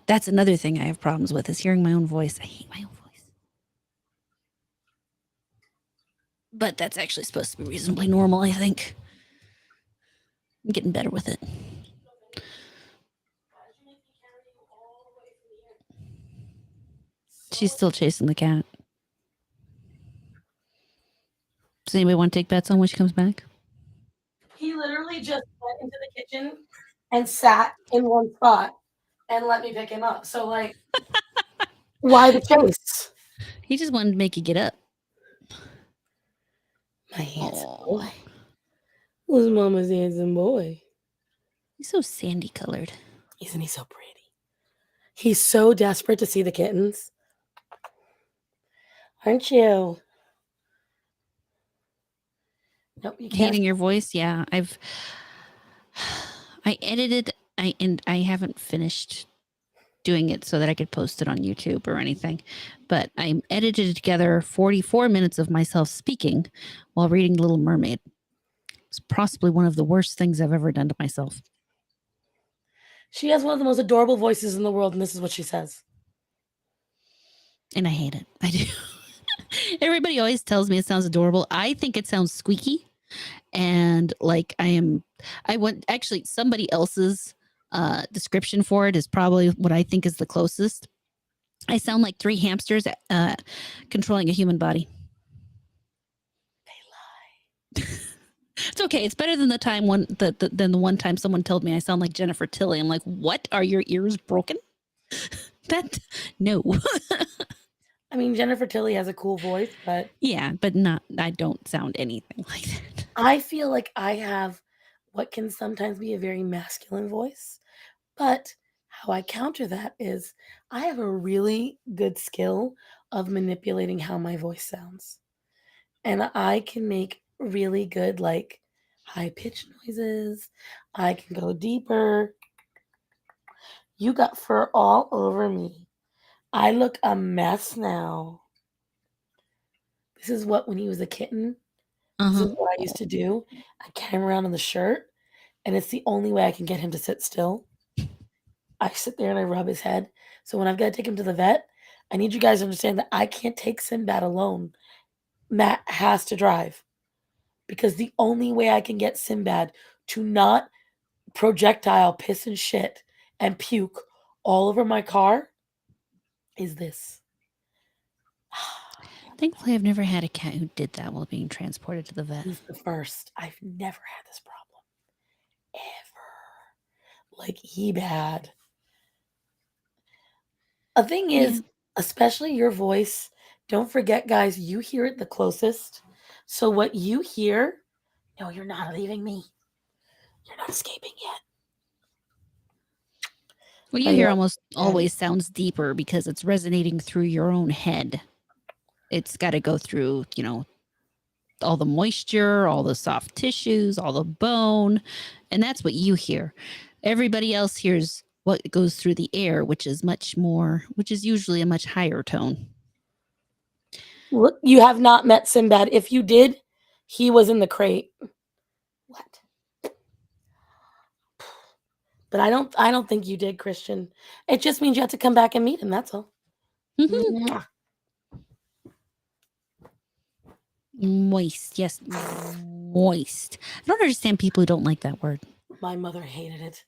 That's another thing I have problems with, is hearing my own voice. I hate my own voice. But that's actually supposed to be reasonably normal, I think. I'm getting better with it. She's still chasing the cat. Does anybody want to take bets on when she comes back? He literally just went into the kitchen and sat in one spot and let me pick him up. So, like, why the chase? He just wanted to make you get up. My handsome boy. Who's mama's handsome boy? He's so sandy colored. Isn't he so pretty? He's so desperate to see the kittens. Aren't you? Nope, you can't. Hating your voice, yeah. I edited and I haven't finished doing it so that I could post it on YouTube or anything. But I edited together 44 minutes of myself speaking while reading Little Mermaid. It's possibly one of the worst things I've ever done to myself. She has one of the most adorable voices in the world, and this is what she says. And I hate it. I do. Everybody always tells me it sounds adorable. I think it sounds squeaky. And like actually somebody else's description for it is probably what I think is the closest. I sound like 3 hamsters controlling a human body. They lie. It's okay. It's better than the one time someone told me I sound like Jennifer Tilly. I'm like, what? Are your ears broken? No. I mean, Jennifer Tilly has a cool voice, but Yeah, but I don't sound anything like that. I feel like I have what can sometimes be a very masculine voice. But how I counter that is I have a really good skill of manipulating how my voice sounds. And I can make really good, like, high pitched noises. I can go deeper. You got fur all over me. I look a mess now. This is what, when he was a kitten, this is what I used to do. I carry him around in the shirt, and it's the only way I can get him to sit still. I sit there and I rub his head. So when I've got to take him to the vet, I need you guys to understand that I can't take Sinbad alone. Matt has to drive. Because the only way I can get Sinbad to not projectile piss and shit and puke all over my car is this. Thankfully, I've never had a cat who did that while being transported to the vet. He's the first. I've never had this problem. Ever. Like, he bad. A thing is, especially your voice, don't forget, guys, you hear it the closest. So what you hear, no, you're not leaving me. You're not escaping yet. What you hear almost always sounds deeper because it's resonating through your own head. It's got to go through, all the moisture, all the soft tissues, all the bone. And that's what you hear. Everybody else hears what goes through the air, which is usually a much higher tone. Look, you have not met Sinbad. If you did, he was in the crate. What? But I don't think you did, Christian. It just means you have to come back and meet him. That's all. Mwah. Moist. Yes. Moist. I don't understand people who don't like that word. My mother hated it.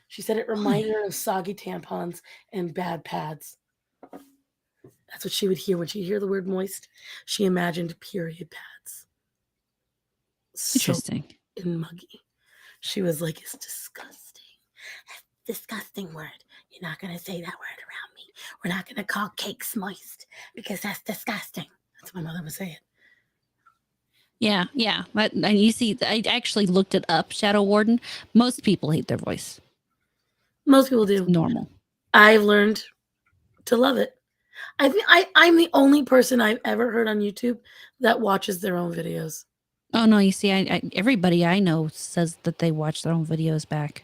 She said it reminded her of soggy tampons and bad pads. That's what she would hear when she'd hear the word moist. She imagined period pads. Interesting. So and muggy. She was like, it's disgusting. Disgusting word. You're not going to say that word around me. We're not going to call cakes moist because that's disgusting. That's what my mother would say it. Yeah. And you see, I actually looked it up, Shadow Warden. Most people hate their voice. Most people do. It's normal. I've learned to love it. I'm the only person I've ever heard on YouTube that watches their own videos. Oh, no, you see, everybody I know says that they watch their own videos back.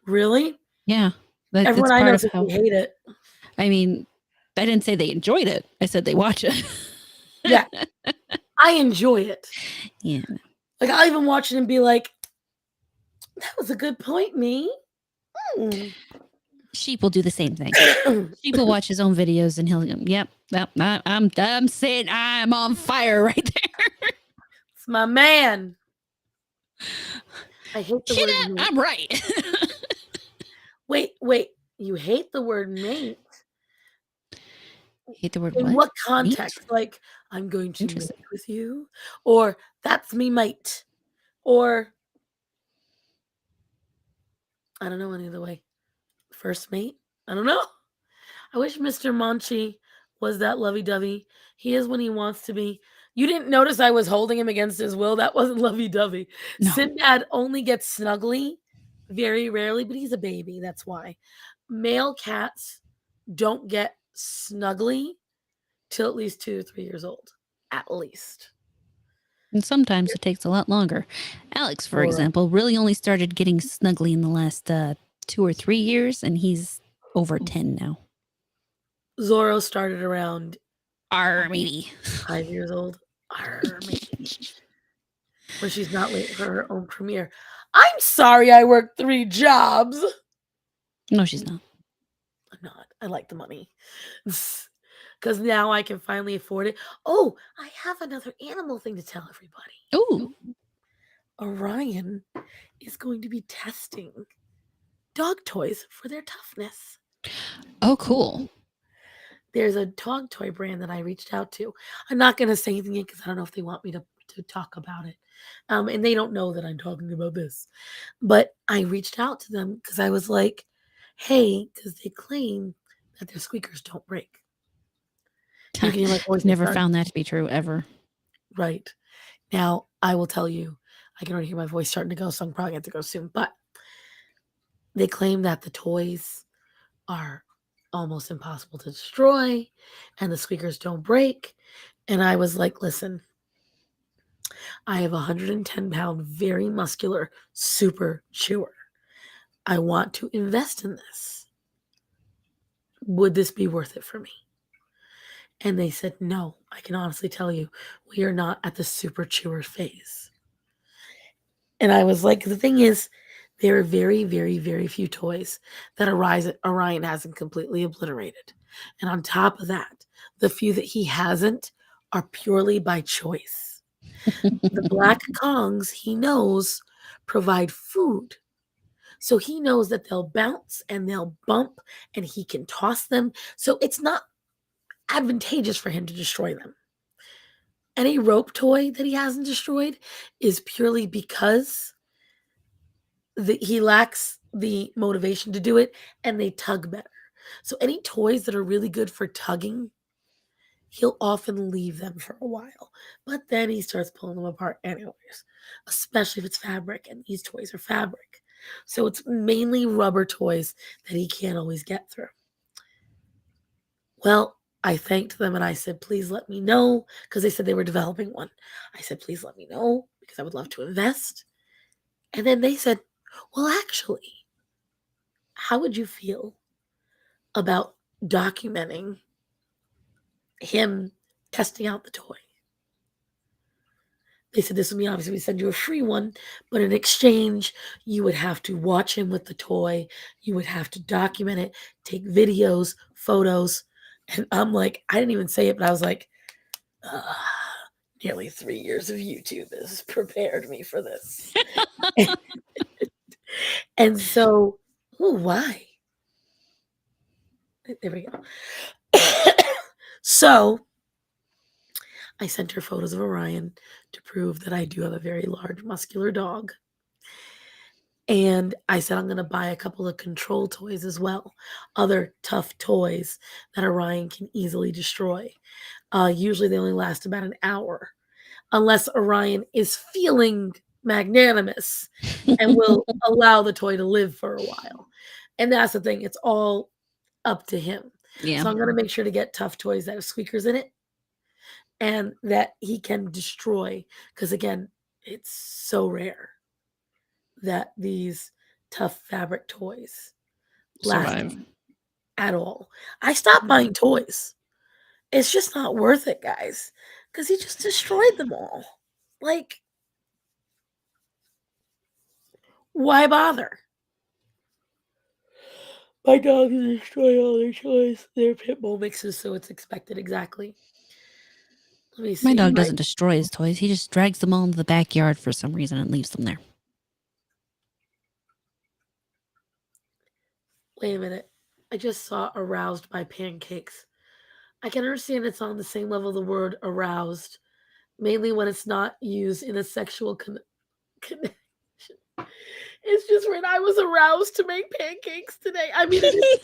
Really? Yeah. Everyone I know says they hate it. I mean, I didn't say they enjoyed it. I said they watch it. Yeah. I enjoy it. Yeah. Like, I'll even watch it and be like, that was a good point, me. Sheep will do the same thing. Sheep will watch his own videos and he'll, yep, I'm saying I'm on fire right there. It's my man. I hate the word mate. I'm right. Wait. You hate the word mate? Hate the word In what context? Mate? Like, I'm going to mate with you? Or, that's me mate? Or, I don't know any other way. First mate? I don't know. I wish Mr. Monchi was that lovey-dovey. He is when he wants to be. You didn't notice I was holding him against his will? That wasn't lovey-dovey. No. Sinbad only gets snuggly very rarely, but he's a baby. That's why. Male cats don't get snuggly till at least 2 or 3 years old. At least. And sometimes it takes a lot longer. Alex, for Or- example, really only started getting snuggly in the last 2 or 3 years, and he's over 10 now. Zorro started around Maybe. 5 years old. Maybe. When she's not late for her own premiere. I'm sorry I work 3 jobs. No, she's not. I'm not. I like the money. Because now I can finally afford it. Oh, I have another animal thing to tell everybody. Ooh. Orion is going to be testing dog toys for their toughness. Oh, cool. There's a dog toy brand that I reached out to. I'm not going to say anything because I don't know if they want me to talk about it. And they don't know that I'm talking about this. But I reached out to them because I was like, hey, because they claim that their squeakers don't break. You can hear my voice. Never found that to be true ever. Right. Now, I will tell you, I can already hear my voice starting to go, so I'm probably going to go soon. But they claim that the toys are almost impossible to destroy and the squeakers don't break. And I was like, listen, I have a 110-pound, very muscular, super chewer. I want to invest in this. Would this be worth it for me? And they said, no, I can honestly tell you, we are not at the super chewer phase. And I was like, the thing is, there are very, very, very few toys that Orion hasn't completely obliterated. And on top of that, the few that he hasn't are purely by choice. The black Kongs, he knows, provide food. So he knows that they'll bounce and they'll bump and he can toss them. So it's not advantageous for him to destroy them. Any rope toy that he hasn't destroyed is purely because he lacks the motivation to do it and they tug better. So any toys that are really good for tugging, he'll often leave them for a while. But then he starts pulling them apart anyways, especially if it's fabric, and these toys are fabric. So it's mainly rubber toys that he can't always get through. Well, I thanked them and I said, please let me know, because they said they were developing one. I said, please let me know because I would love to invest. And then they said, well, actually, how would you feel about documenting him testing out the toy? They said this would mean obviously we send you a free one, but in exchange, you would have to watch him with the toy. You would have to document it, take videos, photos. And I'm like, I didn't even say it, but I was like, nearly 3 years of YouTube has prepared me for this. And so, why? There we go. So I sent her photos of Orion to prove that I do have a very large muscular dog. And I said, I'm going to buy a couple of control toys as well. Other tough toys that Orion can easily destroy. Usually they only last about an hour. Unless Orion is feeling magnanimous and will allow the toy to live for a while. And that's the thing. It's all up to him. Yeah. So I'm going to make sure to get tough toys that have squeakers in it and that he can destroy. Because again, it's so rare that these tough fabric toys last Survive. at all. I stopped buying toys. It's just not worth it, guys. Because he just destroyed them all. Like, why bother? My dogs destroy all their toys. They're pit bull mixes, so it's expected exactly. Let me see. My dog doesn't destroy his toys. He just drags them all into the backyard for some reason and leaves them there. Wait a minute. I just saw aroused by pancakes. I can understand it's on the same level of the word aroused, mainly when it's not used in a sexual connection. It's just when I was aroused to make pancakes today. I mean, I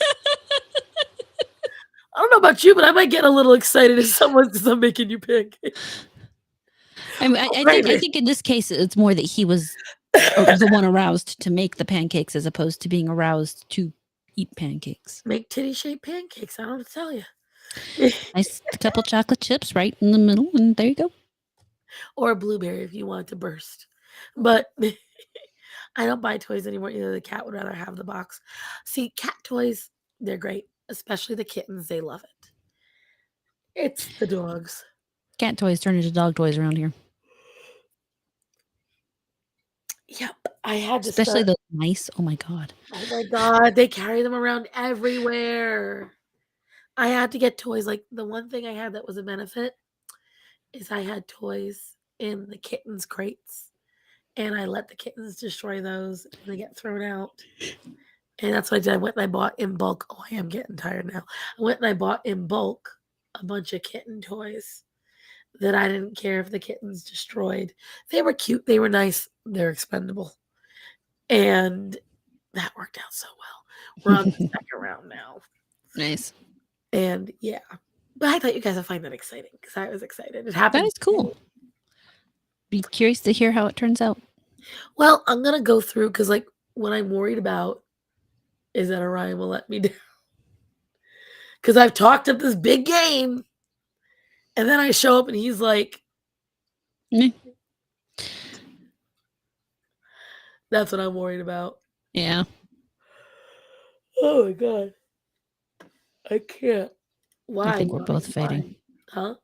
don't know about you, but I might get a little excited if someone says I'm making you pancakes. I think in this case it's more that he was the one aroused to make the pancakes as opposed to being aroused to eat pancakes. Make titty-shaped pancakes. I don't know what to tell you. Nice couple chocolate chips right in the middle, and there you go. Or a blueberry if you want it to burst. But I don't buy toys anymore either. The cat would rather have the box. See, cat toys, they're great, especially the kittens. They love it. It's the dogs. Cat toys turn into dog toys around here, Yep, I had to especially start. those mice. Oh my god! Oh my god, they carry them around everywhere. I had to get toys. Like the one thing I had that was a benefit is I had toys in the kittens' crates, and I let the kittens destroy those, and they get thrown out. And that's what I did. I went and I bought in bulk. Oh, I am getting tired now. I went and I bought in bulk a bunch of kitten toys that I didn't care if the kittens destroyed. They were cute. They were nice. They're expendable. And that worked out so well. We're on the second round now. Nice. And yeah. But I thought you guys would find that exciting because I was excited. It That happened. is cool. Be curious to hear how it turns out. Well, I'm going to go through because, like, what I'm worried about is that Orion will let me down. Because I've talked up this big game. And then I show up and he's like, Mm. that's what I'm worried about. Yeah. Oh my God. I can't. Why? I think we're both Why? fading. Huh?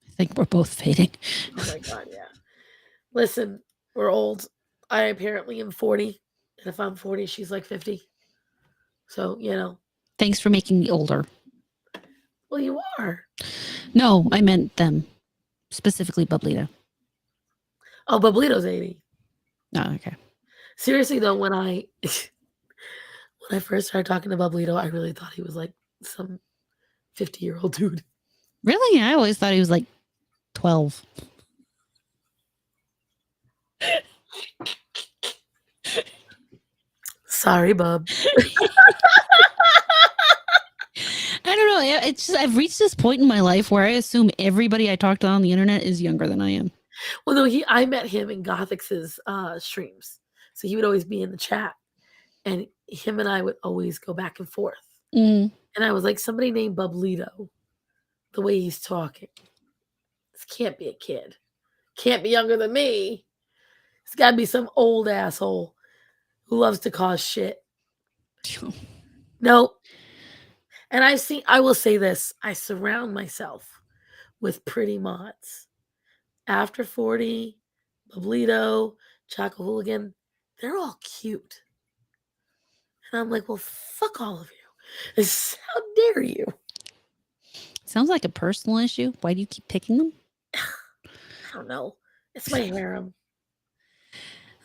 I think we're both fading. Oh my God, yeah. Listen, we're old. I apparently am 40. And if I'm 40, she's like 50. So, you know. Thanks for making me older. Well, you are. No, I meant them. Specifically Bublita. Oh, Bublito's 80. Oh, okay. Seriously, though, when I first started talking to Bublito, I really thought he was like some 50-year-old dude. Really? I always thought he was like 12. Sorry, bub. I don't know. It's just I've reached this point in my life where I assume everybody I talk to on the internet is younger than I am. Well, no, I met him in Gothix's streams. So he would always be in the chat. And him and I would always go back and forth. Mm. And I was like, somebody named Bublito, the way he's talking. This can't be a kid. Can't be younger than me. It's got to be some old asshole who loves to cause shit. No. And I will say this, I surround myself with pretty mods. After 40, Bublito, Choco Hooligan, they're all cute. And I'm like, well, fuck all of you. How dare you? Sounds like a personal issue. Why do you keep picking them? I don't know. It's my harem.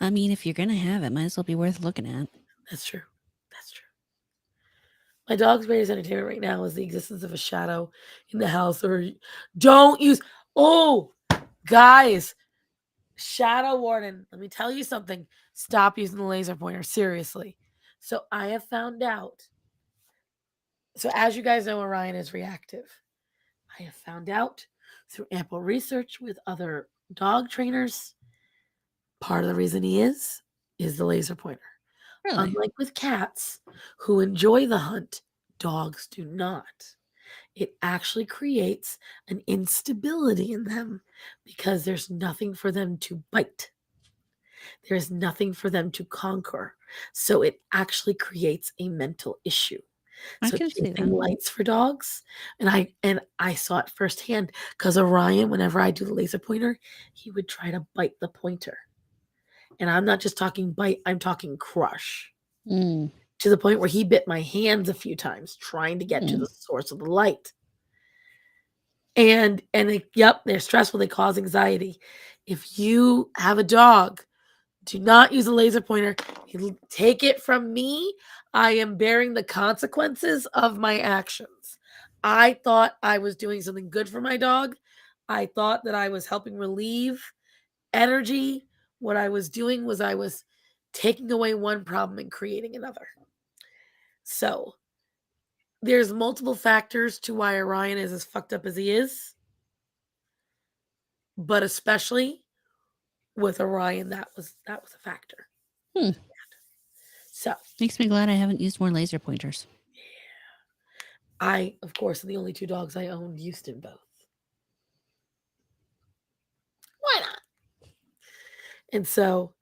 I mean, if you're going to have it, might as well be worth looking at. That's true. That's true. My dog's greatest entertainment right now is the existence of a shadow in the house. Or don't use. Oh, guys, shadow warden. Let me tell you something. Stop using the laser pointer. Seriously. So I have found out. So as you guys know, Orion is reactive. I have found out through ample research with other dog trainers. Part of the reason he is the laser pointer. Really? Unlike with cats who enjoy the hunt, dogs do not. It actually creates an instability in them because there's nothing for them to bite. There's nothing for them to conquer. So it actually creates a mental issue. I So can see chasing that. lights for dogs, and I saw it firsthand because Orion, whenever I do the laser pointer, he would try to bite the pointer. And I'm not just talking bite, I'm talking crush. Mm. To the point where he bit my hands a few times trying to get to the source of the light. And yep, they're stressful, they cause anxiety. If you have a dog, do not use a laser pointer. You take it from me. I am bearing the consequences of my actions. I thought I was doing something good for my dog. I thought that I was helping relieve energy. What I was doing was I was taking away one problem and creating another. So there's multiple factors to why Orion is as fucked up as he is. But especially with Orion, that was a factor. Hmm. So Makes me glad I haven't used more laser pointers. I, of course, the only 2 dogs I owned used in both. Why not? And so,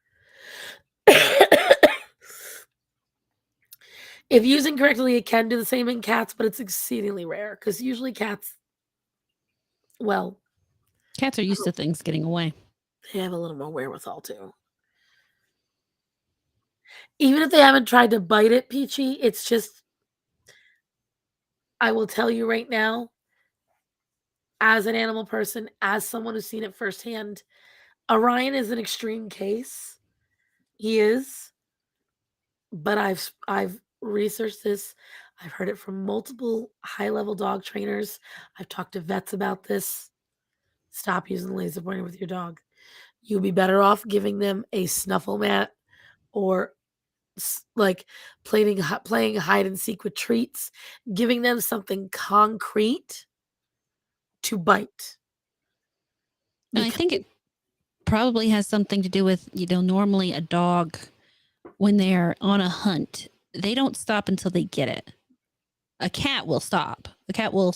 if used incorrectly, it can do the same in cats, but it's exceedingly rare because usually cats, well, Cats are used to things getting away. they have a little more wherewithal too. Even if they haven't tried to bite it, Peachy, it's just, I will tell you right now, as an animal person, as someone who's seen it firsthand, Orion is an extreme case. He is, but I've researched this. I've heard it from multiple high-level dog trainers. I've talked to vets about this. Stop using the laser pointer with your dog. You'll be better off giving them a snuffle mat or like playing hide and seek with treats, giving them something concrete to bite. And I Because think it probably has something to do with, normally a dog, when they're on a hunt, they don't stop until they get it. A cat will stop. A cat will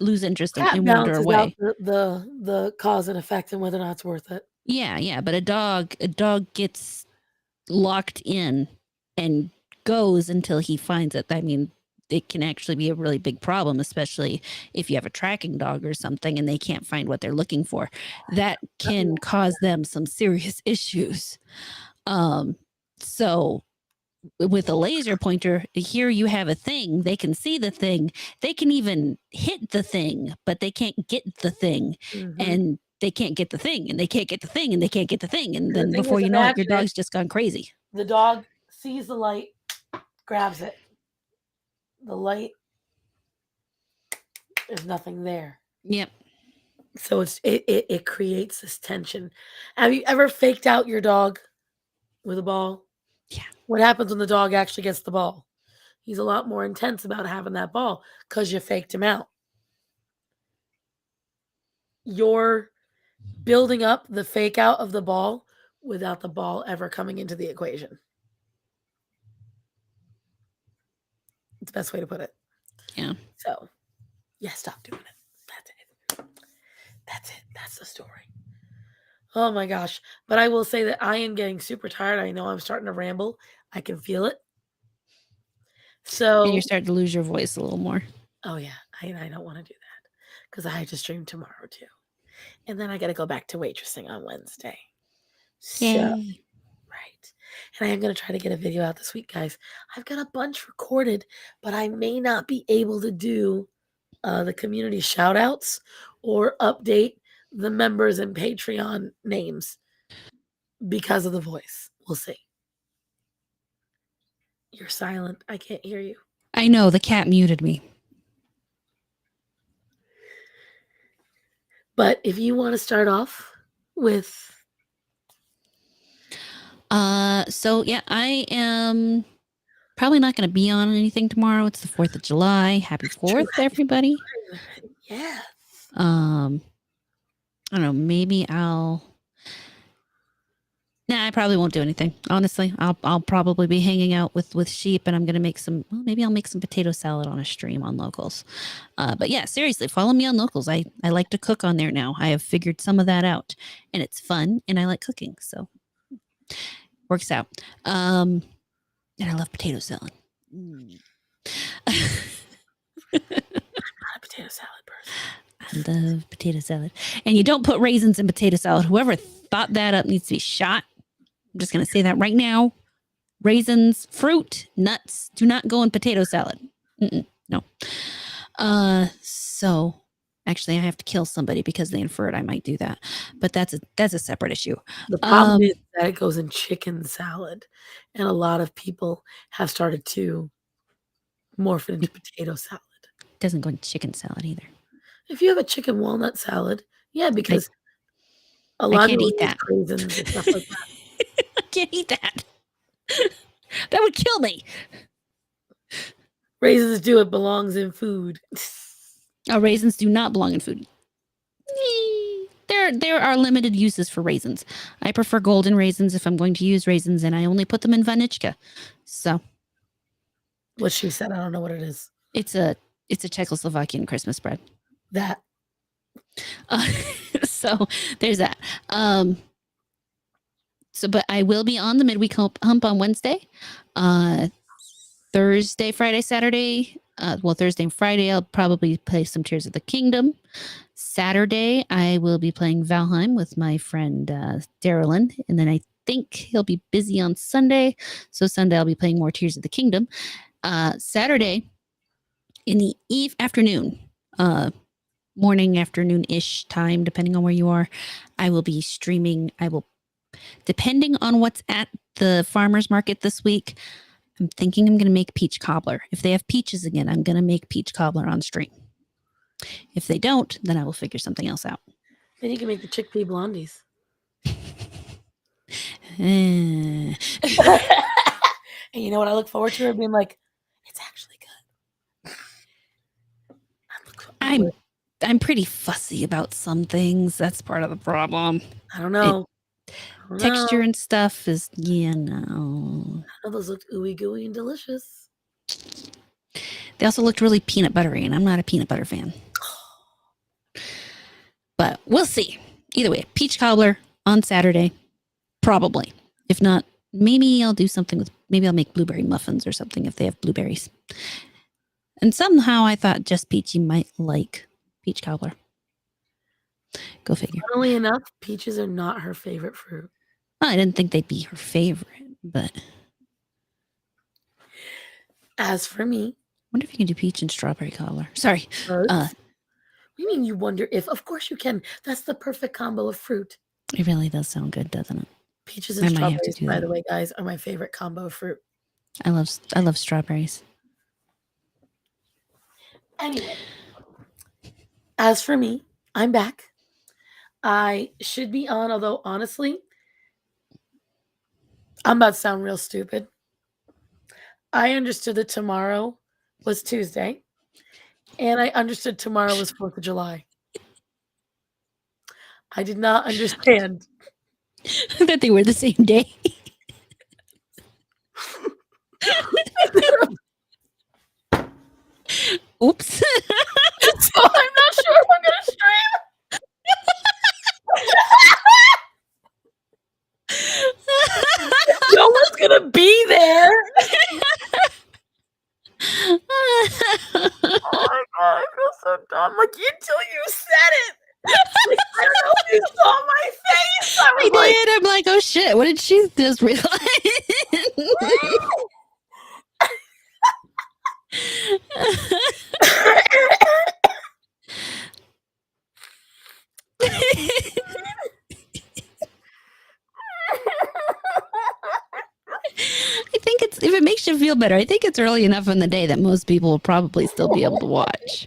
lose interest cat and wander balances out away. the cause and effect and whether or not it's worth it. Yeah, but a dog gets locked in and goes until he finds it. I mean, it can actually be a really big problem, especially if you have a tracking dog or something and they can't find what they're looking for. That can cause them some serious issues. So with a laser pointer, here you have a thing. They can see the thing. They can even hit the thing, but they can't get the thing. Mhm. And they can't get the thing, and they can't get the thing, and they can't get the thing. And The then thing before is, you know it, your imagine it. dog's just gone crazy. The dog sees the light, grabs it. The light, there's nothing there. Yep. So it creates this tension. Have you ever faked out your dog with a ball? Yeah. What happens when the dog actually gets the ball? He's a lot more intense about having that ball because you faked him out. You're building up the fake out of the ball without the ball ever coming into the equation. It's the best way to put it. Yeah. So, yeah, stop doing it. That's it. That's it. That's the story. Oh my gosh. But I will say that I am getting super tired. I know I'm starting to ramble. I can feel it. So, And you're starting to lose your voice a little more. oh yeah, I don't want to do that because I just stream tomorrow too. And then I got to go back to waitressing on Wednesday. So, Yay. right. And I am going to try to get a video out this week, guys. I've got a bunch recorded, but I may not be able to do the community shout outs or update the members and Patreon names because of the voice. We'll see. You're silent. I can't hear you. I know, the cat muted me. But if you want to start off with... So yeah, I am probably not going to be on anything tomorrow. It's the 4th of July. Happy 4th, everybody. Yeah. I don't know, maybe I probably won't do anything. Honestly, I'll probably be hanging out with sheep, and I'm going to make maybe I'll make some potato salad on a stream on Locals. But yeah, seriously, follow me on Locals. I like to cook on there now. I have figured some of that out, and it's fun, and I like cooking. So works out. And I love potato salad. I'm not a potato salad person. I love potato salad. And you don't put raisins in potato salad. Whoever thought that up needs to be shot. I'm just going to say that right now. Raisins, fruit, nuts do not go in potato salad. No. So actually I have to kill somebody because they inferred I might do that. But that's a separate issue. The problem is that it goes in chicken salad. And a lot of people have started to morph it into potato salad. It doesn't go in chicken salad either. If you have a chicken walnut salad, yeah, because a lot I of can't people eat use that. raisins and stuff like that. I can't eat that. That would kill me. Raisins do, it belongs in food. Oh, raisins do not belong in food. there are limited uses for raisins. I prefer golden raisins if I'm going to use raisins, and I only put them in Vanichka. So What she said, I don't know what it is. it's a Czechoslovakian Christmas bread. That. So there's that. But I will be on the midweek hump on Wednesday. Thursday, Friday, Saturday. Thursday and Friday, I'll probably play some Tears of the Kingdom. Saturday, I will be playing Valheim with my friend Darylyn. And then I think he'll be busy on Sunday. So Sunday, I'll be playing more Tears of the Kingdom. Saturday, in the afternoon, morning, afternoon-ish time, depending on where you are, I will be streaming. Depending on what's at the farmer's market this week, I'm thinking I'm going to make peach cobbler. If they have peaches again, I'm going to make peach cobbler on stream. If they don't, then I will figure something else out. Then you can make the chickpea blondies. Eh. And you know what I look forward to? Her being like, it's actually good. I'm pretty fussy about some things. That's part of the problem. I don't know. Texture and stuff is, Oh, those looked ooey gooey and delicious. They also looked really peanut buttery, and I'm not a peanut butter fan. But we'll see. Either way, peach cobbler on Saturday, probably. If not, maybe I'll do something maybe I'll make blueberry muffins or something if they have blueberries. And somehow I thought just Peachy might like peach cobbler. Go figure. Funnily enough, peaches are not her favorite fruit. Well, I didn't think they'd be her favorite, but as for me, I wonder if you can do peach and strawberry cobbler. Sorry. what do you mean you wonder if? Of course you can. That's the perfect combo of fruit. It really does sound good, doesn't it? Peaches and strawberries, by the way, guys, are my favorite combo of fruit. I love strawberries. Anyway, as for me, I'm back. I should be on, although honestly, I'm about to sound real stupid. I understood that tomorrow was Tuesday, and I understood tomorrow was 4th of July. I did not understand that they were the same day. Oops. So I'm not sure if I'm going to stream. No one's going to be there. Oh my God, I feel so dumb. Like, until you said it. Like, I don't know if you saw my face. I did. I'm like, oh shit, what did she just realize? I think if it makes you feel better, I think it's early enough in the day that most people will probably still be able to watch.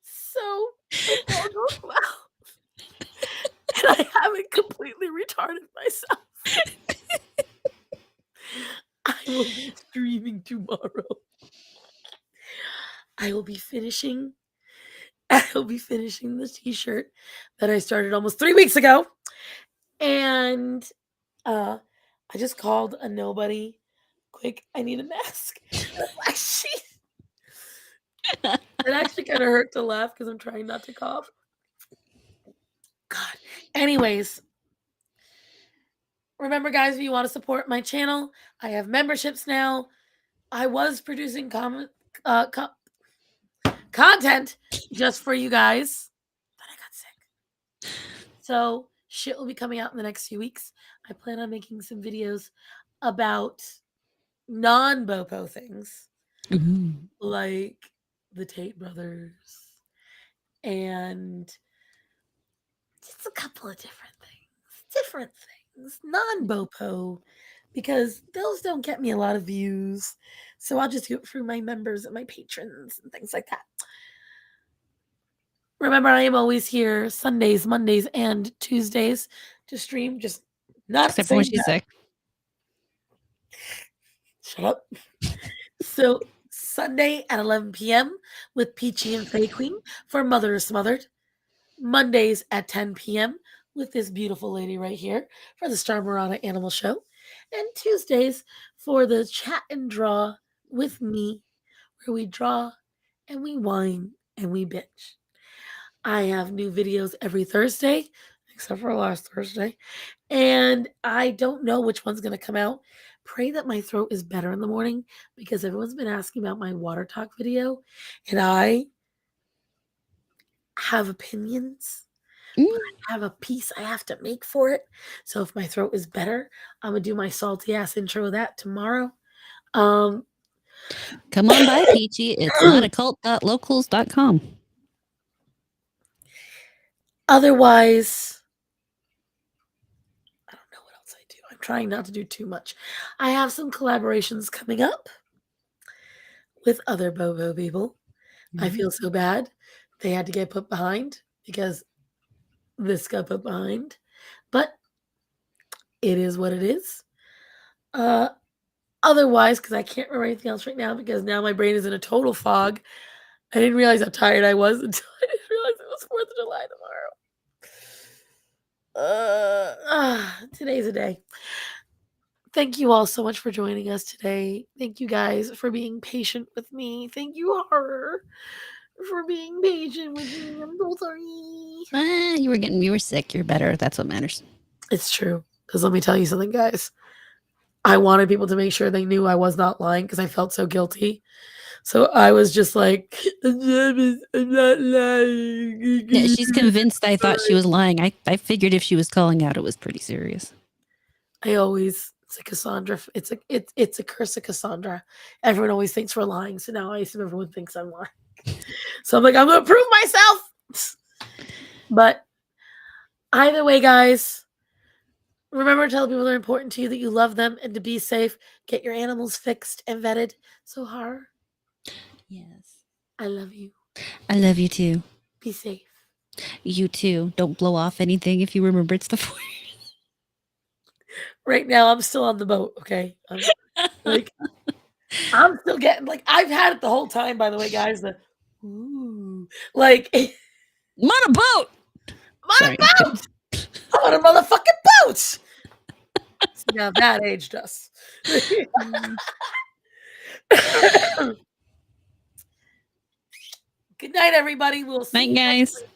So, it all goes well. And I haven't completely retarded myself. I will be streaming tomorrow. I will be finishing the t-shirt that I started almost 3 weeks ago. And I just called a nobody. Quick, I need a mask. It actually kind of hurt to laugh because I'm trying not to cough. God. Anyways, remember, guys, if you want to support my channel, I have memberships now. I was producing content just for you guys, but I got sick. So shit will be coming out in the next few weeks. I plan on making some videos about non-Bopo things, like the Tate brothers and just a couple of different things, non-Bopo, because those don't get me a lot of views. So I'll just do it through my members and my patrons and things like that. Remember, I am always here Sundays, Mondays, and Tuesdays to stream. Just not except for when she's sick. Shut up. So Sunday at 11 p.m. with Peachy and Faye Queen for Mother is Smothered. Mondays at 10 p.m. with this beautiful lady right here for the StarMorata Animal Show. And Tuesdays for the chat and draw with me, where we draw and we whine and we bitch. I have new videos every Thursday, except for last Thursday. And I don't know which one's going to come out. Pray that my throat is better in the morning because everyone's been asking about my water talk video. And I have opinions, but I have a piece I have to make for it. So if my throat is better, I'm going to do my salty ass intro of that tomorrow. Come on by, Peachy. It's notaccult.locals.com. Otherwise, I don't know what else I do. I'm trying not to do too much. I have some collaborations coming up with other Bobo people. I feel so bad. They had to get put behind because this got put behind. But it is what it is. Otherwise, because I can't remember anything else right now because now my brain is in a total fog. I didn't realize how tired I was until I didn't realize it was 4th of July tomorrow. Today's a day. Thank you all so much for joining us today. Thank you guys for being patient with me. Thank you, Horror, for being patient with me. I'm so sorry. You were sick. You're better. That's what matters. It's true. Because let me tell you something, guys. I wanted people to make sure they knew I was not lying because I felt so guilty. So I was just like, I'm not lying. Yeah, she's convinced I thought she was lying. I figured if she was calling out, it was pretty serious. It's a Cassandra. It's a curse of Cassandra. Everyone always thinks we're lying. So now I assume everyone thinks I'm lying. So I'm like, I'm going to prove myself. But either way, guys, remember to tell people they're important to you, that you love them, and to be safe. Get your animals fixed and vetted. So, Har, Yes. I love you. I love you too. Be safe. You too. Don't blow off anything if you remember it's the 4th. Right now, I'm still on the boat, okay? I'm still getting, I've had it the whole time, by the way, guys. Ooh. I'm I'm on a boat! on a boat! I'm on a motherfucking boat! See, now that aged us. Good night, everybody. We'll see Night, you guys. next week.